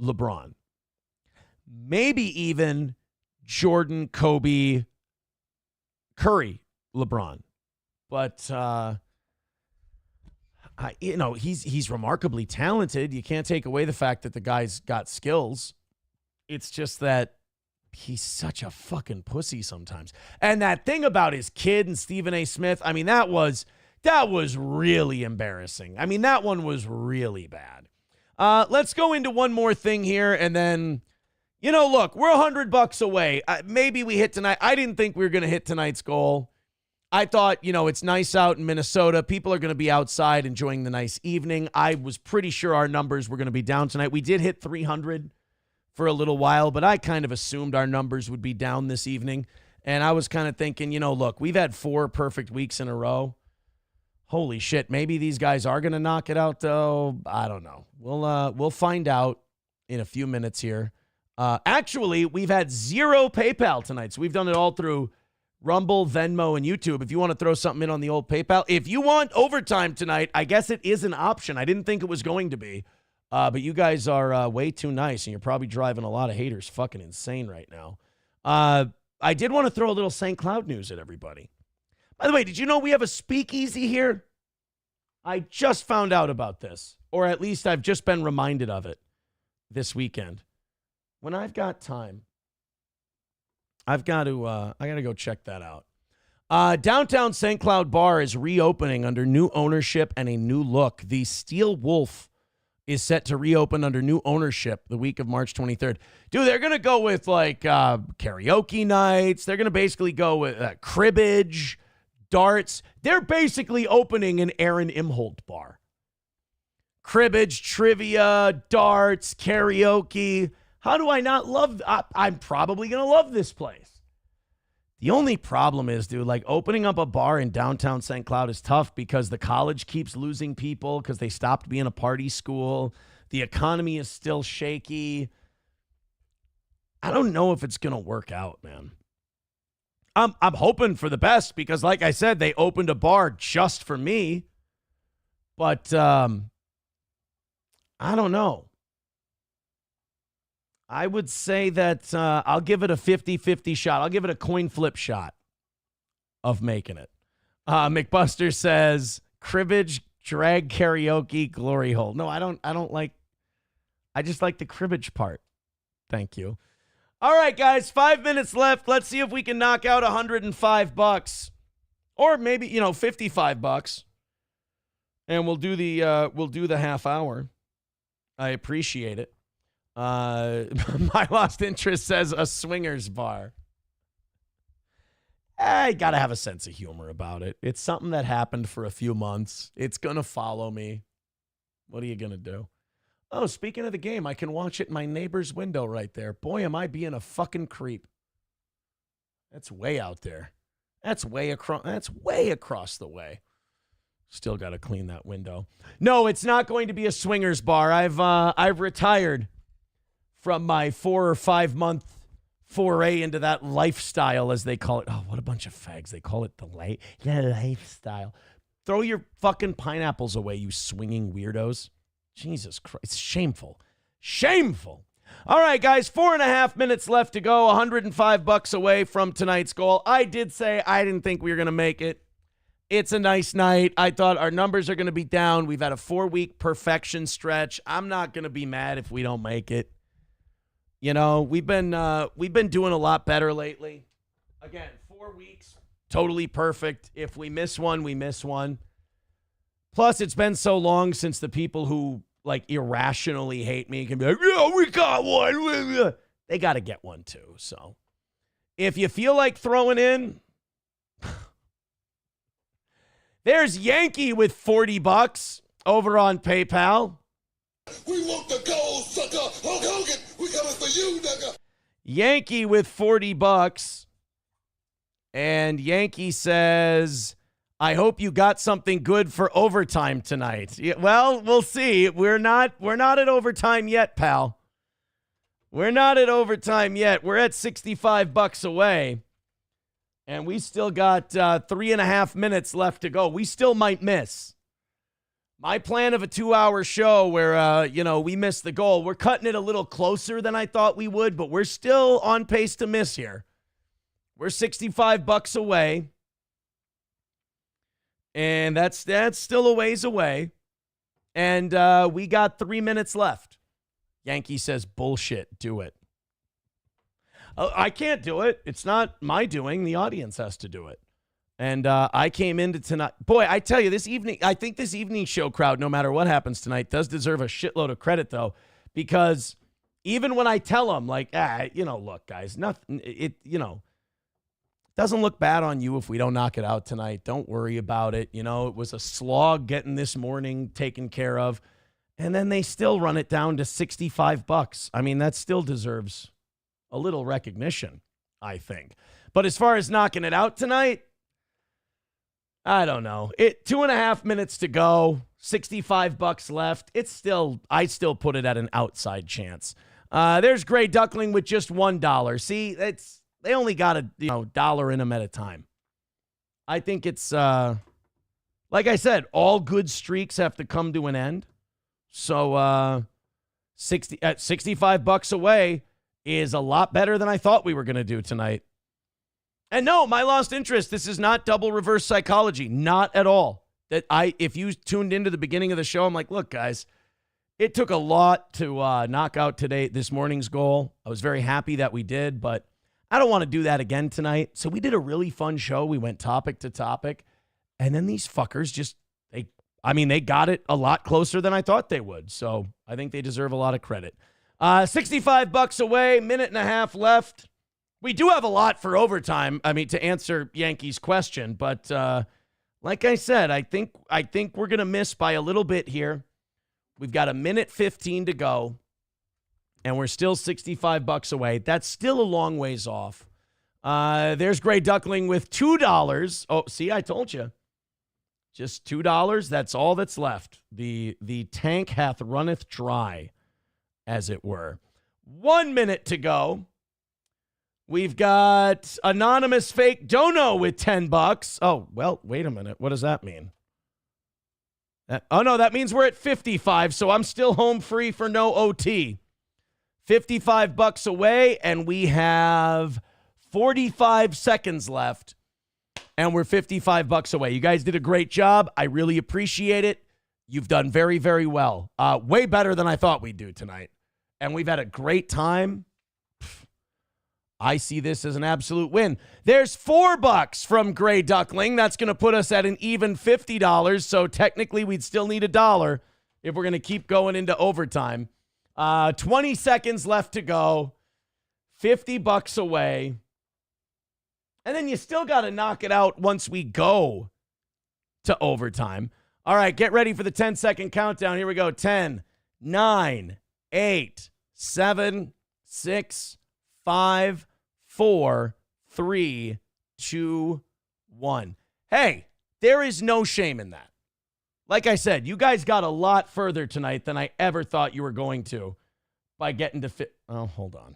LeBron. Maybe even Jordan, Kobe, Curry, LeBron. But he's remarkably talented. You can't take away the fact that the guy's got skills. It's just that he's such a fucking pussy sometimes. And that thing about his kid and Stephen A. Smith, I mean, that was really embarrassing. I mean, that one was really bad. Let's go into one more thing here, and then, look, we're $100 away. Maybe we hit tonight. I didn't think we were going to hit tonight's goal. I thought, it's nice out in Minnesota. People are going to be outside enjoying the nice evening. I was pretty sure our numbers were going to be down tonight. We did hit 300 for a little while, but I kind of assumed our numbers would be down this evening. And I was kind of thinking, look, we've had 4 perfect weeks in a row. Holy shit, maybe these guys are going to knock it out, though. I don't know. We'll find out in a few minutes here. Actually, we've had 0 PayPal tonight, so we've done it all through Rumble, Venmo, and YouTube. If you want to throw something in on the old PayPal. If you want overtime tonight, I guess it is an option. I didn't think it was going to be. But you guys are way too nice, and you're probably driving a lot of haters fucking insane right now. I did want to throw a little St. Cloud news at everybody. By the way, did you know we have a speakeasy here? I just found out about this, or at least I've just been reminded of it this weekend. When I've got time, I got to go check that out. Downtown St. Cloud Bar is reopening under new ownership and a new look. The Steel Wolf is set to reopen under new ownership the week of March 23rd. Dude, they're going to go with karaoke nights. They're going to basically go with cribbage, darts. They're basically opening an Aaron Imholt bar. Cribbage, trivia, darts, karaoke. How do I not love? I'm probably going to love this place. The only problem is, dude, opening up a bar in downtown St. Cloud is tough because the college keeps losing people because they stopped being a party school. The economy is still shaky. I don't know if it's going to work out, man. I'm hoping for the best because, like I said, they opened a bar just for me. But I don't know. I would say that I'll give it a 50-50 shot. I'll give it a coin flip shot of making it. McBuster says, cribbage, drag karaoke, glory hole. No, I don't like, I just like the cribbage part. Thank you. All right, guys, 5 minutes left. Let's see if we can knock out $105 or maybe, $55. And we'll do the half hour. I appreciate it. My lost interest says a swingers bar. I got to have a sense of humor about it. It's something that happened for a few months. It's going to follow me. What are you going to do? Oh, speaking of the game, I can watch it in my neighbor's window right there. Boy, am I being a fucking creep. That's way out there. That's way across the way. Still got to clean that window. No, it's not going to be a swingers bar. I've retired from my 4 or 5 month foray into that lifestyle, as they call it. Oh, what a bunch of fags. They call it the lifestyle. Throw your fucking pineapples away, you swinging weirdos. Jesus Christ. It's shameful. Shameful. All right, guys, 4.5 minutes left to go. $105 away from tonight's goal. I did say I didn't think we were going to make it. It's a nice night. I thought our numbers are going to be down. We've had a 4-week perfection stretch. I'm not going to be mad if we don't make it. We've been doing a lot better lately. Again, 4 weeks, totally perfect. If we miss one, we miss one. Plus, it's been so long since the people who irrationally hate me can be like, yeah, we got one. They got to get one too. So if you feel like throwing in, there's Yankee with $40 over on PayPal. We want the gold, sucker. Hulk Hogan, we coming for you, nigga. Yankee with $40. And Yankee says, I hope you got something good for overtime tonight. Yeah, well, we'll see. We're not at overtime yet, pal. We're not at overtime yet. We're at $65 away. And we still got 3.5 minutes left to go. We still might miss. My plan of a 2-hour show where, we missed the goal. We're cutting it a little closer than I thought we would, but we're still on pace to miss here. We're $65 away. And that's still a ways away. And we got 3 minutes left. Yankee says, bullshit, do it. I can't do it. It's not my doing. The audience has to do it. And I came into tonight. Boy, I tell you, I think this evening show crowd, no matter what happens tonight, does deserve a shitload of credit, though. Because even when I tell them, look, guys, nothing, doesn't doesn't look bad on you if we don't knock it out tonight. Don't worry about it. You know, it was a slog getting this morning taken care of. And then they still run it down to $65. I mean, that still deserves a little recognition, I think. But as far as knocking it out tonight, I don't know. 2.5 minutes to go, $65 left. I still put it at an outside chance. There's Gray Duckling with just $1. See, they only got a dollar in them at a time. I think it's like I said, all good streaks have to come to an end. So at $65 away is a lot better than I thought we were going to do tonight. And no, my lost interest, this is not double reverse psychology. Not at all. If you tuned into the beginning of the show, I'm like, look, guys, it took a lot to knock out this morning's goal. I was very happy that we did, but I don't want to do that again tonight. So we did a really fun show. We went topic to topic. And then these fuckers they got it a lot closer than I thought they would. So I think they deserve a lot of credit. $65 away, minute and a half left. We do have a lot for overtime. I mean, to answer Yankees' question, but like I said, I think we're gonna miss by a little bit here. We've got 1:15 to go, and we're still $65 away. That's still a long ways off. There's Gray Duckling with $2. Oh, see, I told you. Just $2. That's all that's left. The tank hath runneth dry, as it were. 1 minute to go. We've got Anonymous Fake Dono with $10. Oh, well, wait a minute. What does that mean? That means we're at 55, so I'm still home free for no OT. $55 away, and we have 45 seconds left, and we're $55 away. You guys did a great job. I really appreciate it. You've done very, very well. Way better than I thought we'd do tonight. And we've had a great time. I see this as an absolute win. There's $4 from Gray Duckling. That's going to put us at an even $50. So technically, we'd still need $1 if we're going to keep going into overtime. 20 seconds left to go. $50 away. And then you still got to knock it out once we go to overtime. All right, get ready for the 10-second countdown. Here we go. 10, 9, 8, 7, 6, 5, 4, 3, 2, 1. Hey, there is no shame in that. Like I said, you guys got a lot further tonight than I ever thought you were going to by getting to fit. Oh, hold on.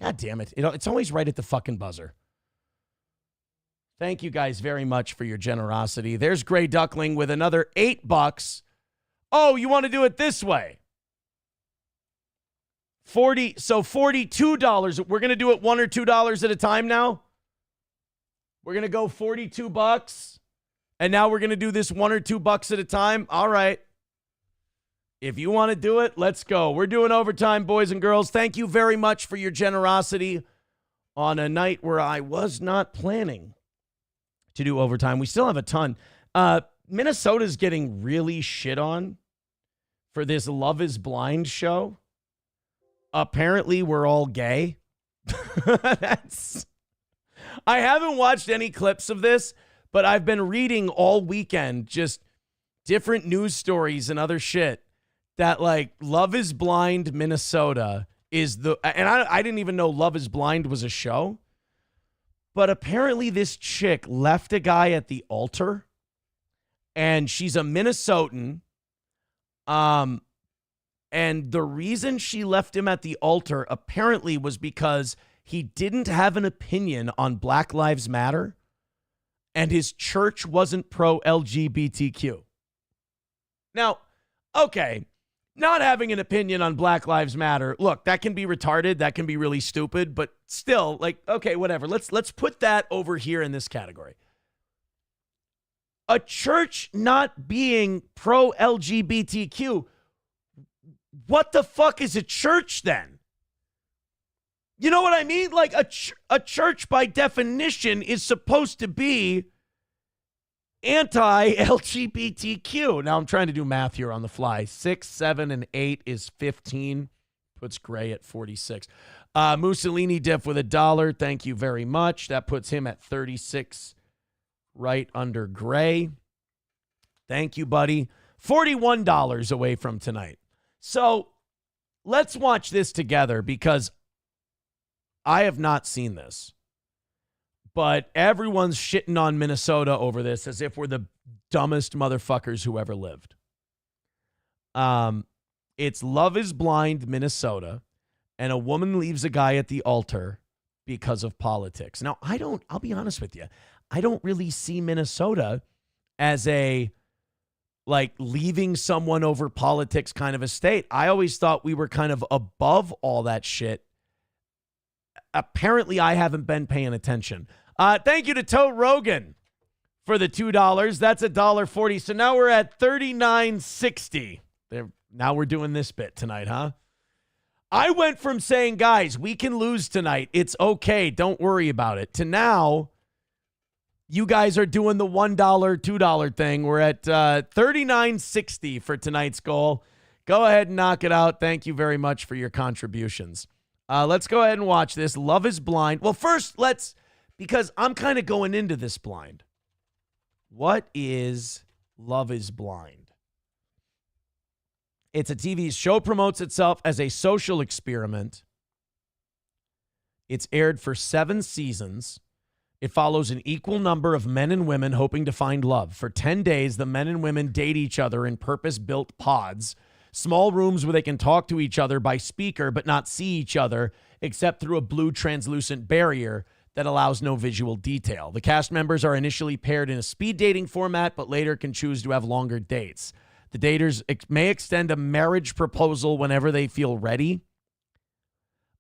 God damn it. It's always right at the fucking buzzer. Thank you guys very much for your generosity. There's Gray Duckling with another $8. Oh, you want to do it this way? $42. We're going to do it $1 or $2 at a time now. We're going to go $42. And now we're going to do this $1 or $2 at a time. All right. If you want to do it, let's go. We're doing overtime, boys and girls. Thank you very much for your generosity on a night where I was not planning to do overtime. We still have a ton. Minnesota's getting really shit on for this Love is Blind show. Apparently, we're all gay. I haven't watched any clips of this, but I've been reading all weekend just different news stories and other shit that, like, Love is Blind Minnesota is and I didn't even know Love is Blind was a show. But apparently this chick left a guy at the altar, and she's a Minnesotan. And the reason she left him at the altar apparently was because he didn't have an opinion on Black Lives Matter, and his church wasn't pro-LGBTQ. Now, okay, not having an opinion on Black Lives Matter, look, that can be retarded, that can be really stupid, but still, like, okay, whatever. Let's put that over here in this category. A church not being pro-LGBTQ, what the fuck is a church then? You know what I mean? Like, a church by definition is supposed to be anti-LGBTQ. Now I'm trying to do math here on the fly. 6, 7, and 8 is 15%. Puts Gray at 46. Mussolini Diff with $1. Thank you very much. That puts him at 36, right under Gray. Thank you, buddy. $41 away from tonight. So let's watch this together because I have not seen this. But everyone's shitting on Minnesota over this as if we're the dumbest motherfuckers who ever lived. It's Love is Blind, Minnesota, and a woman leaves a guy at the altar because of politics. Now, I'll be honest with you, I don't really see Minnesota as a, like, leaving someone over politics kind of a state. I always thought we were kind of above all that shit. Apparently, I haven't been paying attention. Thank you to Toe Rogan for the $2. That's $1.40. So now we're at $39.60. Now we're doing this bit tonight, huh? I went from saying, guys, we can lose tonight. It's okay. Don't worry about it. To now, you guys are doing the $1, $2 thing. We're at $39.60 for tonight's goal. Go ahead and knock it out. Thank you very much for your contributions. Let's go ahead and watch this. Love is Blind. Well, first, because I'm kind of going into this blind. What is Love is Blind? It's a TV show, promotes itself as a social experiment. It's aired for 7 seasons. It follows an equal number of men and women hoping to find love. For 10 days, the men and women date each other in purpose-built pods, small rooms where they can talk to each other by speaker but not see each other except through a blue translucent barrier that allows no visual detail. The cast members are initially paired in a speed dating format but later can choose to have longer dates. The daters may extend a marriage proposal whenever they feel ready.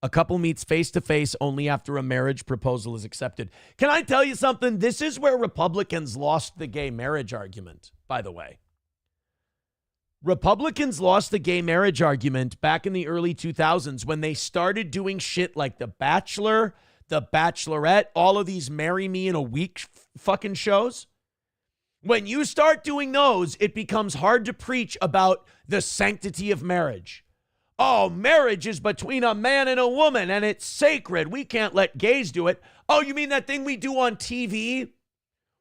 A couple meets face-to-face only after a marriage proposal is accepted. Can I tell you something? This is where Republicans lost the gay marriage argument, by the way. Republicans lost the gay marriage argument back in the early 2000s when they started doing shit like The Bachelor, The Bachelorette, all of these marry me in a week fucking shows. When you start doing those, it becomes hard to preach about the sanctity of marriage. Oh, marriage is between a man and a woman, and it's sacred. We can't let gays do it. Oh, you mean that thing we do on TV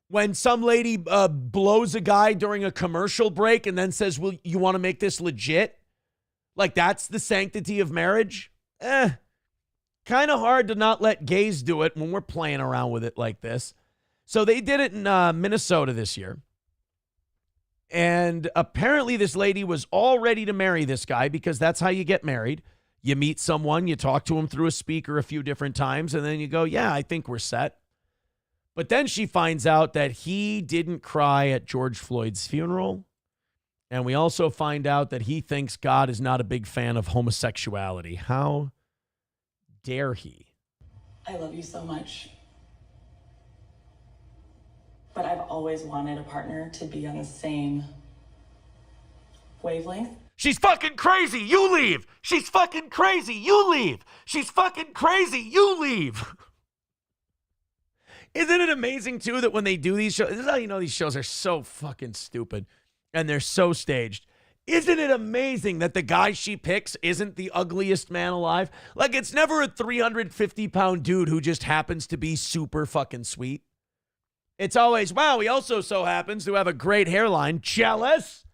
when some lady blows a guy during a commercial break and then says, well, you want to make this legit? Like, that's the sanctity of marriage? Kind of hard to not let gays do it when we're playing around with it like this. So they did it in Minnesota this year. And apparently this lady was all ready to marry this guy because that's how you get married. You meet someone, you talk to him through a speaker a few different times, and then you go, yeah, I think we're set. But then she finds out that he didn't cry at George Floyd's funeral. And we also find out that he thinks God is not a big fan of homosexuality. How dare he? I love you so much. But I've always wanted a partner to be on the same wavelength. She's fucking crazy. You leave. She's fucking crazy. You leave. She's fucking crazy. You leave. Isn't it amazing, too, that when they do these shows, this is how you know these shows are so fucking stupid and they're so staged. Isn't it amazing that the guy she picks isn't the ugliest man alive? Like, it's never a 350-pound dude who just happens to be super fucking sweet. It's always, wow, he also so happens to have a great hairline. Jealous.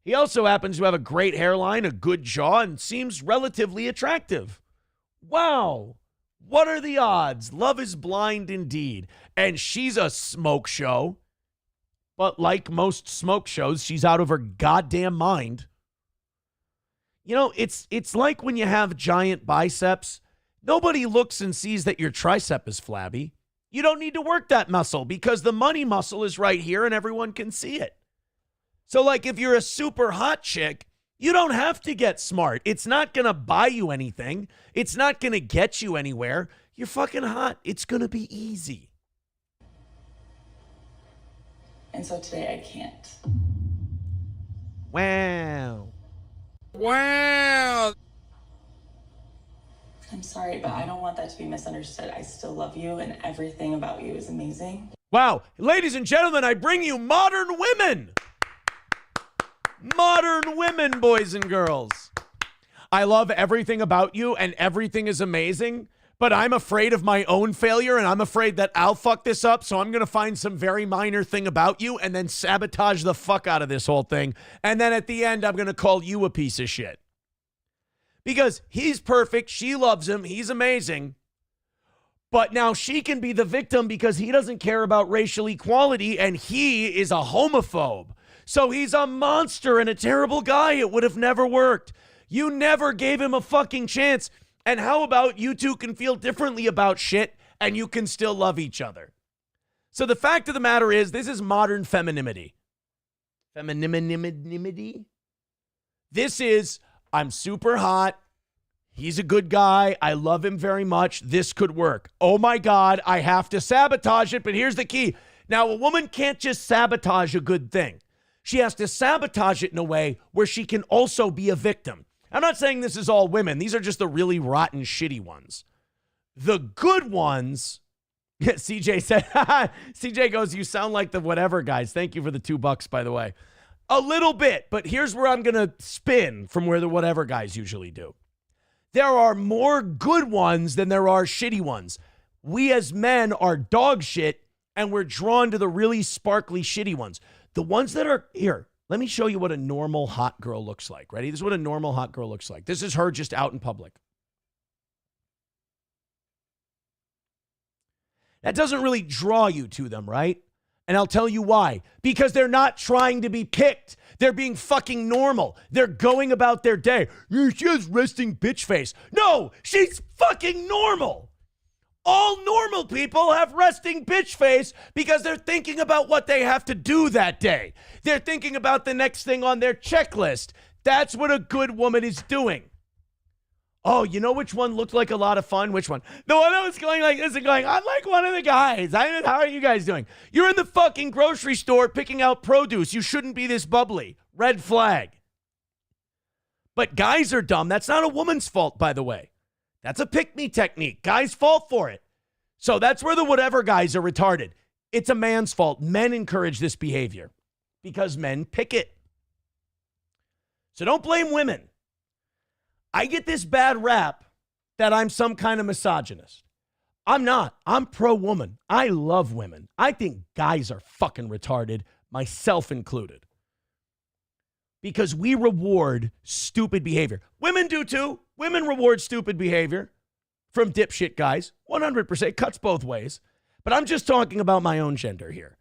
He also happens to have a great hairline, a good jaw, and seems relatively attractive. Wow. What are the odds? Love is Blind indeed. And she's a smoke show. But like most smoke shows, she's out of her goddamn mind. You know, it's like when you have giant biceps. Nobody looks and sees that your tricep is flabby. You don't need to work that muscle because the money muscle is right here and everyone can see it. So like if you're a super hot chick, you don't have to get smart. It's not going to buy you anything. It's not going to get you anywhere. You're fucking hot. It's going to be easy. And so today I can't. Wow. Wow. I'm sorry, but I don't want that to be misunderstood. I still love you and everything about you is amazing. Wow. Ladies and gentlemen, I bring you modern women. Modern women, boys and girls. I love everything about you and everything is amazing, but I'm afraid of my own failure and I'm afraid that I'll fuck this up. So I'm going to find some very minor thing about you and then sabotage the fuck out of this whole thing. And then at the end, I'm going to call you a piece of shit. Because he's perfect. She loves him. He's amazing. But now she can be the victim because he doesn't care about racial equality and he is a homophobe. So he's a monster and a terrible guy. It would have never worked. You never gave him a fucking chance. And how about you two can feel differently about shit and you can still love each other? So the fact of the matter is, this is modern femininity. Femininity? This is, I'm super hot. He's a good guy. I love him very much. This could work. Oh my God, I have to sabotage it. But here's the key. Now, a woman can't just sabotage a good thing. She has to sabotage it in a way where she can also be a victim. I'm not saying this is all women. These are just the really rotten, shitty ones. The good ones, CJ said, CJ goes, you sound like the whatever guys. Thank you for the $2, by the way. A little bit, but here's where I'm going to spin from where the whatever guys usually do. There are more good ones than there are shitty ones. We as men are dog shit, and we're drawn to the really sparkly, shitty ones. The ones that are here. Let me show you what a normal hot girl looks like. Ready? This is what a normal hot girl looks like. This is her just out in public. That doesn't really draw you to them, right? And I'll tell you why. Because they're not trying to be picked. They're being fucking normal. They're going about their day. She has resting bitch face. No, she's fucking normal. All normal people have resting bitch face because they're thinking about what they have to do that day. They're thinking about the next thing on their checklist. That's what a good woman is doing. Oh, you know which one looked like a lot of fun? Which one? The one that was going like this and going, I'm like one of the guys. How are you guys doing? You're in the fucking grocery store picking out produce. You shouldn't be this bubbly. Red flag. But guys are dumb. That's not a woman's fault, by the way. That's a pick-me technique. Guys fall for it. So that's where the whatever guys are retarded. It's a man's fault. Men encourage this behavior because men pick it. So don't blame women. I get this bad rap that I'm some kind of misogynist. I'm not. I'm pro-woman. I love women. I think guys are fucking retarded, myself included. Because we reward stupid behavior. Women do too. Women reward stupid behavior from dipshit guys. 100%. Cuts both ways. But I'm just talking about my own gender here.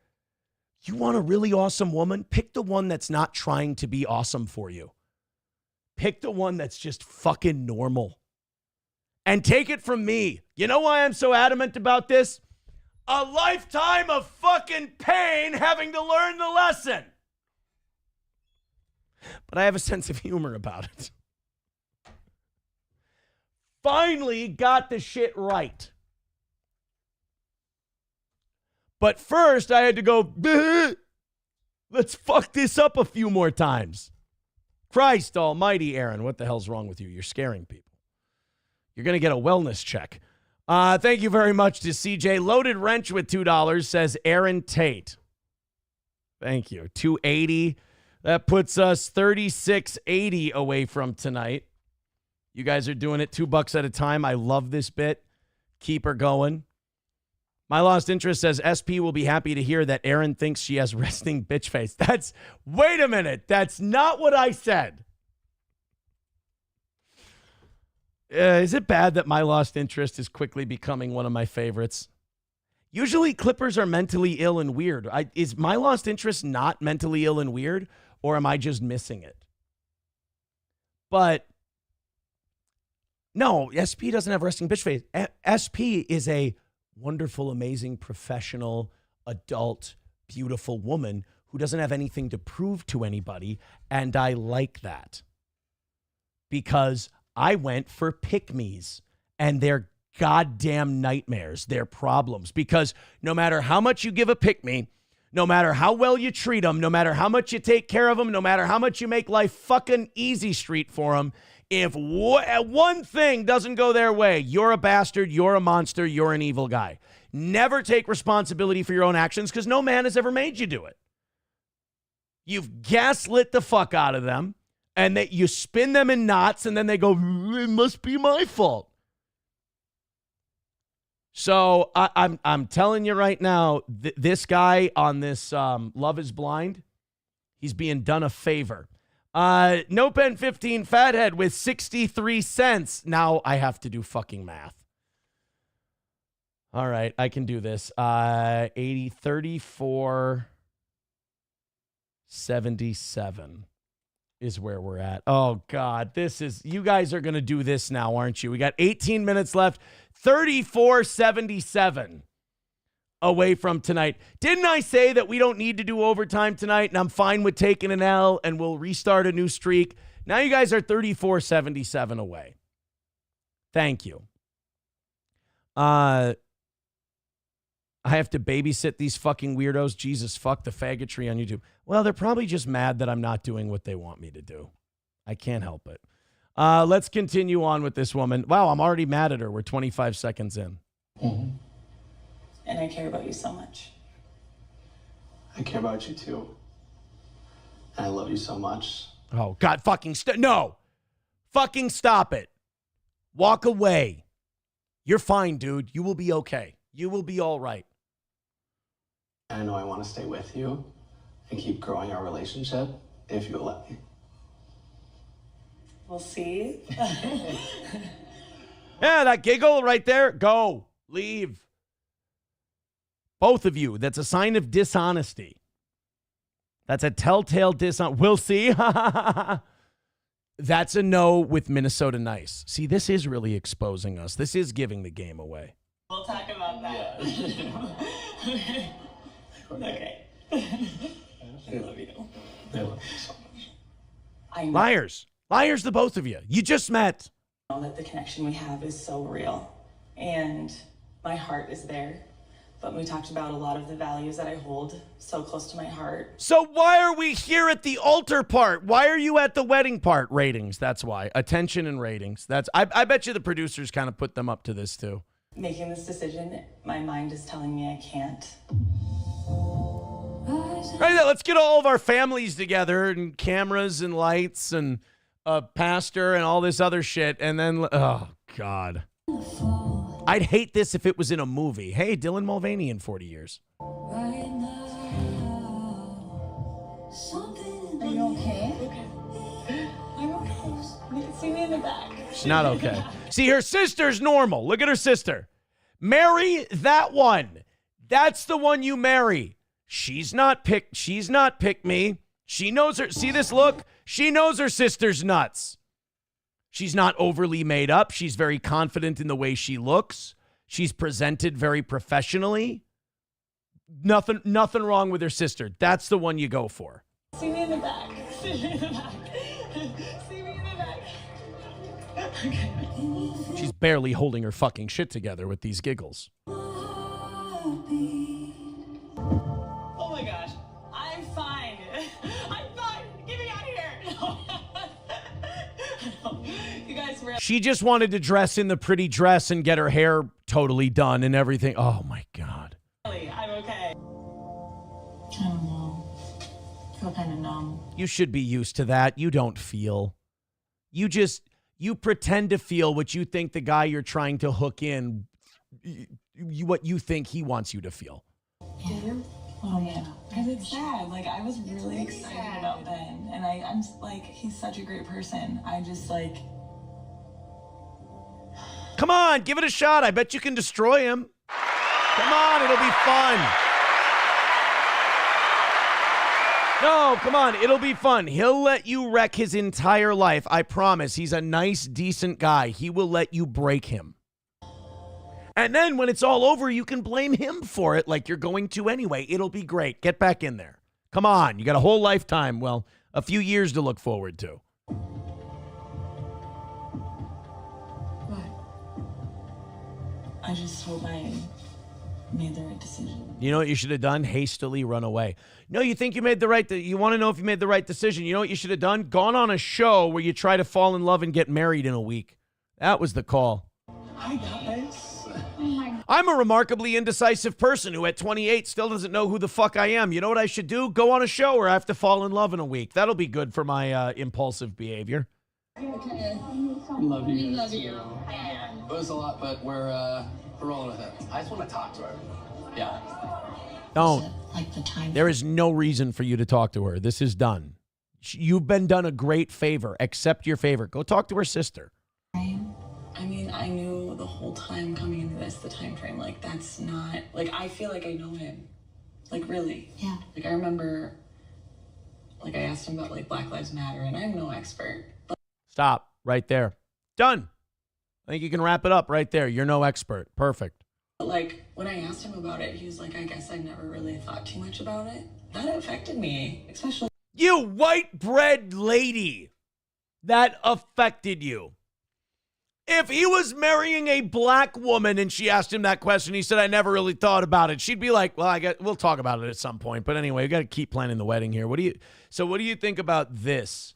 You want a really awesome woman? Pick the one that's not trying to be awesome for you. Pick the one that's just fucking normal. And take it from me. You know why I'm so adamant about this? A lifetime of fucking pain having to learn the lesson. But I have a sense of humor about it. Finally got the shit right. But first I had to go, let's fuck this up a few more times. Christ almighty, Aaron, what the hell's wrong with you? You're scaring people. You're going to get a wellness check. Thank you very much to CJ. Loaded Wrench with $2 says Aaron Tate. Thank you. $2.80. That puts us $36.80 away from tonight. You guys are doing it $2 at a time. I love this bit. Keep her going. My Lost Interest says SP will be happy to hear that Aaron thinks she has resting bitch face. Wait a minute. That's not what I said. Is it bad that My Lost Interest is quickly becoming one of my favorites? Usually Clippers are mentally ill and weird. Is My Lost Interest not mentally ill and weird, or am I just missing it? But no, SP doesn't have resting bitch face. SP is a wonderful, amazing, professional, adult, beautiful woman who doesn't have anything to prove to anybody, and I like that. Because I went for pick-me's, and they're goddamn nightmares, they're problems. Because no matter how much you give a pick-me, no matter how well you treat them, no matter how much you take care of them, no matter how much you make life fucking easy street for them, if one thing doesn't go their way, you're a bastard, you're a monster, you're an evil guy. Never take responsibility for your own actions because no man has ever made you do it. You've gaslit the fuck out of them. And that you spin them in knots, and then they go, it must be my fault. So I'm telling you right now, this guy on this Love is Blind, he's being done a favor. No Pen 15 Fathead with 63 cents. Now I have to do fucking math. All right, I can do this. 80, 34, 77 is where we're at. Oh, God, you guys are going to do this now, aren't you? We got 18 minutes left. 34-77 away from tonight. Didn't I say that we don't need to do overtime tonight, and I'm fine with taking an L, and we'll restart a new streak? Now you guys are 34-77 away. Thank you. I have to babysit these fucking weirdos. Jesus, fuck the faggotry on YouTube. Well, they're probably just mad that I'm not doing what they want me to do. I can't help it. Let's continue on with this woman. Wow, I'm already mad at her. We're 25 seconds in. Mm-hmm. And I care about you so much. I care about you too. And I love you so much. Oh, God, fucking no. Fucking stop it. Walk away. You're fine, dude. You will be okay. You will be all right. I know I want to stay with you and keep growing our relationship if you'll let me. We'll see. Yeah, that giggle right there. Go. Leave. Both of you. That's a sign of dishonesty. That's a telltale dishonesty. We'll see. That's a no with Minnesota Nice. See, this is really exposing us. This is giving the game away. We'll talk about that. Okay. I love you. I love you so much. Liars. Liars, the both of you. You just met. I know that the connection we have is so real, and my heart is there. But we talked about a lot of the values that I hold so close to my heart. So why are we here at the altar part? Why are you at the wedding part? Ratings, that's why. Attention and ratings. I bet you the producers kind of put them up to this too. Making this decision, my mind is telling me I can't. Right, let's get all of our families together and cameras and lights and a pastor and all this other shit. And then, oh, God. I'd hate this if it was in a movie. Hey, Dylan Mulvaney in 40 years. Are you okay? I'm okay. See me in the back. She's not okay. See, her sister's normal. Look at her sister. Marry that one. That's the one you marry. She's not pick me. She knows her. See this look? She knows her sister's nuts. She's not overly made up. She's very confident in the way she looks. She's presented very professionally. Nothing wrong with her sister. That's the one you go for. See me in the back. See me in the back. See me in the back. Okay. She's barely holding her fucking shit together with these giggles. Oh my gosh. I'm fine. I'm fine. Get me out of here. No. You guys were... She just wanted to dress in the pretty dress and get her hair totally done and everything. Oh my God. I'm okay. I don't know. I feel kind of numb. You should be used to that. You don't feel. You pretend to feel what you think the guy you're trying to hook in, what you think he wants you to feel. Yeah. Oh yeah. Because it's sad. Like, I was really excited about Ben, and I'm like, he's such a great person. I just like. Come on, give it a shot. I bet you can destroy him. Come on, it'll be fun. No, come on, it'll be fun. He'll let you wreck his entire life. I promise. He's a nice, decent guy. He will let you break him. And then when it's all over, you can blame him for it like you're going to anyway. It'll be great. Get back in there. Come on, you got a whole lifetime, well, a few years to look forward to. What? I just hope I made the right decision. You know what you should have done? Hastily run away. No, you think you made the right... You want to know if you made the right decision. You know what you should have done? Gone on a show where you try to fall in love and get married in a week. That was the call. Hi, guys. Oh, my I'm a remarkably indecisive person who at 28 still doesn't know who the fuck I am. You know what I should do? Go on a show where I have to fall in love in a week. That'll be good for my impulsive behavior. Love you. Love you. It was a lot, but we're rolling with it. I just want to talk to her. Yeah. Don't. There is no reason for you to talk to her. This is done. You've been done a great favor. Accept your favor. Go talk to her sister. I mean, I knew the whole time coming into this, the time frame, like, that's not, like, I feel like I know him. Like, really. Yeah. Like, I remember, like, I asked him about, like, Black Lives Matter, and I'm no expert. But Stop right there. Done. I think you can wrap it up right there. You're no expert. Perfect. like, when I asked him about it, he was like, I guess I never really thought too much about it. That affected me, especially. You white bread lady. That affected you. If he was marrying a black woman and she asked him that question, he said, I never really thought about it. She'd be like, well, we'll talk about it at some point. But anyway, we got to keep planning the wedding here. What do you think about this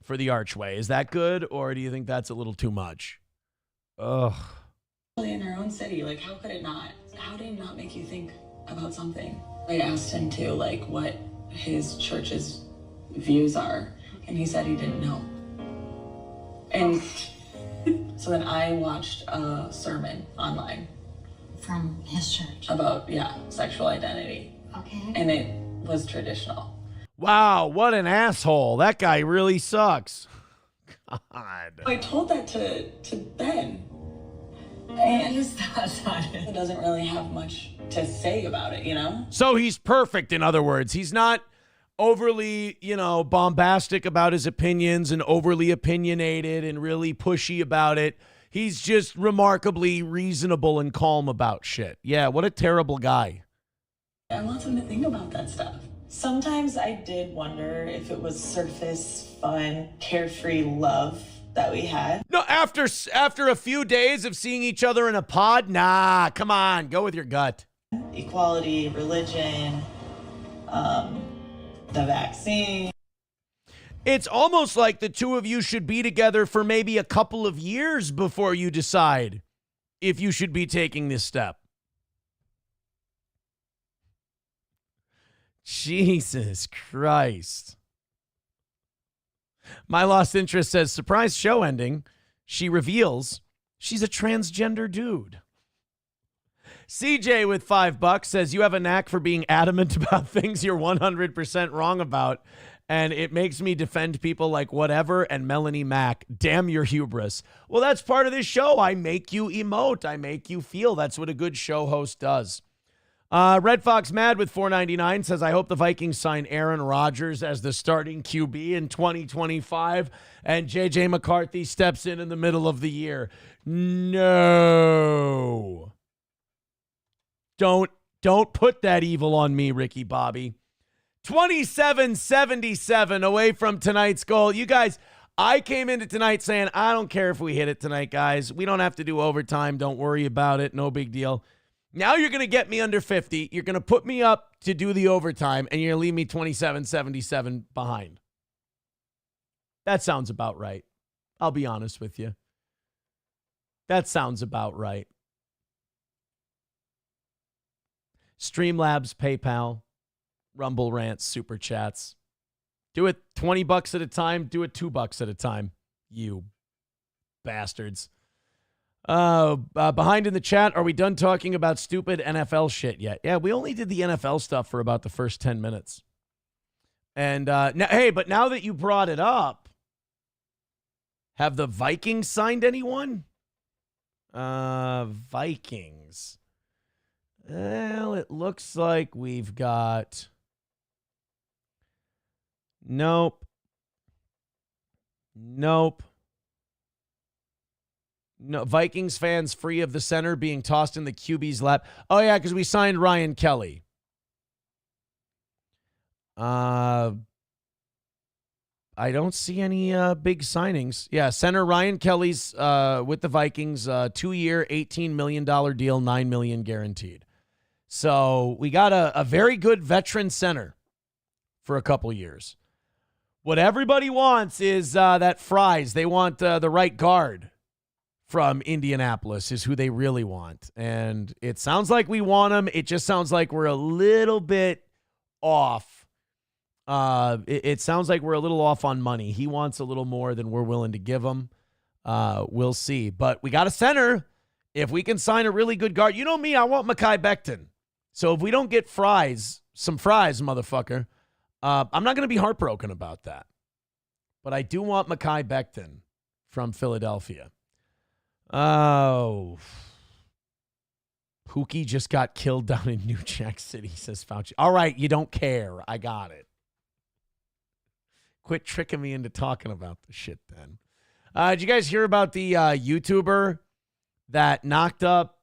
for the archway? Is that good, or do you think that's a little too much? Ugh. In our own city, like, how could it not? How did it not make you think about something? I asked him to, like, what his church's views are, and he said he didn't know. And so then I watched a sermon online. From his church? About, sexual identity. Okay. And it was traditional. Wow, what an asshole. That guy really sucks. God. I told that to Ben. And he doesn't really have much to say about it, you know? So he's perfect, in other words. He's not overly, bombastic about his opinions and overly opinionated and really pushy about it. He's just remarkably reasonable and calm about shit. Yeah, what a terrible guy. I want him to think about that stuff. Sometimes I did wonder if it was surface, fun, carefree love that we had. No, after a few days of seeing each other in a pod, nah, come on, go with your gut. Equality, religion, the vaccine. It's almost like the two of you should be together for maybe a couple of years before you decide if you should be taking this step. Jesus Christ. My Lost Interest says, surprise show ending. She reveals she's a transgender dude. CJ with $5 says, you have a knack for being adamant about things you're 100% wrong about, and it makes me defend people like whatever and Melanie Mack. Damn your hubris. Well, that's part of this show. I make you emote. I make you feel. That's what a good show host does. Red Fox Mad with $4.99 says, I hope the Vikings sign Aaron Rodgers as the starting QB in 2025 and JJ McCarthy steps in the middle of the year. No. Don't put that evil on me, Ricky Bobby. 27-77 away from tonight's goal. You guys, I came into tonight saying, I don't care if we hit it tonight, guys. We don't have to do overtime. Don't worry about it. No big deal. Now you're going to get me under 50. You're going to put me up to do the overtime, and you're going to leave me 27-77 behind. That sounds about right. I'll be honest with you. That sounds about right. Streamlabs, PayPal, Rumble Rants, Super Chats. Do it $20 at a time. Do it $2 at a time. You bastards. Behind in the chat, are we done talking about stupid NFL shit yet? Yeah, we only did the NFL stuff for about the first 10 minutes. And but now that you brought it up, have the Vikings signed anyone? Vikings. Well, it looks like we've got... Nope. No, Vikings fans free of the center being tossed in the QB's lap. Oh, yeah, because we signed Ryan Kelly. I don't see any big signings. Yeah, center Ryan Kelly's with the Vikings, 2-year, $18 million deal, $9 million guaranteed. So we got a very good veteran center for a couple years. What everybody wants is that Fries. They want the right guard from Indianapolis is who they really want. And it sounds like we want him. It just sounds like we're a little bit off. It sounds like we're a little off on money. He wants a little more than we're willing to give him. We'll see. But we got a center. If we can sign a really good guard. You know me, I want Mekhi Becton. So if we don't get some fries, motherfucker, I'm not going to be heartbroken about that. But I do want Mekhi Becton from Philadelphia. Oh. Pookie just got killed down in New Jack City, says Fauci. All right, you don't care. I got it. Quit tricking me into talking about the shit then. Did you guys hear about the YouTuber that knocked up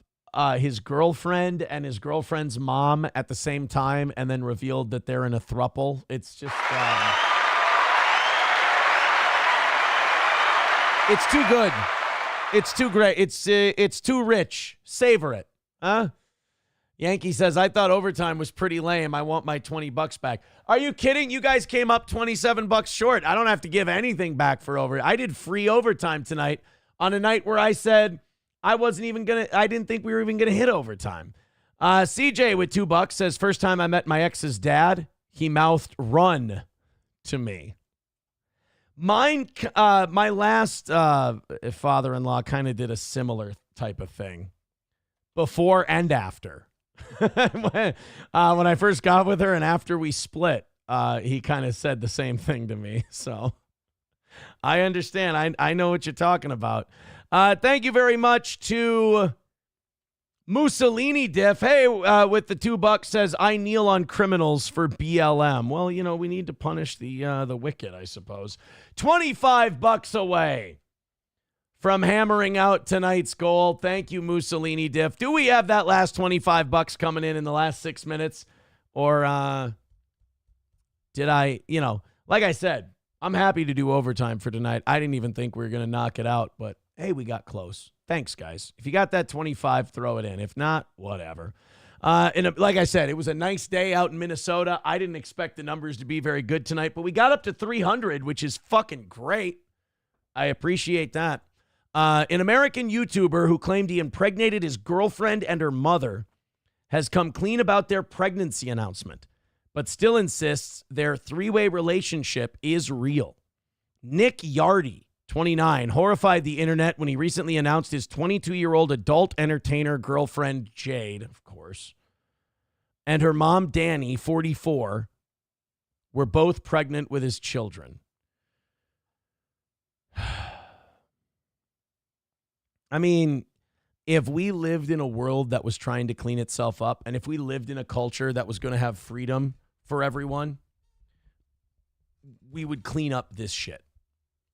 his girlfriend and his girlfriend's mom at the same time and then revealed that they're in a throuple? It's just... it's too good. It's too great. It's too rich. Savor it. Huh? Yankee says, I thought overtime was pretty lame. I want my $20 back. Are you kidding? You guys came up $27 short. I don't have to give anything back for overtime. I did free overtime tonight on a night where I said I didn't think we were even going to hit overtime. CJ with $2 says, first time I met my ex's dad, he mouthed run to me. My last father-in-law kind of did a similar type of thing before and after. when I first got with her and after we split, he kind of said the same thing to me. So I understand. I know what you're talking about. Thank you very much to Mussolini Diff. Hey, with the $2 says, I kneel on criminals for BLM. Well, we need to punish the wicked, I suppose. $25 away from hammering out tonight's goal. Thank you, Mussolini Diff. Do we have that last $25 coming in the last 6 minutes? Or did I, like I said, I'm happy to do overtime for tonight. I didn't even think we were going to knock it out, but hey, we got close. Thanks, guys. If you got that 25, throw it in. If not, whatever. Like I said, it was a nice day out in Minnesota. I didn't expect the numbers to be very good tonight, but we got up to 300, which is fucking great. I appreciate that. An American YouTuber who claimed he impregnated his girlfriend and her mother has come clean about their pregnancy announcement, but still insists their three-way relationship is real. Nick Yardy, 29, horrified the internet when he recently announced his 22-year-old adult entertainer girlfriend, Jade, of course, and her mom, Danny, 44, were both pregnant with his children. I mean, if we lived in a world that was trying to clean itself up, and if we lived in a culture that was going to have freedom for everyone, we would clean up this shit.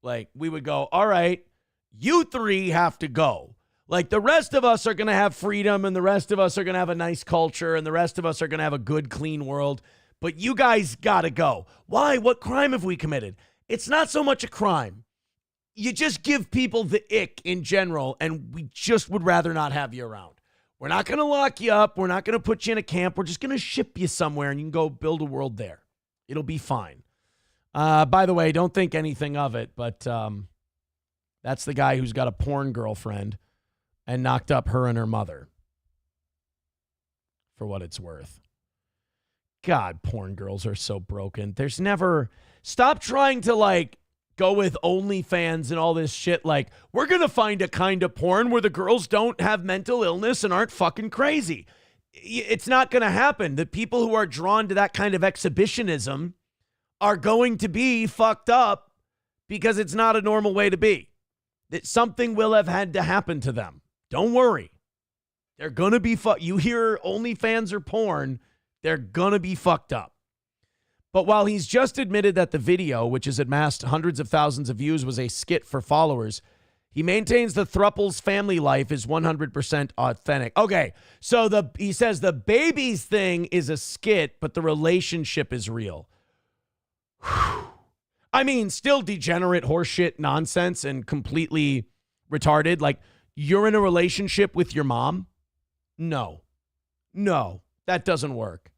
Like, we would go, all right, you three have to go. Like, the rest of us are going to have freedom, and the rest of us are going to have a nice culture, and the rest of us are going to have a good, clean world. But you guys got to go. Why? What crime have we committed? It's not so much a crime. You just give people the ick in general, and we just would rather not have you around. We're not going to lock you up. We're not going to put you in a camp. We're just going to ship you somewhere, and you can go build a world there. It'll be fine. By the way, don't think anything of it, but that's the guy who's got a porn girlfriend and knocked up her and her mother, for what it's worth. God, porn girls are so broken. There's never... Stop trying to, go with OnlyFans and all this shit. We're going to find a kind of porn where the girls don't have mental illness and aren't fucking crazy. It's not going to happen. The people who are drawn to that kind of exhibitionism are going to be fucked up because it's not a normal way to be. That something will have had to happen to them. Don't worry. They're going to be you hear OnlyFans or porn, they're going to be fucked up. But while he's just admitted that the video, which has amassed hundreds of thousands of views, was a skit for followers, he maintains the throuple's family life is 100% authentic. Okay, so he says the babies thing is a skit, but the relationship is real. Whew. I mean, still degenerate horseshit nonsense and completely retarded. You're in a relationship with your mom? No, that doesn't work.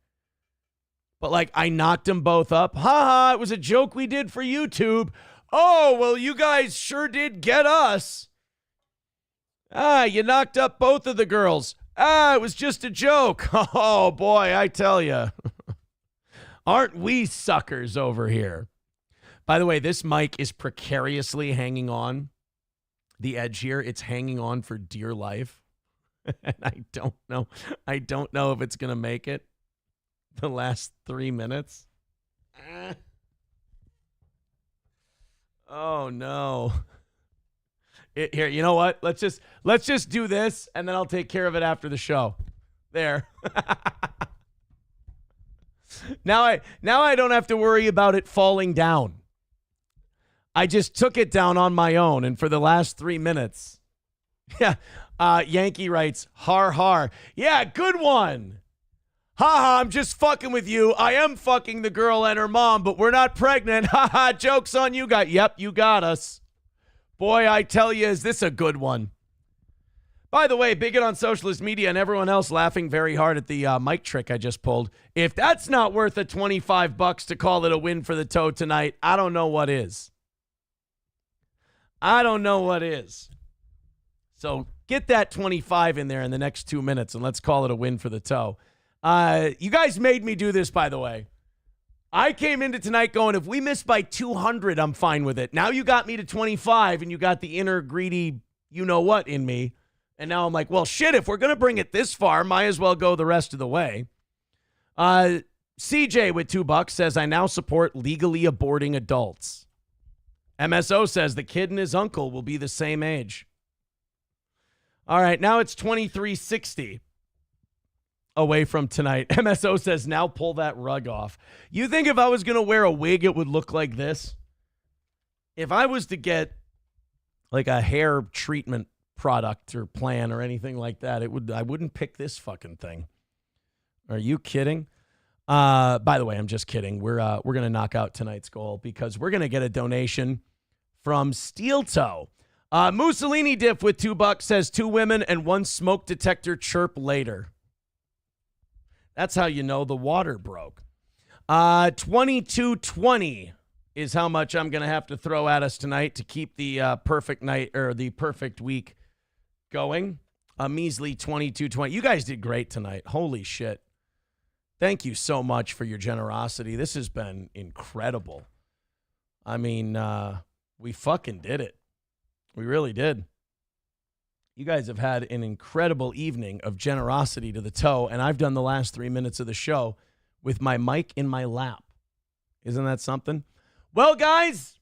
But I knocked them both up. Ha, it was a joke we did for YouTube. Oh, well, you guys sure did get us. You knocked up both of the girls. It was just a joke. Oh, boy, I tell you. Aren't we suckers over here? By the way, this mic is precariously hanging on the edge here. It's hanging on for dear life. And I don't know if it's going to make it the last 3 minutes. Oh, no. Here, you know what? Let's just do this, and then I'll take care of it after the show. There. Now I don't have to worry about it falling down. I just took it down on my own, and for the last 3 minutes. Yeah. Yankee writes, har har. Yeah, good one. Ha, I'm just fucking with you. I am fucking the girl and her mom, but we're not pregnant. Ha ha, joke's on you guys. Yep, you got us. Boy, I tell you, is this a good one? By the way, bigot on socialist media and everyone else laughing very hard at the mic trick I just pulled. If that's not worth a $25 to call it a win for the toe tonight, I don't know what is. I don't know what is. So get that 25 in there in the next 2 minutes, and let's call it a win for the toe. You guys made me do this, by the way. I came into tonight going, if we miss by 200, I'm fine with it. Now you got me to 25, and you got the inner greedy you-know-what in me. And now I'm like, well, shit, if we're going to bring it this far, might as well go the rest of the way. CJ with $2 says, I now support legally aborting adults. MSO says the kid and his uncle will be the same age. All right, now it's 2360 away from tonight. MSO says, now pull that rug off. You think if I was going to wear a wig, it would look like this? If I was to get like a hair treatment product or plan or anything like that, I wouldn't pick this fucking thing. Are you kidding? By the way, I'm just kidding. We're going to knock out tonight's goal because we're going to get a donation from Steel Toe. Mussolini Diff with $2 says 2 women and 1 smoke detector chirp later. That's how you know the water broke. 2220 is how much I'm going to have to throw at us tonight to keep the perfect night or the perfect week going. A measly 2220. You guys did great tonight. Holy shit. Thank you so much for your generosity. This has been incredible. I mean, we fucking did it. We really did. You guys have had an incredible evening of generosity to the toe, and I've done the last 3 minutes of the show with my mic in my lap. Isn't that something? Well, guys.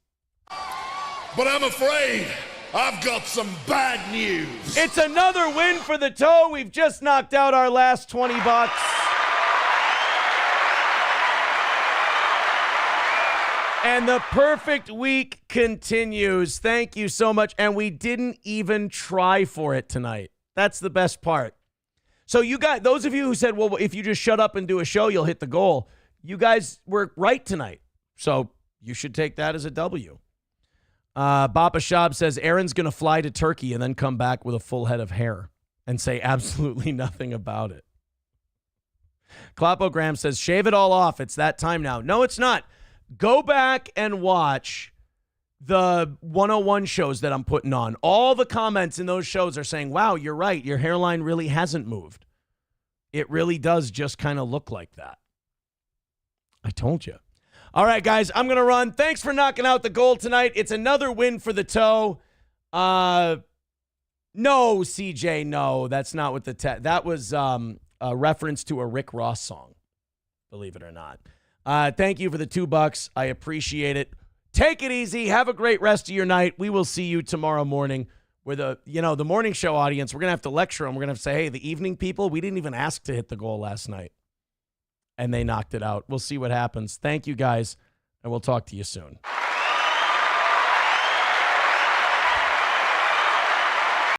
But I'm afraid I've got some bad news. It's another win for the toe. We've just knocked out our last $20. And the perfect week continues. Thank you so much. And we didn't even try for it tonight. That's the best part. So you guys, those of you who said, well, if you just shut up and do a show, you'll hit the goal. You guys were right tonight. So you should take that as a W. Bapa Shab says, Aaron's going to fly to Turkey and then come back with a full head of hair and say absolutely nothing about it. Klopogram says, shave it all off. It's that time now. No, it's not. Go back and watch the 101 shows that I'm putting on. All the comments in those shows are saying, wow, you're right. Your hairline really hasn't moved. It really does just kind of look like that. I told you. All right, guys, I'm going to run. Thanks for knocking out the goal tonight. It's another win for the toe. No, CJ, no. That's not what that was a reference to a Rick Ross song, believe it or not. Thank you for the $2. I appreciate it. Take it easy. Have a great rest of your night. We will see you tomorrow morning where the morning show audience, we're going to have to lecture them. We're going to have to say, hey, the evening people, we didn't even ask to hit the goal last night. And they knocked it out. We'll see what happens. Thank you, guys, and we'll talk to you soon.